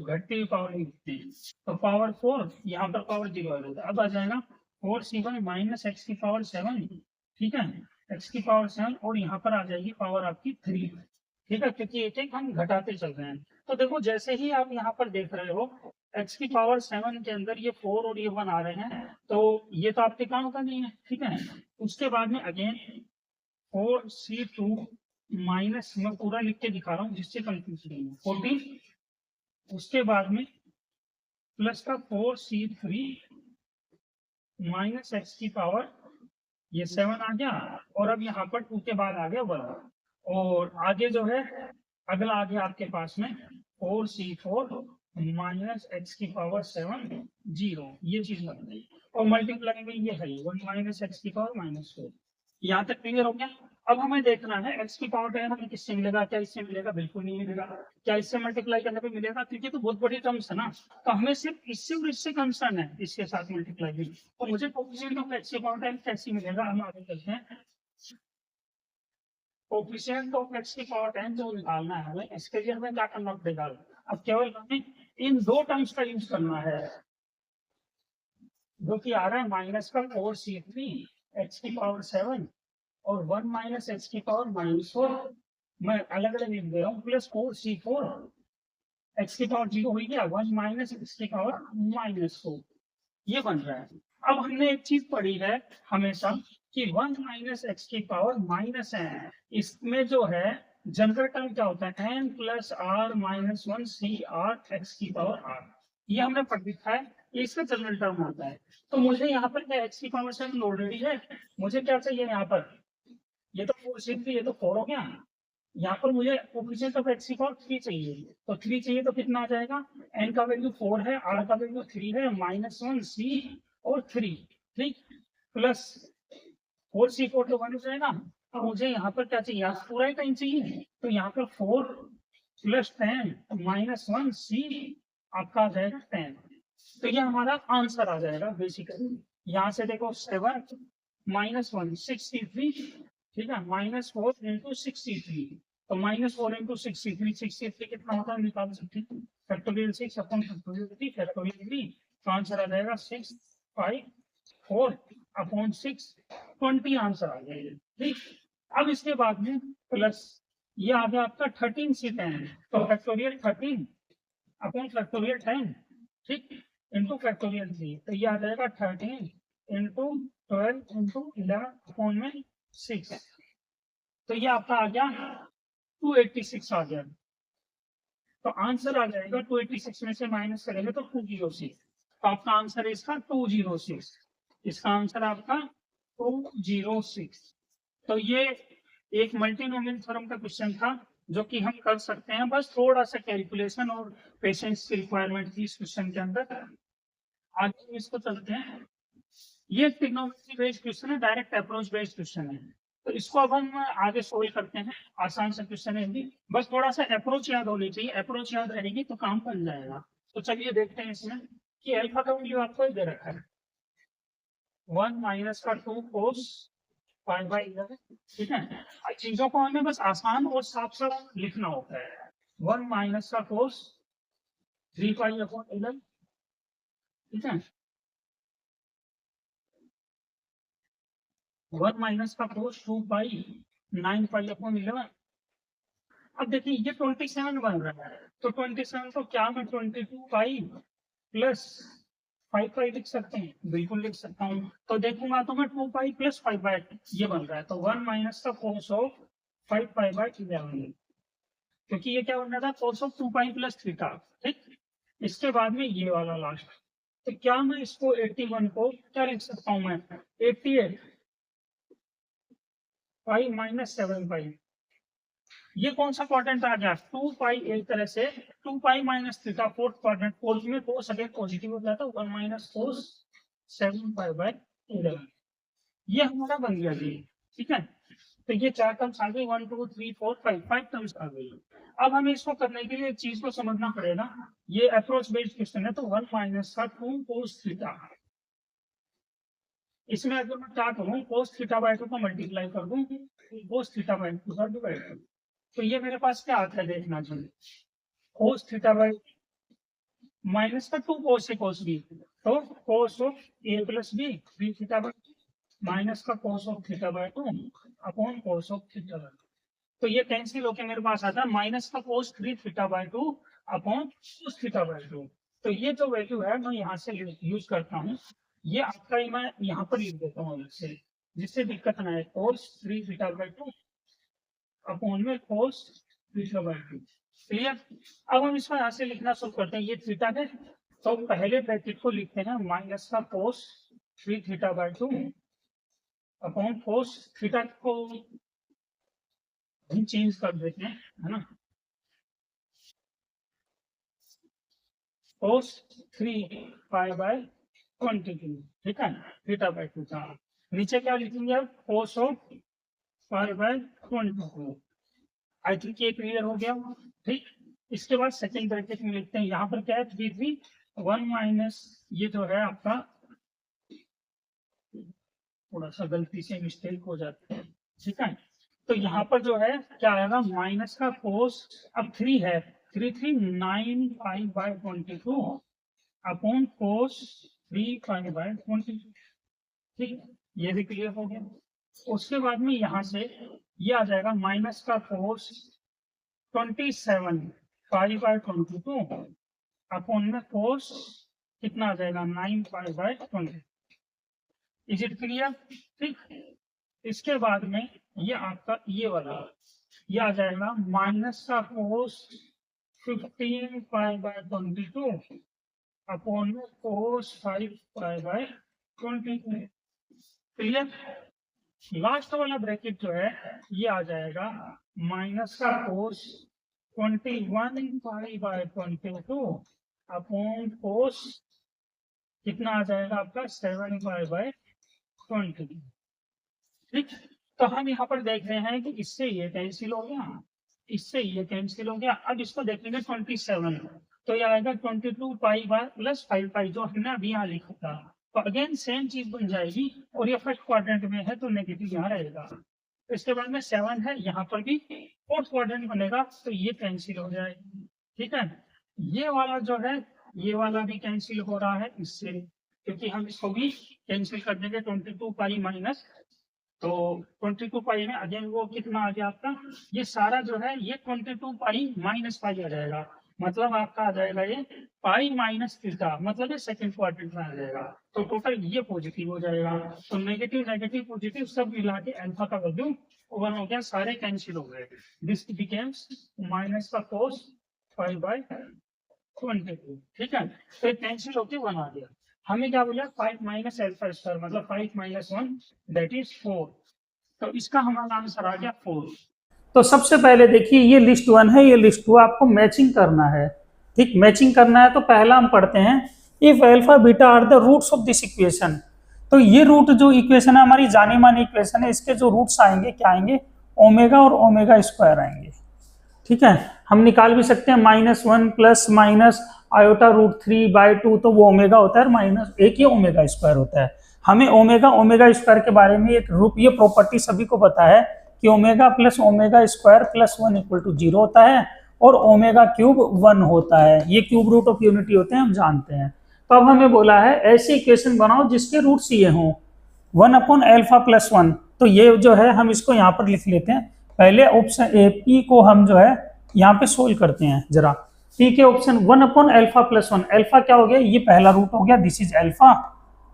घटती हुई पावर नहीं लिखते हैं। तो पावर 4 यहाँ पर पावर 0 आ जाता है। अब आ जाएगा 4C1 माइनस एक्स की पावर 7। ठीक है, एक्स की पावर 7, और यहाँ पर आ जाएगी पावर आपकी 3। ठीक है, क्योंकि एक एक हम घटाते चल रहे हैं। तो देखो, जैसे ही आप यहाँ पर देख रहे हो एक्स की पावर 7 के अंदर ये 4 और ये 1 आ रहे हैं, तो ये तो आपके काम का नहीं है। ठीक है, उसके बाद में अगेन 4C2 माइनस, मैं पूरा लिख के दिखा रहा हूँ जिससे कंफ्यूजन नहीं हो, 14। उसके बाद में प्लस का 4c3 माइनस एक्स की पावर ये 7 आ गया, और अब यहाँ पर 2 के बाद आ गया 1, और आगे जो है अगला आ गया आपके पास में 4c4 माइनस एक्स की पावर 7 0, ये चीज लग गई, और मल्टीप्लाई में ये है 1 माइनस एक्स की पावर -4। यहाँ तक क्लियर हो गया। अब हमें देखना है एक्स की पावर 10 हमें किससे मिलेगा, क्या इससे मिलेगा, बिल्कुल नहीं मिलेगा। क्या इससे मल्टीप्लाई करने पे मिलेगा, क्योंकि तो बहुत बड़ी टर्म्स है ना, तो हमें सिर्फ इससे और इससे कंसर्न है, इसके साथ मल्टीप्लाई भी। तो मुझे कोफिशिएंट ऑफ एक्स की पावर 10 कैसे मिलेगा, हम आगे चलते हैं। कोफिशिएंट ऑफ एक्स की पावर 10 जो निकालना है हमें, इसके लिए हमें क्या करना पड़ेगा, अब केवल हमें इन दो टर्म्स का यूज करना है, जो कि आ रहा है माइनस का 4c3 एक्स की पावर 7 और 1 माइनस एक्स की पावर -4, मैं अलग अलग लिख दे रहा हूँ, प्लस 4c4 एक्स की पावर 0 हो गया, 1 माइनस एक्स की पावर -4, ये बन रहा है। अब हमने एक चीज पढ़ी है हमेशा कि 1 माइनस एक्स की पावर -n, इसमें जो है जनरल टर्म क्या होता है, n plus r minus 1 c r x की पावर r, ये हमने पढ़ लिखा है, ये इसका जनरल टर्म होता है। तो मुझे यहाँ पर क्या एक्स की पावर 7 ऑलरेडी है, मुझे क्या चाहिए यहाँ पर, ये तो 4 ये तो 4 हो गया, यहाँ पर मुझे कोफिशिएंट ऑफ एक्स की पावर 3 चाहिए, तो 3 चाहिए तो कितना आ जाएगा, n का वैल्यू 4 है, r का वैल्यू 3 है, -1 c और 3, ठीक, प्लस 4c4 तो 1 हो जाएगा। अब मुझे यहाँ पर क्या चाहिए, पूरा ही टाइम चाहिए, तो यहाँ पर 4 प्लस 10 -1 c आपका आ जाएगा 10, तो ये हमारा आंसर आ जाएगा बेसिकली। यहाँ से देखो 7 -1 63, ठीक है, -4 इंटू 63, तो -4 इंटू 63 कितना होता है निकाल सकते हैं, फैक्टोरियल 6 अपॉन फैक्टोरियल 3 तो आंसर आ जाएगा 6 5 4 अपॉन 6 20 आंसर आ जाएगा, ठीक। अब इसके बाद में प्लस ये आ गया आपका 13c10, तो फैक्टोरियल 13 अपॉन फैक्टोरियल 10, ठीक, इंटू फैक्टोरियल 3, तो ये आ जाएगा 13 इंटू 12 इंटू 11 अपॉन में 6, तो ये आपका आ गया 286 आ गया, तो आंसर आ जाएगा 286 में से माइनस करेंगे तो 206, तो आपका आंसर है इसका 206, इसका आंसर आपका 206। तो ये एक मल्टीनोमियल थ्योरम का क्वेश्चन था जो कि हम कर सकते हैं, बस थोड़ा सा कैलकुलेशन और पेशेंस की रिक्वायरमेंट थी इस क्वेश्चन के अंदर। आगे हम इसको चलते हैं, ये ट्रिग्नोमेट्री बेस्ड क्वेश्चन है, डायरेक्ट अप्रोच बेस्ड क्वेश्चन है, तो इसको अब हम आगे सोल्व करते हैं। आसान सा क्वेश्चन है हिंदी, बस थोड़ा सा अप्रोच याद होनी चाहिए, अप्रोच याद रहेगी तो काम बन जाएगा। तो चलिए देखते हैं इसमें कि अल्फा का वैल्यू आपको दे रखा है 1 माइनस का 2 कोस पाई बाई 11, ठीक है। चीजों को हमें बस आसान और साफ साफ लिखना होता है, 1 माइनस का कोस 3 पाई अपॉन 11, ठीक है, 1 माइनस का कोस 2 पाई 9 पाई अपॉन 11। अब देखिए ये 27 बन रहा है, तो 27 को क्या मैं 22 पाई प्लस 5 पाई लिख सकते हैं, बिल्कुल लिख सकता हूँ। तो देखूंगा तो मैं 2 पाई प्लस 5 बाई ये बन रहा है, तो 1 माइनस का कोस ऑफ 5 पाई बाई 11, क्योंकि ये क्या बन रहा था, cos of 2 pi plus theta, ठीक। इसके बाद में ये वाला लास्ट, तो क्या मैं इसको 81 को क्या लिख सकता हूँ मैं 88 पाई माइनस 7 पाई, ये कौन सा क्वाड्रेंट आ गया 2 पाई, एक तरह से 2 pi minus theta fourth quadrant, fourth में कोस अगर पॉजिटिव हो जाता है 1 माइनस कोस 7 पाई बाय 11, ये हमारा बन गया जी, ठीक है। तो ये 4 टर्म्स आ गई, 1 2 3 4 5 टर्म्स आ गई। अब हमें इसको करने के लिए एक चीज को समझना पड़ेगा, ये अप्रोच बेस्ड क्वेश्चन है, तो 1 माइनस का 2 कोस थीटा, इसमें अगर मैं क्या करूँ कोस थीटा बाय 2 को मल्टीप्लाई कर दूं कोस थीटा बाय 2 का डिवाइड कर, तो ये मेरे पास क्या आता है देखना चाहिए, कोस थीटा बाय माइनस का 2 कोस ए कोस बी, तो cos of A plus B 3 theta by minus का cos of theta by 2 upon cos of theta by 2, तो ये कैंसिल होके मेरे पास आता है माइनस का कोस 3 theta by 2 upon cos theta by 2, तो ये जो वैल्यू है मैं यहाँ से यूज करता हूँ, ये आपका ही मैं यहाँ पर लिख देता हूँ अलग से, जिससे दिक्कत ना है, कोस 3 थीटा बाय 2 अपॉन में कोस थीटा बाय 2, क्लियर। अब हम इसको यहाँ से लिखना शुरू करते हैं, ये थीटा है तो पहले ब्रैकेट को लिखते हैं माइनस का कोस 3 theta by 2 upon cos theta को हम चेंज कर देते हैं, है ना, कोस 3 पाई बाय 22, ठीक है, थीटा बाय 2 का। नीचे क्या लिखेंगे अब, cos of pi by 22। I think ये क्लियर हो गया, ठीक। इसके बाद सेकंड ब्रैकेट में लिखते हैं, यहाँ पर क्या है 3 1 माइनस, ये जो है आपका थोड़ा सा गलती से मिस्टेक हो जाती है, ठीक है। तो यहाँ पर जो है क्या आएगा, माइनस का कोस, अब 3 है, 3 pi by 22 upon cos 3 pi by 22, ठीक, ये भी क्लियर हो गया। उसके बाद में यहाँ से ये आ जाएगा माइनस का कोस 27 पाई बाय 22 अपॉन में कोस कितना आ जाएगा 9 pi by 20। Is it clear, ठीक। इसके बाद में ये आपका ये वाला ये आ जाएगा माइनस का कोस 15 पाई बाय 22 अपॉन में कोस 5 पाई बाय 22, क्लियर। लास्ट वाला ब्रैकेट जो है ये आ जाएगा माइनस का कोस 21 पाई बाय 22 अपॉन कोस कितना आ जाएगा आपका 7 पाई बाय 20, ठीक। तो हम यहाँ पर देख रहे हैं कि इससे ये कैंसिल हो गया, इससे ये कैंसिल हो गया। अब इसको देखेंगे 27, तो ये आएगा 22 पाई बाय प्लस 5 पाई, जो हमने अभी यहाँ लिखा था। तो अगेन सेम चीज बन जाएगी, और ये फर्स्ट क्वाड्रेंट में है तो नेगेटिव यहाँ रहेगा। इसके बाद में 7 है, यहाँ पर भी फोर्थ क्वाड्रेंट बनेगा, तो ये कैंसिल हो जाएगा, ठीक है। ये वाला जो है ये वाला भी कैंसिल हो रहा है इससे, क्योंकि हम इसको भी कैंसिल कर देंगे 22 पाई माइनस, तो 22 पाई में अगेन वो कितना आ गया आपका, ये सारा जो है ये 22 पाई माइनस पाई आ जाएगा, मतलब आपका आ जाएगा ये पाई माइनस थीटा, मतलब ये सेकंड क्वाड्रेंट में आ जाएगा। तो टोटल ये पॉजिटिव हो जाएगा। तो नेगेटिव नेगेटिव पॉजिटिव सब मिला के अल्फा का वैल्यू 1 हो गया, सारे कैंसिल हो गए। दिस बिकेम्स माइनस का कोस 5 बाय 22, ठीक है। तो ये कैंसिल होके 1 आ गया। हमें क्या बोला 5 माइनस अल्फा स्क्वायर मतलब 5 माइनस 1 दैट इज 4। तो इसका हमारा आंसर आ गया 4। तो सबसे पहले देखिए ये लिस्ट 1 है, ये लिस्ट 2, आपको मैचिंग करना है, ठीक। मैचिंग करना है तो पहला हम पढ़ते हैं if alpha beta are the roots of this equation. तो ये रूट जो इक्वेशन है हमारी जानी मानी इक्वेशन है, इसके जो रूट्स आएंगे क्या आएंगे, ओमेगा और ओमेगा स्क्वायर आएंगे, ठीक है। हम निकाल भी सकते हैं -1 plus minus iota root 3 by 2, तो वो ओमेगा होता है, माइनस एक ही ओमेगा स्क्वायर होता है। हमें ओमेगा स्क्वायर के बारे में एक रूप, ये प्रॉपर्टी सभी को पता है कि omega plus omega square plus 1 equal to 0 होता है, और ओमेगा क्यूब 1 होता है। ये क्यूब रूट ऑफ यूनिटी होते हैं, हम जानते हैं। तो अब हमें बोला है ऐसी इक्वेशन बनाओ जिसके रूट्स ये हों 1 अपॉन एल्फा प्लस 1। तो ये जो है हम इसको यहाँ पर लिख लेते हैं। पहले ऑप्शन ए पी को हम जो है यहाँ पे सोल्व करते हैं जरा। पी के option 1 upon alpha plus 1, alpha क्या हो गया, ये पहला रूट हो गया, this is alpha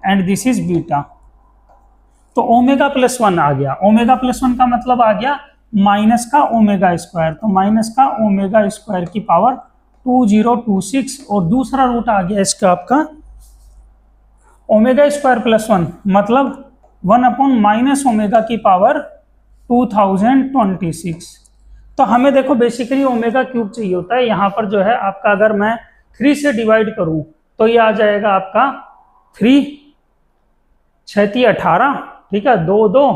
and this is beta. तो ओमेगा प्लस 1 आ गया, ओमेगा प्लस 1 का मतलब आ गया माइनस का ओमेगा स्क्वायर, तो माइनस का ओमेगा स्क्वायर की पावर 2026, और दूसरा रूट आ गया इसका आपका ओमेगा स्क्वायर प्लस 1 मतलब 1 अपॉन माइनस ओमेगा की पावर 2026। तो हमें देखो बेसिकली ओमेगा क्यूब चाहिए होता है। यहाँ पर जो है आपका अगर मैं 3 से डिवाइड करूं तो ये आ जाएगा आपका 3 6 3 18, ठीक है, 2 2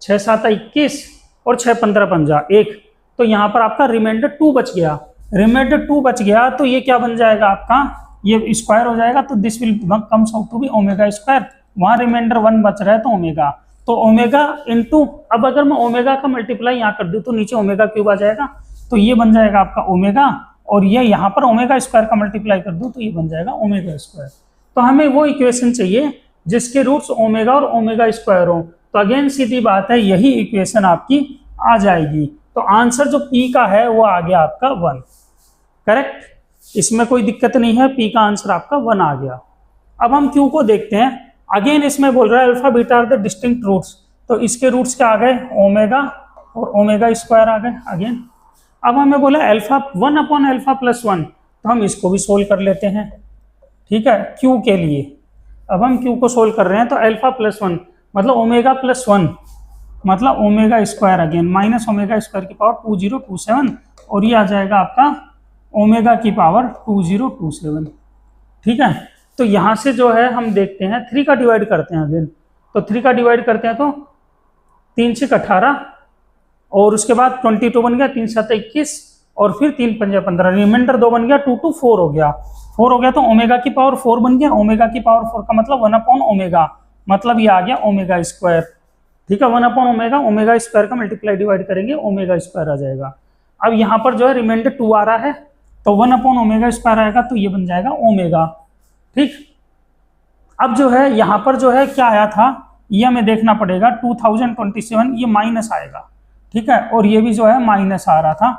6 7 21 और 6 15 50 1। तो यहाँ पर आपका रिमाइंडर 2 बच गया, रिमाइंडर 2 बच गया, तो ये क्या बन जाएगा आपका, ये स्क्वायर हो जाएगा, तो this will comes out to be omega square. वहां रिमाइंडर 1 बच रहा है तो ओमेगा, तो ओमेगा इंटू, अब अगर मैं ओमेगा का मल्टीप्लाई यहाँ कर दूं तो नीचे ओमेगा क्यूब आ जाएगा, तो ये बन जाएगा आपका ओमेगा, और ये यहाँ पर ओमेगा स्क्वायर का मल्टीप्लाई कर दूं तो ये बन जाएगा ओमेगा स्क्वायर। तो हमें वो इक्वेशन चाहिए जिसके रूट्स ओमेगा और ओमेगा स्क्वायर हो। तो अगेन सीधी बात है, यही इक्वेशन आपकी आ जाएगी। तो आंसर जो पी का है वो आ गया आपका 1, करेक्ट, इसमें कोई दिक्कत नहीं है, पी का आंसर आपका 1 आ गया। अब हम क्यू को देखते हैं। अगेन इसमें बोल रहा है alpha beta are the distinct roots, तो इसके रूट्स क्या आ गए, ओमेगा और ओमेगा स्क्वायर आ गए अगेन। अब हमें बोला अल्फा 1 अपॉन अल्फा प्लस 1, तो हम इसको भी सोल्व कर लेते हैं। ठीक है, क्यू के लिए। अब हम क्यू को सोल्व कर रहे हैं, तो अल्फा प्लस 1 मतलब ओमेगा प्लस 1 मतलब omega square again minus omega square की पावर 2027, और ये आ जाएगा आपका ओमेगा की पावर 2027। ठीक है, तो यहाँ से जो है हम देखते हैं 3 का डिवाइड करते हैं अगेन, तो 3 का डिवाइड करते हैं तो 3 से 18, और उसके बाद 22 बन गया, 3 7 21, और फिर 3 5 15, रिमाइंडर 2 बन गया, 2 2 4 हो गया, 4 हो गया तो ओमेगा की पावर 4 बन गया। ओमेगा की पावर 4 का मतलब 1/ओमेगा, मतलब ये आ गया ओमेगा स्क्वायर। ठीक है, 1/ओमेगा, ओमेगा स्क्वायर का मल्टीप्लाई डिवाइड करेंगे, ओमेगा स्क्वायर आ जाएगा। अब यहाँ पर जो है रिमाइंडर 2 आ रहा है, तो 1/ओमेगा स्क्वायर आएगा, तो ये बन जाएगा ओमेगा। ठीक, अब जो है यहाँ पर जो है क्या आया था, ये हमें देखना पड़ेगा, 2027 ये माइनस आएगा। ठीक है, और ये भी जो है माइनस आ रहा था,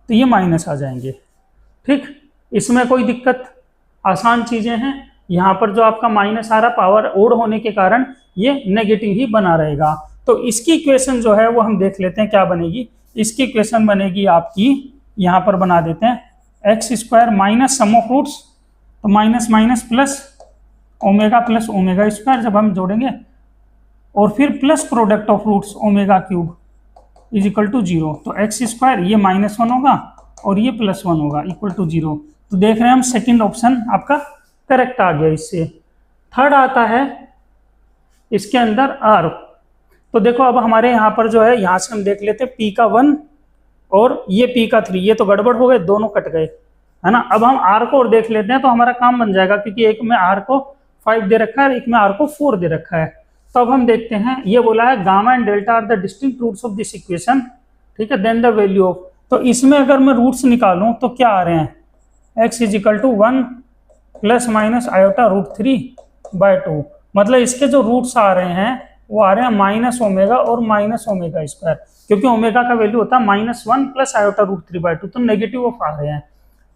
तो ये माइनस आ जाएंगे। ठीक, इसमें कोई दिक्कत, आसान चीजें हैं। यहाँ पर जो आपका माइनस आ रहा, पावर ओड होने के कारण ये नेगेटिव ही बना रहेगा। तो इसकी इक्वेशन जो है वो हम देख लेते हैं क्या बनेगी। इसकी इक्वेशन बनेगी आपकी, यहाँ पर बना देते हैं, X square minus sum of roots, तो minus minus plus omega square जब हम जोड़ेंगे, और फिर plus product of roots omega cube is equal to 0। तो एक्स स्क्वायर ये -1 होगा और ये +1 होगा इक्वल टू 0। तो देख रहे हैं हम सेकंड ऑप्शन आपका करेक्ट आ गया। इससे थर्ड आता है इसके अंदर आर। तो देखो अब हमारे यहाँ पर जो है, यहाँ से हम देख लेते हैं p का 1 और ये p का 3, ये तो गड़बड़ हो गए, दोनों कट गए, है ना। अब हम r को और देख लेते हैं, तो हमारा काम बन जाएगा, क्योंकि एक में r को 5 दे रखा है, एक में r को 4 दे रखा है। तो अब हम देखते हैं, ये बोला है gamma and delta are the distinct roots of this equation. ठीक है, देन द वैल्यू ऑफ, तो इसमें अगर मैं रूट्स निकालूं तो क्या आ रहे हैं, x is equal to 1 plus minus iota √3/2, मतलब इसके जो रूट्स आ रहे हैं वो आ रहे हैं माइनस ओमेगा और माइनस ओमेगा स्क्वायर, क्योंकि ओमेगा का वैल्यू होता है -1 प्लस आयोटा √3/2, तो नेगेटिव ऑफ आ रहे हैं।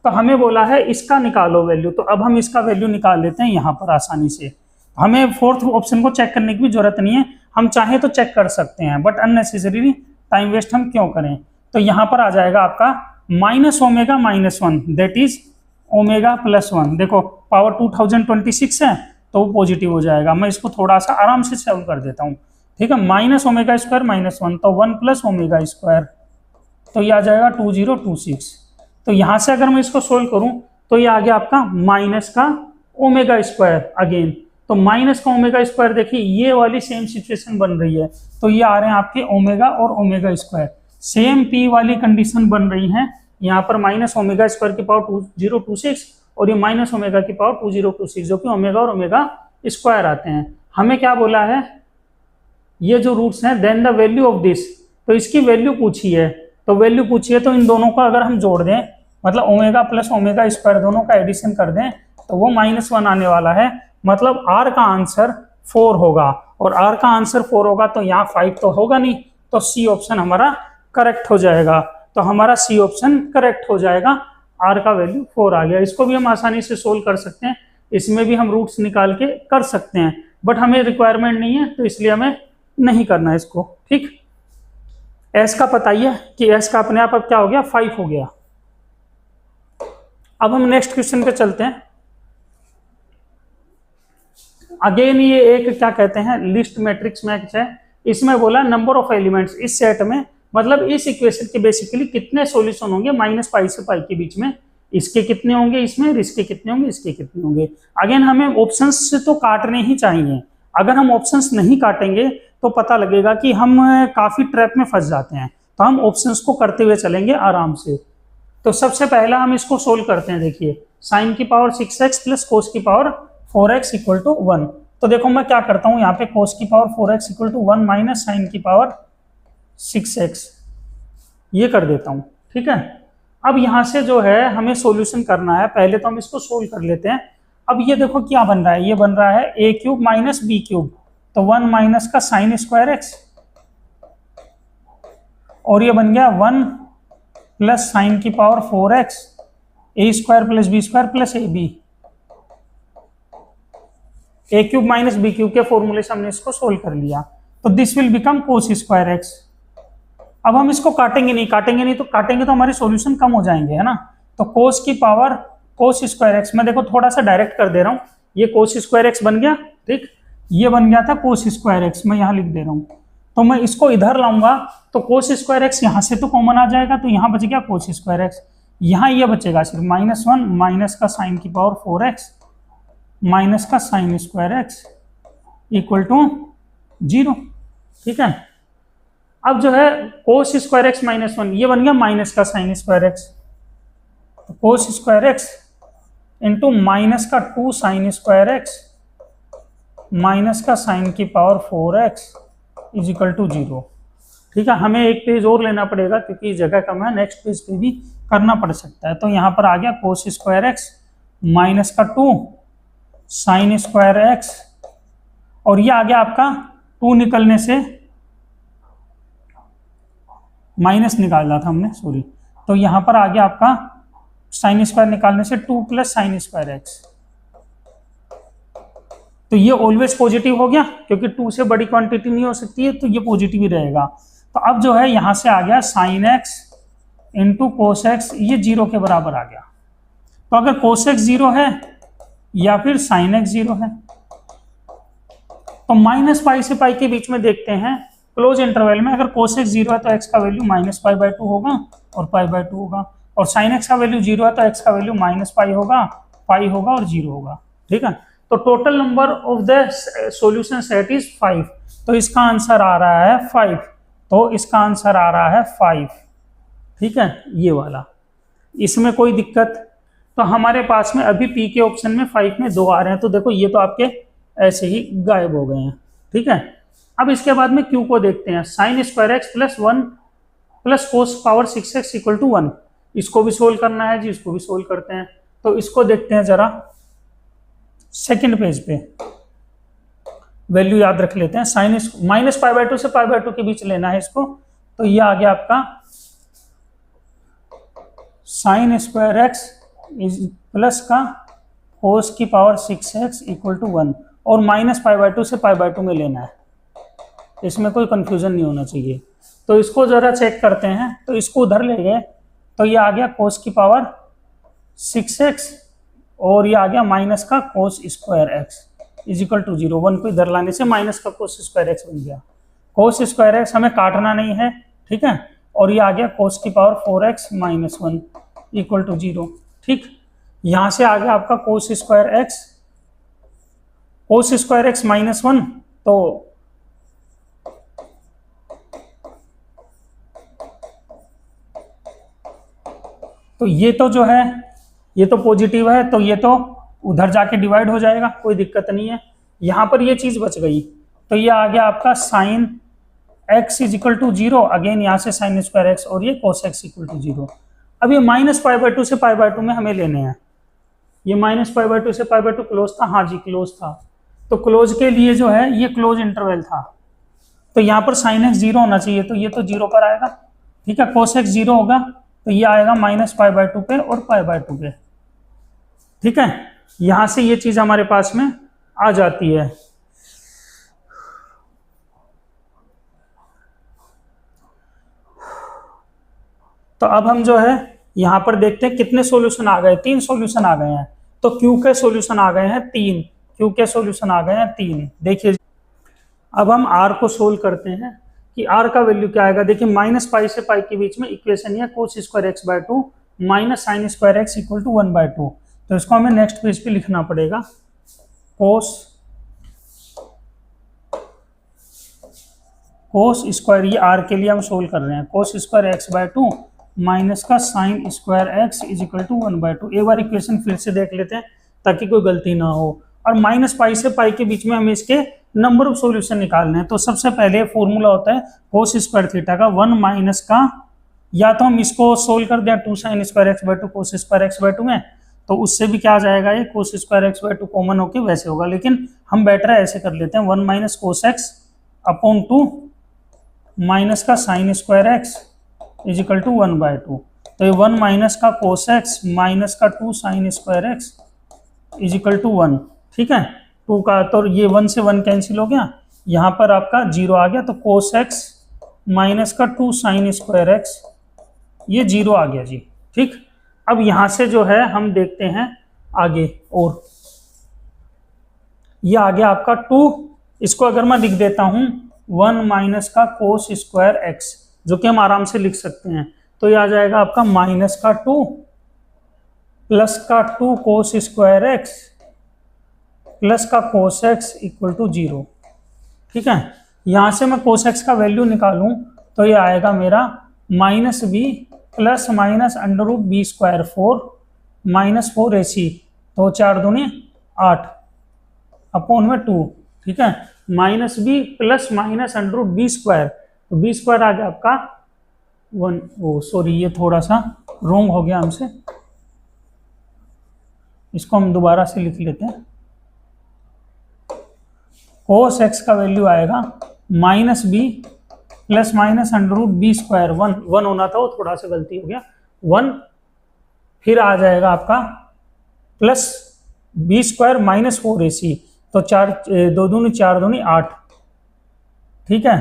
तो हमें बोला है इसका निकालो वैल्यू, तो अब हम इसका वैल्यू निकाल लेते हैं यहाँ पर आसानी से। हमें फोर्थ ऑप्शन को चेक करने की भी जरूरत नहीं है, हम चाहे तो चेक कर सकते हैं, बट अननेसेसरी टाइम वेस्ट हम क्यों करें। तो यहाँ पर आ जाएगा आपका -ओमेगा-1 दैट इज ओमेगा +1। देखो पावर 2026 है तो वो पॉजिटिव हो जाएगा। मैं इसको थोड़ा सा आराम से सॉल्व कर देता हूँ। ठीक है, -ओमेगा² -1 तो 1 + ओमेगा², तो ये आ जाएगा 2026। तो यहाँ से अगर मैं इसको सोल्व करूँ तो ये आ गया आपका माइनस का ओमेगा² अगेन। तो माइनस का ओमेगा², देखिए ये वाली सेम सिचुएशन बन रही है, तो ये आ रहे हैं आपके ओमेगा और ओमेगा²। सेम p वाली कंडीशन बन रही है यहाँ पर, -ओमेगा² की पावर 2026 और ये माइनस ओमेगा की पावर 2026, जो कि ओमेगा और ओमेगा² आते हैं। हमें क्या बोला है, ये जो रूट्स हैं then the value of this, तो इसकी वैल्यू पूछी है। तो वैल्यू पूछी है तो इन दोनों का अगर हम जोड़ दें, मतलब ओमेगा प्लस ओमेगा² दोनों का एडिशन कर दें, तो वो -1 आने वाला है। मतलब r का आंसर 4 होगा, और r का आंसर 4 होगा तो यहाँ 5 तो होगा नहीं, तो सी ऑप्शन हमारा करेक्ट हो जाएगा। तो हमारा सी ऑप्शन करेक्ट हो जाएगा, r का वैल्यू 4 आ गया। इसको भी हम आसानी से सोल्व कर सकते हैं, इसमें भी हम रूट्स निकाल के कर सकते हैं, बट हमें रिक्वायरमेंट नहीं है तो इसलिए हमें नहीं करना है इसको। ठीक, s का पता ही है कि s का अपने आप अब क्या हो गया, 5 हो गया। अब हम नेक्स्ट क्वेश्चन पे चलते हैं। अगेन ये एक क्या कहते हैं, लिस्ट मैट्रिक्स मैच है। इसमें बोला नंबर ऑफ एलिमेंट्स इस सेट में, मतलब इस इक्वेशन के बेसिकली कितने सॉल्यूशन होंगे -π से π के बीच में, इसके कितने होंगे इसमें, इसके कितने होंगे, इसके कितने होंगे। अगेन हमें ऑप्शंस से तो काटने ही चाहिए, अगर हम ऑप्शंस नहीं काटेंगे तो पता लगेगा कि हम काफी ट्रैप में फंस जाते हैं। तो हम ऑप्शंस को करते हुए चलेंगे आराम से। तो सबसे पहला हम इसको सोल्व करते हैं। देखिए sin की पावर 6x प्लस cos की पावर 4x इक्वल टू 1। तो देखो मैं क्या करता हूँ, यहाँ पे cos की power 4x equal to 1 minus sine की पावर 6x, ये कर देता हूँ। ठीक है, अब यहाँ से जो है हमें सॉल्यूशन करना है, पहले तो हम इसको सोल्व कर लेते हैं। अब ये देखो क्या बन रहा है, ये बन रहा है a³ माइनस b³, तो 1 माइनस का साइन स्क्वायर x, और ये बन गया 1 प्लस साइन की power 4x a² plus b² plus ab। a³ minus b³ के फॉर्मूले से हमने इसको सोल्व कर लिया, तो this will become cos square x। अब हम इसको काटेंगे नहीं तो हमारे सॉल्यूशन कम हो जाएंगे, है ना। तो cos की पावर कोस स्क्वायर एक्स, मैं देखो थोड़ा सा डायरेक्ट कर दे रहा हूँ, ये कोस स्क्वायर एक्स बन गया, ठीक, ये बन गया था कोस स्क्वायर एक्स, मैं यहाँ लिख दे रहा हूँ। तो मैं इसको इधर लाऊंगा तो कोस स्क्वायर एक्स यहाँ से तो कॉमन आ जाएगा, तो यहाँ बच गया कोस स्क्वायर एक्स, यहाँ ये बचेगा सिर्फ -1 माइनस का साइन की पावर 4x माइनस का sine square x equal to 0, ठीक है। अब जो है कोस स्क्वायर एक्स -1 ये बन गया माइनस का साइन स्क्वायर एक्स, तो cos square x into minus का 2 साइन स्क्वायर एक्स माइनस का साइन की power 4x is equal to 0, ठीक है। हमें एक पेज और लेना पड़ेगा क्योंकि जगह कम है, नेक्स्ट पेज पे भी करना पड़ सकता है। तो यहाँ पर आ गया कोस स्क्वायर एक्स माइनस का 2 साइन स्क्वायर एक्स, और ये आ गया आपका 2 निकलने से माइनस निकाला था हमने, सॉरी, तो यहाँ पर आ गया आपका साइन स्क्वायर निकालने से 2 प्लस साइन स्क्वायर एक्स, तो ये ऑलवेज पॉजिटिव हो गया क्योंकि 2 से बड़ी क्वांटिटी नहीं हो सकती है, तो ये पॉजिटिव ही रहेगा। तो अब जो है यहाँ से आ गया sine x into cos x, ये 0 के बराबर आ गया। तो अगर कोस एक्स 0 है या फिर साइन एक्स 0 है, तो -π से π के बीच में देखते हैं क्लोज इंटरवल में, अगर कोस एक्स 0 है तो x का वैल्यू -π/2 होगा और π/2 होगा, और साइन एक्स का वैल्यू 0 है तो x का वैल्यू -π होगा, π होगा और 0 होगा, ठीक है। तो total number of the solution set is 5, तो इसका आंसर आ रहा है 5, तो इसका आंसर आ रहा है 5, ठीक है, ये वाला। इसमें कोई दिक्कत, तो हमारे पास में अभी पी के ऑप्शन में 5 में 2 आ रहे हैं, तो देखो ये तो आपके ऐसे ही गायब हो गए हैं, ठीक है। अब इसके बाद में क्यू को देखते हैं, sine square x plus 1 plus cos power 6x equal to 1, इसको भी सोल्व करना है जी, इसको भी सोल्व करते हैं। तो इसको देखते हैं जरा, सेकंड पेज पे वैल्यू याद रख लेते हैं, साइन -π/2 से π/2 के बीच लेना है इसको, तो ये आ गया आपका sign square x is plus का कोस की पावर 6x इक्वल टू 1, और -π/2 से π/2 में लेना है, इसमें कोई कंफ्यूजन नहीं होना चाहिए। तो इसको जरा चेक करते हैं, तो इसको उधर ले गए तो ये आ गया कोस की पावर 6x, और ये आ गया माइनस का cos square x is equal to 0, 1 को इधर लाने से माइनस का कोस स्क्वायर एक्स बन गया। कोस स्क्वायर एक्स हमें काटना नहीं है, ठीक है, और ये आ गया कोस की power 4x minus 1 equal to 0, ठीक। यहाँ से आ गया आपका कोस स्क्वायर एक्स माइनस 1, तो ये तो जो है ये तो पॉजिटिव है, तो ये तो उधर जाके डिवाइड हो जाएगा, कोई दिक्कत नहीं है। यहाँ पर ये चीज बच गई, तो ये आ गया आपका sine x is equal to 0, again यहाँ से साइन स्क्वायर एक्स, और ये कोस एक्स इक्वल टू 0। अब ये -π/2 से π/2 में हमें लेने हैं, ये -π/2 से π/2 क्लोज था, हाँ जी क्लोज था, तो क्लोज के लिए जो है ये क्लोज इंटरवल था, तो यहाँ पर साइन एक्स 0 होना चाहिए, तो ये तो 0 पर आएगा, ठीक है। कोस एक्स 0 होगा तो ये आएगा -π/2 पे और π/2 पे, ठीक है। यहां से ये चीज हमारे पास में आ जाती है। तो अब हम जो है यहां पर देखते हैं कितने सॉल्यूशन आ गए, 3 सॉल्यूशन आ गए हैं, तो क्यू के सॉल्यूशन आ गए हैं 3, क्यू के सॉल्यूशन आ गए हैं 3। देखिए अब हम आर को सोल्व करते हैं कि आर का वैल्यू क्या आएगा। देखिए -π से π के बीच में इक्वेशन है cos square x by 2 minus sine square x equal to 1/2, तो इसको हमें नेक्स्ट पेज पे लिखना पड़ेगा। कोस स्क्वायर, ये आर के लिए हम सोल्व कर रहे हैं, cos square x by 2 minus का sine square x is equal to 1/2। एक बार इक्वेशन फिर से देख लेते हैं ताकि कोई गलती ना हो। और -π से π के बीच में हमें इसके नंबर ऑफ सॉल्यूशन निकालने हैं। तो सबसे पहले फॉर्मूला होता है कोस स्क्वायर थीटा का 1 माइनस का, या तो हम इसको सोल्व कर दें 2 sine square x by 2 cos square x by 2 में, तो उससे भी क्या आ जाएगा, ये cos square x by 2 common होके वैसे होगा, लेकिन हम बेटर ऐसे कर लेते हैं 1 minus cos X upon 2 minus का sine square x is equal to 1/2। तो ये 1 माइनस का कोस एक्स माइनस का 2 sine square x is equal to 1, ठीक है। 2 का तो ये 1 से 1 कैंसिल हो गया, यहाँ पर आपका 0 आ गया, तो कोस एक्स माइनस का 2 साइन स्क्वायर एक्स ये 0 आ गया जी, ठीक। अब यहां से जो है हम देखते हैं आगे, और ये आ गया आपका 2, इसको अगर मैं लिख देता हूं 1 माइनस का कोस स्क्वायर एक्स, जो कि हम आराम से लिख सकते हैं, तो ये आ जाएगा आपका माइनस का 2 प्लस का 2 कोस स्क्वायर एक्स प्लस का कोस एक्स इक्वल टू 0। ठीक है, यहां से मैं कोस एक्स का वैल्यू निकालूं तो ये आएगा मेरा minus b plus minus under root b square 4 minus 4 AC, तो 4 दूनी 8 अपॉन में 2। ठीक है, minus b plus minus under root b square, तो बी स्क्वायर आ गया आपका 1, ओ सॉरी ये थोड़ा सा रॉन्ग हो गया हमसे, इसको हम दोबारा से लिख लेते हैं। कोस एक्स का वैल्यू आएगा minus b plus minus under root b square 1 होना था, वो थोड़ा सा गलती हो गया 1, फिर आ जाएगा आपका plus b square minus 4 AC, तो 4 2 दूनी 4 दूनी 8। ठीक है,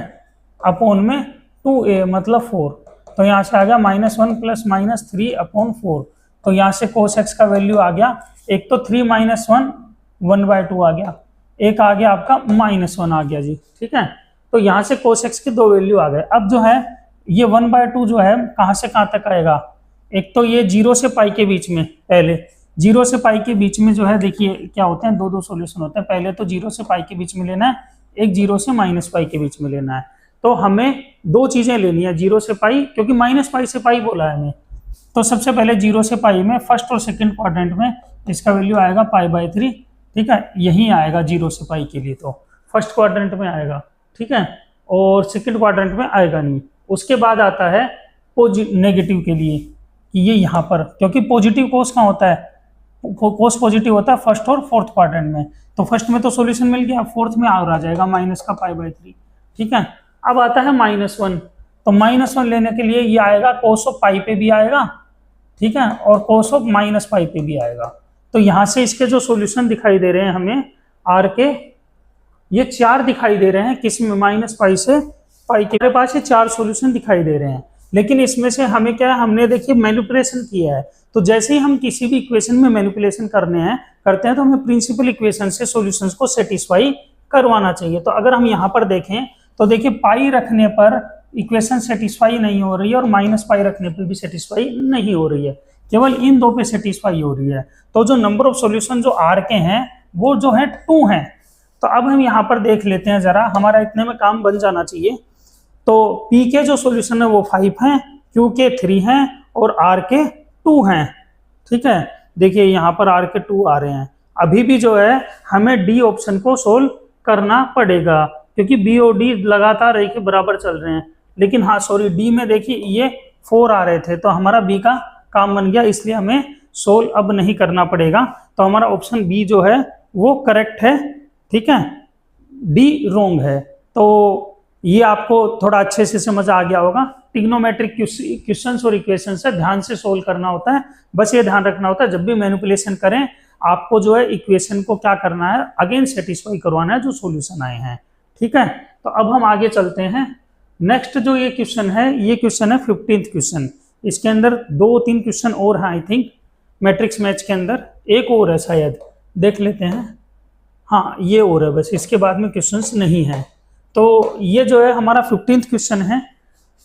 अपॉन में 2a मतलब 4, तो यहाँ से आ गया -1 प्लस -3 अपॉन 4। तो यहाँ से कोस एक्स का वैल्यू आ गया, एक तो 3 - 1 1/2 आ गया, एक आ गया आपका -1 आ गया जी। ठीक है, तो यहाँ से कोस एक्स के 2 वैल्यू आ गए। अब जो है ये 1/2 जो है कहाँ से कहाँ तक आएगा, एक तो ये 0 से पाई के बीच में, पहले 0 से पाई के बीच में जो है देखिए क्या होते हैं, दो सॉल्यूशन होते हैं। पहले तो 0 से पाई के बीच में लेना है, एक 0 से माइनस पाई के बीच में लेना है। तो हमें 2 चीजें लेनी है, 0 से पाई, क्योंकि माइनस पाई से पाई बोला है हमें। तो सबसे पहले 0 से पाई में फर्स्ट और सेकंड क्वाड्रेंट में इसका वैल्यू आएगा π/3। ठीक है, यही आएगा 0 से पाई के लिए, तो फर्स्ट क्वाड्रेंट में आएगा। ठीक है, और सेकंड क्वाड्रेंट में आएगा नहीं। उसके बाद आता है नेगेटिव के लिए, कि ये यहाँ पर, क्योंकि पॉजिटिव कोस कहाँ होता है, कोस पॉजिटिव होता है फर्स्ट और फोर्थ क्वाड्रेंट में। तो फर्स्ट में तो सॉल्यूशन मिल गया, फोर्थ में और आ जाएगा माइनस का π/3। ठीक है, अब आता है -1, तो -1 लेने के लिए ये आएगा कोस ऑफ पाई पे भी आएगा। ठीक है, और कोस ऑफ माइनस पाई पे भी आएगा। तो यहाँ से इसके जो सॉल्यूशन दिखाई दे रहे हैं हमें आर के, ये 4 दिखाई दे रहे हैं, किसमें माइनस पाई से पाई के पास ये 4 सॉल्यूशन दिखाई दे रहे हैं। लेकिन इसमें से हमें क्या है, हमने देखिए मैनिपुलेशन किया है। तो जैसे ही हम किसी भी इक्वेशन में मैनिपुलेशन करते हैं तो हमें प्रिंसिपल इक्वेशन से सॉल्यूशंस को सेटिस्फाई करवाना चाहिए। तो अगर हम यहाँ पर देखें तो देखिए पाई रखने पर इक्वेशन सेटिस्फाई नहीं हो रही है, और माइनस पाई रखने पर भी सेटिस्फाई नहीं हो रही है, केवल इन 2 पे सेटिस्फाई हो रही है। तो जो नंबर ऑफ सॉल्यूशन जो आर के हैं वो जो है 2 हैं। तो अब हम यहाँ पर देख लेते हैं जरा, हमारा इतने में काम बन जाना चाहिए। तो पी के जो सॉल्यूशन है वो 5 हैं, क्यू के 3 हैं, और आर के 2 हैं। ठीक है, देखिए यहाँ पर आर के 2 आ रहे हैं। अभी भी जो है हमें डी ऑप्शन को सोल्व करना पड़ेगा, क्योंकि बी और डी लगातार एक ही बराबर चल रहे हैं। लेकिन हाँ सॉरी, डी में देखिए ये 4 आ रहे थे, तो हमारा बी का काम बन गया, इसलिए हमें सोल्व अब नहीं करना पड़ेगा। तो हमारा ऑप्शन बी जो है वो करेक्ट है। ठीक है, डी रॉन्ग है। तो ये आपको थोड़ा अच्छे से समझ आ गया होगा। ट्रिग्नोमेट्रिक क्वेश्चंस और इक्वेशंस से ध्यान से सोल्व करना होता है। बस ये ध्यान रखना होता है जब भी मैनिपुलेशन करें आपको जो है इक्वेशन को क्या करना है, अगेन सेटिस्फाई करवाना है जो सॉल्यूशन आए हैं। ठीक है, तो अब हम आगे चलते हैं। नेक्स्ट जो ये क्वेश्चन है, ये क्वेश्चन है 15th क्वेश्चन। इसके अंदर 2-3 क्वेश्चन और हैं आई थिंक, मैट्रिक्स मैच के अंदर एक और है शायद, देख लेते हैं। हाँ ये और है, बस इसके बाद में क्वेश्चंस नहीं है। तो ये जो है हमारा 15th क्वेश्चन है,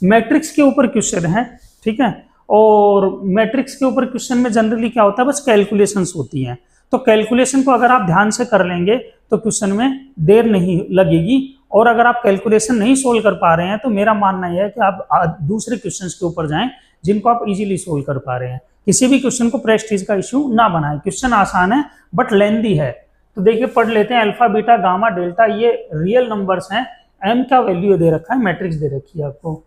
मैट्रिक्स के ऊपर क्वेश्चन है। ठीक है, और मैट्रिक्स के ऊपर क्वेश्चन में जनरली क्या होता है, बस कैलकुलेशंस होती हैं। तो कैलकुलेशन को अगर आप ध्यान से कर लेंगे तो क्वेश्चन में देर नहीं लगेगी। और अगर आप कैलकुलेशन नहीं सोल्व कर पा रहे हैं तो मेरा मानना यह है कि आप दूसरे क्वेश्चंस के ऊपर जाएं जिनको आप इजीली सोल्व कर पा रहे हैं। किसी भी क्वेश्चन को प्रेस्टीज का इश्यू ना बनाएं। क्वेश्चन आसान है बट लेंथी है। तो देखिए पढ़ लेते हैं। अल्फा बीटा गामा डेल्टा ये रियल नंबर्स हैं। एम का वैल्यू दे रखा है, मैट्रिक्स दे रखी है आपको।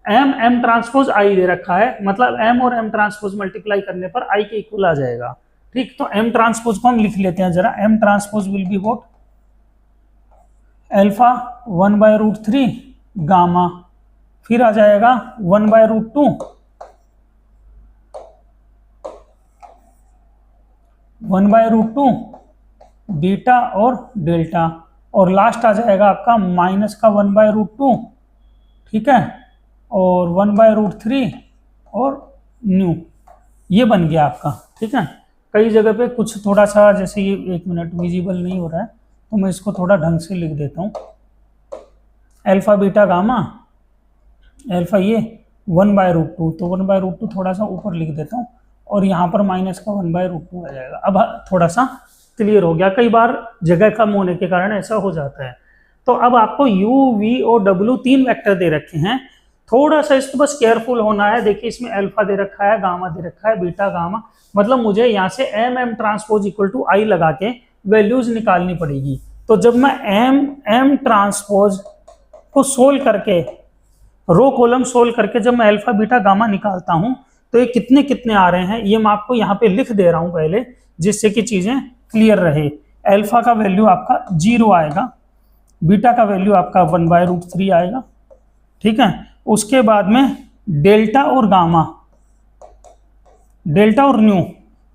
एम ट्रांसपोज आई दे रखा है, मतलब एम और एम ट्रांसपोज मल्टीप्लाई करने पर आई के इक्वल आ जाएगा। ठीक, तो एम ट्रांसपोज को हम लिख लेते हैं जरा। M transpose will be what, alpha 1/√3 gamma, फिर आ जाएगा 1/√2 1/√2 बीटा और डेल्टा, और लास्ट आ जाएगा आपका माइनस का 1/√2। ठीक है, और 1/√3 और न्यू। ये बन गया आपका, ठीक है। कई जगह पे कुछ थोड़ा सा, जैसे ये 1 मिनट विजिबल नहीं हो रहा है तो मैं इसको थोड़ा ढंग से लिख देता हूँ। अल्फा बीटा गामा, अल्फा ये 1/√2, तो 1/√2 थोड़ा सा ऊपर लिख देता हूँ, और यहाँ पर माइनस का 1/√2 आ जाएगा। अब थोड़ा सा क्लियर हो गया, कई बार जगह कम होने के कारण ऐसा हो जाता है। तो अब आपको u, v और w 3 वेक्टर दे रखे हैं, थोड़ा सा इसको बस केयरफुल होना है। देखिए इसमें अल्फा दे रखा है, गामा दे रखा है, बीटा गामा, मतलब मुझे यहाँ से m ट्रांसपोज इक्वल टू आई लगा के वैल्यूज निकालनी पड़ेगी। तो जब मैं m ट्रांसपोज को सोल्व करके, रो कॉलम सोल्व करके जब मैं अल्फा बीटा गामा निकालता हूं तो ये कितने कितने आ रहे हैं ये मैं आपको यहाँ पे लिख दे रहा हूं पहले, जिससे कि चीजें क्लियर रहे। अल्फा का वैल्यू आपका 0 आएगा, बीटा का वैल्यू आपका 1/√3 आएगा, ठीक है। उसके बाद में डेल्टा और गामा, डेल्टा और न्यू,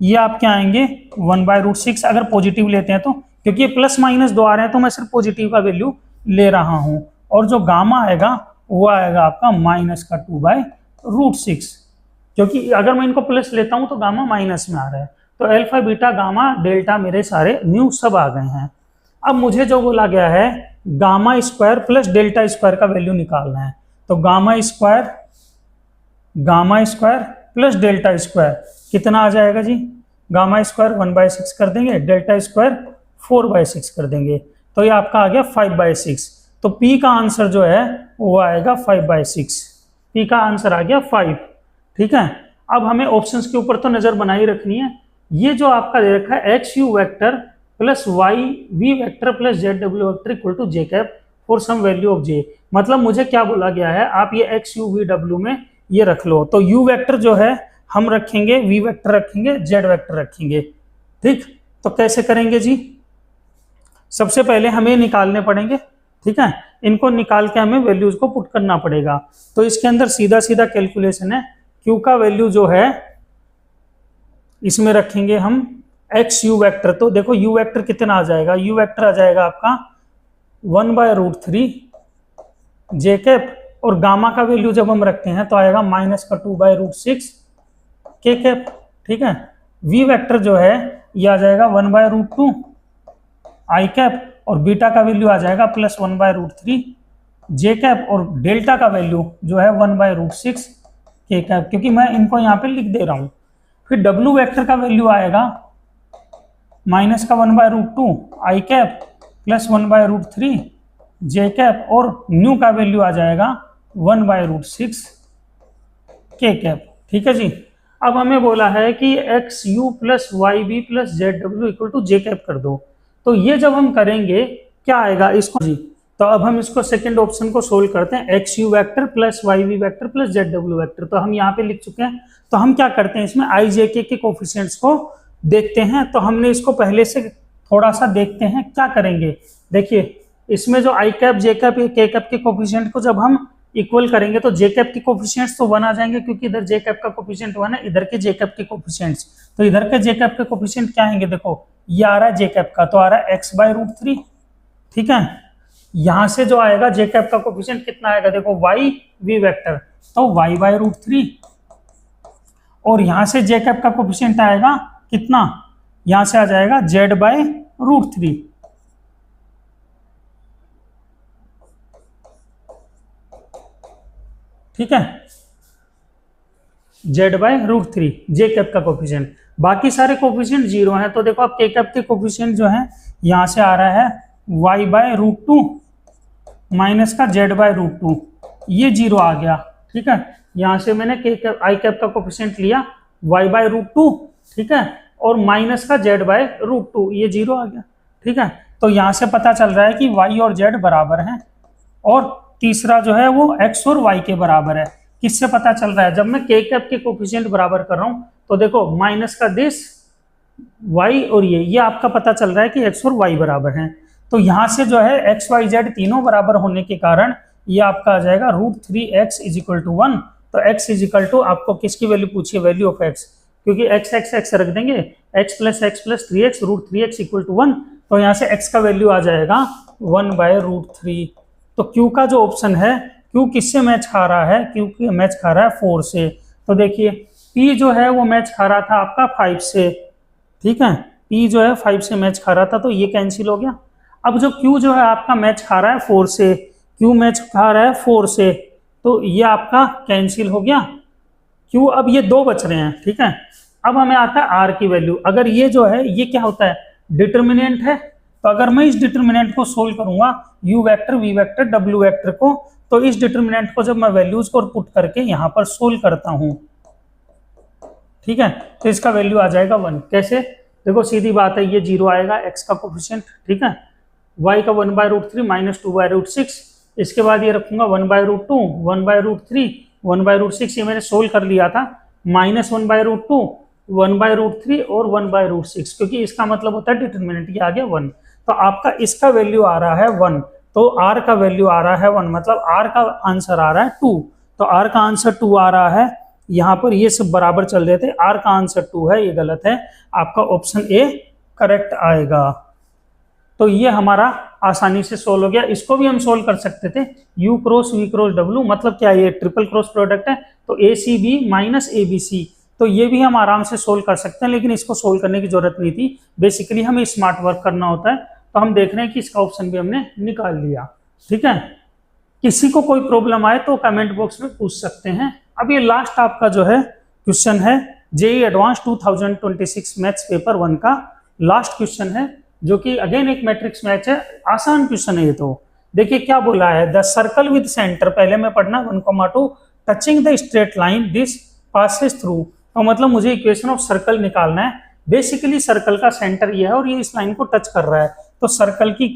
ये आपके आएंगे 1/√6 अगर पॉजिटिव लेते हैं तो, क्योंकि ये प्लस माइनस 2 आ रहे हैं तो मैं सिर्फ पॉजिटिव का वैल्यू ले रहा हूं। और जो गामा आएगा वो आएगा आपका माइनस का 2/√6, क्योंकि अगर मैं इनको प्लस लेता हूं तो गामा माइनस में आ रहा है। तो अल्फा बीटा गामा डेल्टा मेरे सारे न्यू सब आ गए हैं। अब मुझे जो बोला गया है gamma square plus delta square का वैल्यू निकालना है। तो gamma square plus delta square कितना आ जाएगा जी? गामा स्क्वायर 1/6 कर देंगे, डेल्टा स्क्वायर 4/6 कर देंगे, तो ये आपका आ गया 5/6। तो P का आंसर जो है वो आएगा 5/6। P का आंसर आ गया 5, ठीक है। अब हमें ऑप्शंस के ऊपर तो नजर बनाई रखनी है। ये जो आपका दे रखा है X you vector plus why we vector plus Z W vector equal to J cap for some value of J, मतलब मुझे क्या बोला गया है, आप ये एक्स यू वी डब्ल्यू में ये रख लो। तो यू वेक्टर जो है हम रखेंगे, वी वेक्टर रखेंगे, जेड वेक्टर रखेंगे, ठीक। तो कैसे करेंगे जी? सबसे पहले हमें निकालने पड़ेंगे, ठीक है। इनको निकाल के हमें वैल्यूज को पुट करना पड़ेगा। तो इसके अंदर सीधा सीधा कैलकुलेशन है। क्यू का वैल्यू जो है इसमें रखेंगे हम एक्स यू वेक्टर, तो देखो यू वेक्टर कितना आ जाएगा, यू वेक्टर आ जाएगा आपका 1/√3 जे कैप, और गामा का वैल्यू जब हम रखते हैं तो आएगा माइनस का 2/√6 के कैप, ठीक है। वी वेक्टर जो है ये आ जाएगा 1/√2 आई कैप, और बीटा का वैल्यू आ जाएगा प्लस 1/√3 जे कैप, और डेल्टा का वैल्यू जो है 1/√6 के कैप, क्योंकि मैं इनको यहाँ पे लिख दे रहा हूँ। फिर डब्ल्यू वेक्टर का वैल्यू आएगा माइनस का 1/√2 आई कैप प्लस 1/√3 जे कैप, और न्यू का वैल्यू आ जाएगा 1/√6 के कैप, ठीक है जी। अब हमें बोला है कि x u plus y b plus Z डब्ल्यू इक्वल टू जे कैप कर दो। तो ये जब हम करेंगे क्या आएगा इसको जी? तो अब हम इसको सेकंड ऑप्शन को सोल्व करते हैं, x you vector plus why we vector plus Z W vector, तो हम यहाँ पे लिख चुके हैं। तो हम क्या करते हैं, इसमें आई जे के कोफिशिएंट्स को देखते हैं। तो हमने इसको पहले से थोड़ा सा देखते हैं क्या करेंगे। देखिए इसमें जो आई कैप जे कैप के कैप के कोफिशिएंट को जब हम इक्वल करेंगे तो जे कैप के कोफिशिएंट्स तो 1 आ जाएंगे, क्योंकि इधर जे कैप का कोफिशिएंट 1 है, इधर के जे कैप के कोफिशिएंट्स, तो इधर के जे कैप के कोफिशिएंट क्या आएंगे, देखो ये आ रहा है जे कैप का, तो आ रहा है x/√3, ठीक है। यहां से जो आएगा जे कैप का कोफिशिएंट कितना आएगा, देखो वाई वी वेक्टर, तो y/√3, और यहां से जे कैप का कोफिशिएंट आएगा कितना, यहां से आ जाएगा z/√3, ठीक है, z/√3 जे कैप का कोफिशिएंट। बाकी सारे कोफिशिएंट 0 हैं, तो देखो आप के कैप के कोफिशिएंट जो है यहां से आ रहा है y/√2 माइनस का z/√2, ये 0 आ गया, ठीक है। यहां से मैंने के कैप आई कैप का कोफिशिएंट लिया y/√2, ठीक है, और माइनस का z/√2, ये 0 आ गया, ठीक है। तो यहां से पता चल रहा है कि y और z बराबर हैं, और तीसरा जो है वो x और y के बराबर है। किससे पता चल रहा है, जब मैं के कैप के कोफिशिएंट बराबर कर रहा हूं तो देखो माइनस का दिस y और ये आपका पता चल रहा है कि x और y बराबर हैं। तो यहां से जो है x y z तीनों बराबर होने के कारण ये आपका आ जाएगा √3x = 1। तो x = आपको किसकी वैल्यू पूछी है, वैल्यू ऑफ x, क्योंकि x रख देंगे, x + 3x √3x = 1, तो यहाँ से x का वैल्यू आ जाएगा 1/√3। तो q का जो ऑप्शन है, q किससे मैच खा रहा है, q मैच खा रहा है 4 से। तो देखिए P जो है वो मैच खा रहा था आपका 5 से, ठीक है, P जो है 5 से मैच खा रहा था, तो ये कैंसिल हो गया। अब जो Q जो है आपका मैच खा रहा है 4 से, Q मैच खा रहा है 4 से, तो ये आपका कैंसिल हो गया Q। अब ये दो बच रहे हैं, ठीक है। अब हमें आता है R की वैल्यू। अगर ये जो है ये क्या होता है, डिटर्मिनेंट है, तो अगर मैं इस डिटर्मिनेंट को सोल्व करूंगा U vector, V vector, W vector को, तो इस डिटर्मिनेंट को जब मैं वैल्यूज को पुट करके यहां पर सोल्व करता हूं, ठीक है, तो इसका वैल्यू आ जाएगा 1। कैसे, देखो सीधी बात है, ये 0 आएगा x का कोफिशिएंट, ठीक है, y का 1/√3 माइनस 2/√6, इसके बाद ये रखूंगा 1/√2, 1/√3, 1/√6, ये मैंने सोल्व कर लिया था, माइनस 1/√2, 1/√3 और 1/√6, क्योंकि इसका मतलब होता है डिटर्मिनेंट, ये आ गया 1। तो आपका इसका वैल्यू आ रहा है 1, तो r का वैल्यू आ रहा है 1, मतलब r का आंसर आ रहा है 2। तो r का आंसर 2 आ रहा है, यहाँ पर ये सब बराबर चल रहे थे, r का आंसर 2 है, ये गलत है, आपका ऑप्शन ए करेक्ट आएगा। तो ये हमारा आसानी से सोल्व हो गया। इसको भी हम सोल्व कर सकते थे, u cross v cross w, मतलब क्या ये ट्रिपल क्रॉस प्रोडक्ट है, तो ACB माइनस ABC, तो ये भी हम आराम से सोल्व कर सकते हैं, लेकिन इसको सोल्व करने की जरूरत नहीं थी। बेसिकली हमें स्मार्ट वर्क करना होता है, तो हम देख रहे हैं कि इसका ऑप्शन भी हमने निकाल लिया, ठीक है। किसी को कोई प्रॉब्लम आए तो कमेंट बॉक्स में पूछ सकते हैं। अब ये लास्ट आपका जो है क्वेश्चन है जेईई एडवांस 2026 मैथ्स पेपर 1 का लास्ट क्वेश्चन है, जो कि अगेन एक मैट्रिक्स मैच है, आसान क्वेश्चन है ये। तो देखिए क्या बोला है, द सर्कल विद सेंटर, पहले में पढ़ना 1,2 touching the straight line this passes through, तो मतलब मुझे इक्वेशन ऑफ सर्कल निकालना है। बेसिकली सर्कल का सेंटर ये है और ये इस लाइन को टच कर रहा है, तो सर्कल की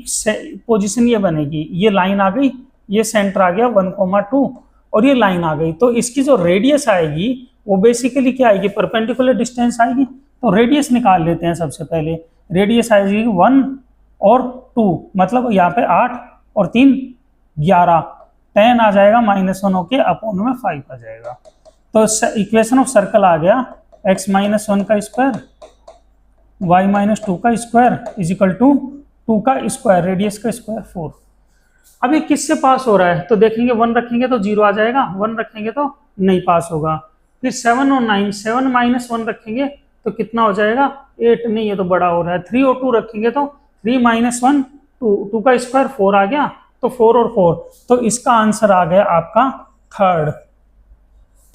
पोजीशन ये बनेगी, ये लाइन आ गई, ये सेंटर आ गया 1,2 और ये लाइन आ गई, तो इसकी जो रेडियस आएगी वो बेसिकली क्या आएगी, परपेंडिकुलर डिस्टेंस आएगी। तो रेडियस निकाल लेते हैं सबसे पहले, रेडियस आएगी 1 और 2, मतलब यहाँ पे 8 और 3 11, 10 आ जाएगा, -1 होके अपॉन में 5 आ जाएगा। तो इक्वेशन ऑफ सर्कल आ गया x - 1 का स्क्वायर, y - 2 का स्क्वायर इज इक्वल टू 2 का स्क्वायर, रेडियस का स्क्वायर 4। अब ये किससे पास हो रहा है, तो देखेंगे 1 रखेंगे तो 0 आ जाएगा, 1 रखेंगे तो नहीं पास होगा। फिर 7 और 9, 7 - 1 रखेंगे तो कितना हो जाएगा, 8 नहीं, ये तो बड़ा हो रहा है। 3 और 2 रखेंगे तो 3 - 1 2 का स्क्वायर 4 आ गया, तो 4 और 4, तो इसका आंसर आ गया आपका 3rd,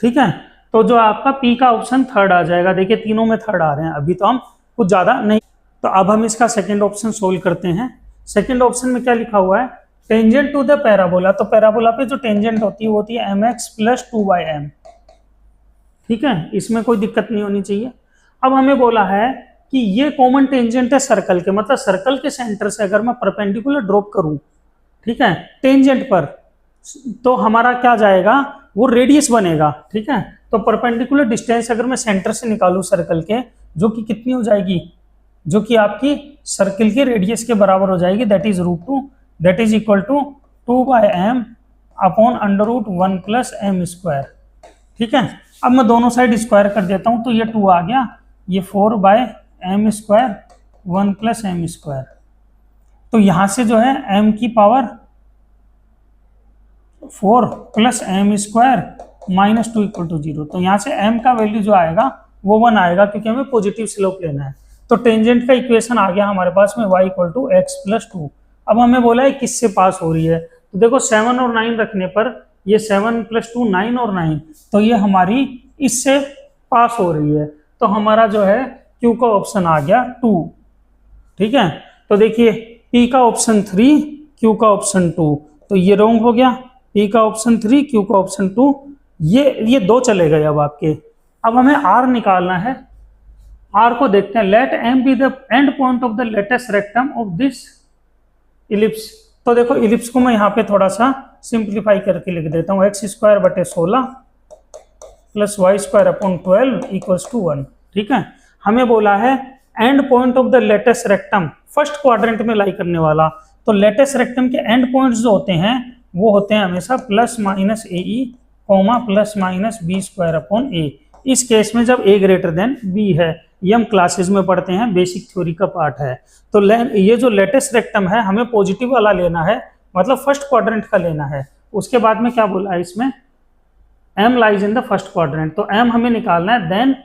ठीक है। तो जो आपका पी का ऑप्शन 3rd आ जाएगा। देखिए तीनों में 3rd आ रहे हैं, अभी तो हम कुछ ज्यादा नहीं। तो अब हम इसका सेकंड ऑप्शन सोल्व करते हैं। सेकंड ऑप्शन में क्या लिखा हुआ है, टेंजेंट टू द पैराबोला, तो पैराबोला पे जो टेंजेंट होती है वो होती है mx + 2/m, ठीक है, इसमें कोई दिक्कत नहीं होनी चाहिए। अब हमें बोला है कि ये कॉमन टेंजेंट है सर्कल के, मतलब सर्कल के सेंटर से अगर मैं परपेंडिकुलर ड्रॉप करूं, ठीक है, टेंजेंट पर, तो हमारा क्या जाएगा, वो रेडियस बनेगा, ठीक है। तो परपेंडिकुलर डिस्टेंस अगर मैं सेंटर से निकालूं सर्कल के, जो कि कितनी हो जाएगी, जो कि आपकी सर्कल के रेडियस के बराबर हो जाएगी, that is √2, that is equal to 2/m upon √1 + m², ठीक है। अब मैं दोनों साइड स्क्वायर कर देता हूं, तो ये 2 आ गया, ये 4/m², 1 + m², तो यहां से जो है m की पावर 4 + m² -2 = 0, तो यहाँ से m का वैल्यू जो आएगा वो 1 आएगा, क्योंकि हमें पॉजिटिव स्लोप लेना है। तो टेंजेंट का इक्वेशन आ गया हमारे पास में y = x + 2। अब हमें बोला है किससे पास हो रही है, तो देखो 7 और 9 रखने पर, ये 7 + 2 9 और 9, तो ये हमारी इससे पास हो रही है, तो हमारा जो है Q का ऑप्शन आ गया 2, ठीक है। तो देखिए P का ऑप्शन 3, Q का ऑप्शन 2, तो ये रॉन्ग हो गया, P का ऑप्शन 3, Q का ऑप्शन 2, ये 2 चले गए अब आपके। अब हमें R निकालना है, R को देखते हैं, let M be the end point of the latus rectum of this ellipse. तो देखो इलिप्स को मैं यहाँ पे थोड़ा सा सिंप्लीफाई करके लिख देता हूँ, x² / 16 + y² अपॉन 12 = 1, ठीक है। हमें बोला है and point of the latus rectum, first quadrant में लाई करने वाला, तो लेटेस्ट रेक्टम के एंड पॉइंट्स जो होते हैं वो होते हैं हमेशा ± AE, ±b² अपॉन a। इस केस में जब a > b है, ये हम क्लासेस में पढ़ते हैं, बेसिक थ्योरी का पार्ट है। तो ये जो लेटेस्ट रेक्टम है हमें पॉजिटिव वाला लेना है, मतलब फर्स्ट क्वाड्रेंट का लेना है। उसके बाद में क्या बोला है इसमें, m lies in the first quadrant, तो एम हमें निकालना है। Then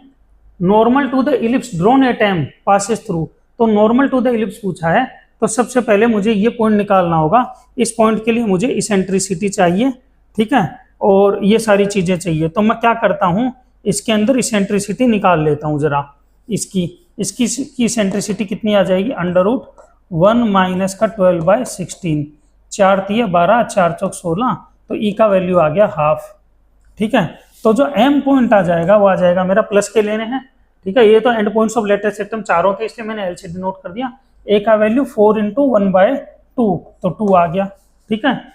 normal to the ellipse drawn at m passes through, तो नॉर्मल टू द इलिप्स पूछा है, तो सबसे पहले मुझे ये पॉइंट निकालना होगा। इस पॉइंट के लिए मुझे इसेंट्रिसिटी चाहिए, ठीक है, और ये सारी चीजें चाहिए। तो मैं क्या करता हूँ, इसके अंदर इसेंट्रिसिटी निकाल लेता हूँ जरा। इसकी इसेंट्रिसिटी कितनी आ जाएगी, √1 माइनस का 12/16, 4 तिया 12, 4 चौक 16, तो ई का वैल्यू आ गया हाफ, ठीक है। तो जो एम पॉइंट आ जाएगा वो आ जाएगा मेरा प्लस के लेने हैं, ठीक है। ये तो and points of latest system चारों थे, इसलिए मैंने एलसीडी नोट कर दिया। ए का वैल्यू 4 × 1/2, तो 2 आ गया, ठीक है।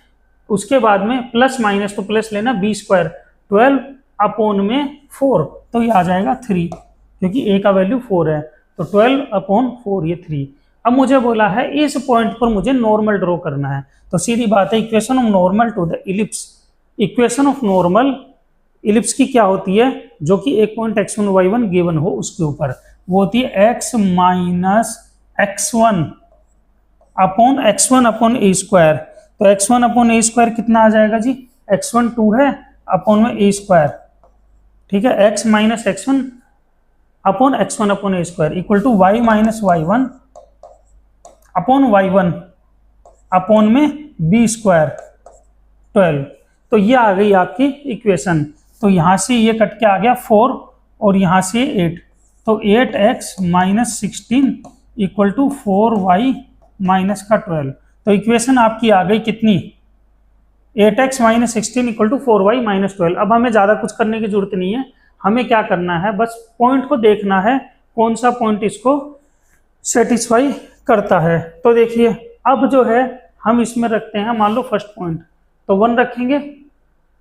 उसके बाद में प्लस माइनस, तो प्लस लेना, b², 12/4, तो ये आ जाएगा 3, क्योंकि ए का वैल्यू 4 है, तो 12/4 ये 3। अब मुझे बोला है इस पॉइंट पर मुझे नॉर्मल ड्रॉ करना है, तो सीधी बात है, equation of normal to the ellipse, equation of normal ellipse की क्या होती है, जो कि एक पॉइंट x1 y1 गिवन हो उसके ऊपर, वो होती है x minus x1 upon a²। तो x1 अपॉन a² कितना आ जाएगा जी, x1 2 है, अपॉन में a², ठीक है। x minus x1 upon a² equal to y minus y1 upon y1 upon में b², 12। तो ये आ गई आपकी इक्वेशन। तो यहाँ से ये कट के आ गया 4 और यहाँ से 8, तो 8x minus 16 equal to 4y minus का 12। तो इक्वेशन आपकी आ गई कितनी, 8x minus 16 equal to 4y minus 12। अब हमें ज़्यादा कुछ करने की जरूरत नहीं है, हमें क्या करना है, बस पॉइंट को देखना है कौन सा पॉइंट इसको सेटिस्फाई करता है। तो देखिए अब जो है हम इसमें रखते हैं, मान लो फर्स्ट पॉइंट, तो 1 रखेंगे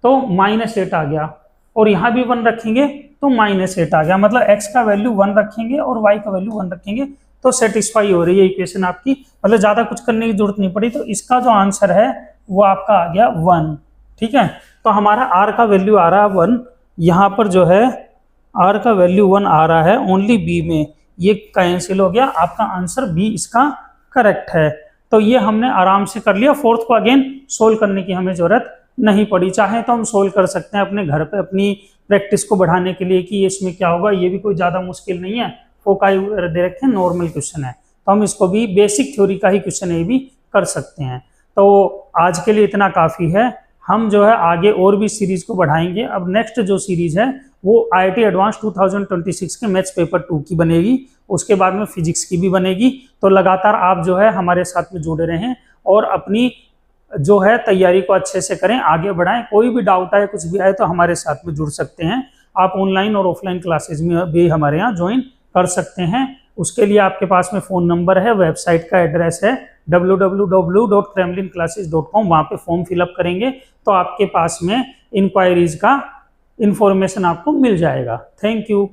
तो -8 आ गया, और यहाँ भी 1 रखेंगे तो -8 आ गया। मतलब x का वैल्यू 1 रखेंगे और y का वैल्यू 1 रखेंगे तो सेटिस्फाई हो रही है इक्वेशन आपकी, मतलब ज़्यादा कुछ करने की जरूरत नहीं पड़ी। तो इसका जो आंसर है वो आपका आ गया 1, ठीक है। तो हमारा r का वैल्यू आ रहा है 1, यहाँ पर जो है r का वैल्यू 1 आ रहा है ओनली b में, ये कैंसिल हो गया, आपका आंसर b इसका करेक्ट है। तो ये हमने आराम से कर लिया। फोर्थ को अगेन सोल्व करने की हमें जरूरत नहीं पड़ी, चाहे तो हम सोल्व कर सकते हैं अपने घर पे अपनी प्रैक्टिस को बढ़ाने के लिए कि इसमें क्या होगा, ये भी कोई ज़्यादा मुश्किल नहीं है। फोकाई दे रखे हैं, नॉर्मल क्वेश्चन है, तो हम इसको भी बेसिक थ्योरी का ही क्वेश्चन ये भी कर सकते हैं। तो आज के लिए इतना काफ़ी है, हम जो है आगे और भी सीरीज को बढ़ाएंगे। अब नेक्स्ट जो सीरीज है वो IIT एडवांस 2026 के मैथ्स पेपर 2 की बनेगी, उसके बाद में फिजिक्स की भी बनेगी। तो लगातार आप जो है हमारे साथ में जुड़े रहें और अपनी जो है तैयारी को अच्छे से करें, आगे बढ़ाएं। कोई भी डाउट आए, कुछ भी आए तो हमारे साथ में जुड़ सकते हैं। आप ऑनलाइन और ऑफलाइन क्लासेज में भी हमारे यहाँ ज्वाइन कर सकते हैं। उसके लिए आपके पास में फ़ोन नंबर है, वेबसाइट का एड्रेस है www.kremlinclasses.com, वहाँ पे फॉर्म फिलअप करेंगे तो आपके पास में इंक्वायरीज का इंफॉर्मेशन आपको मिल जाएगा। Thank you.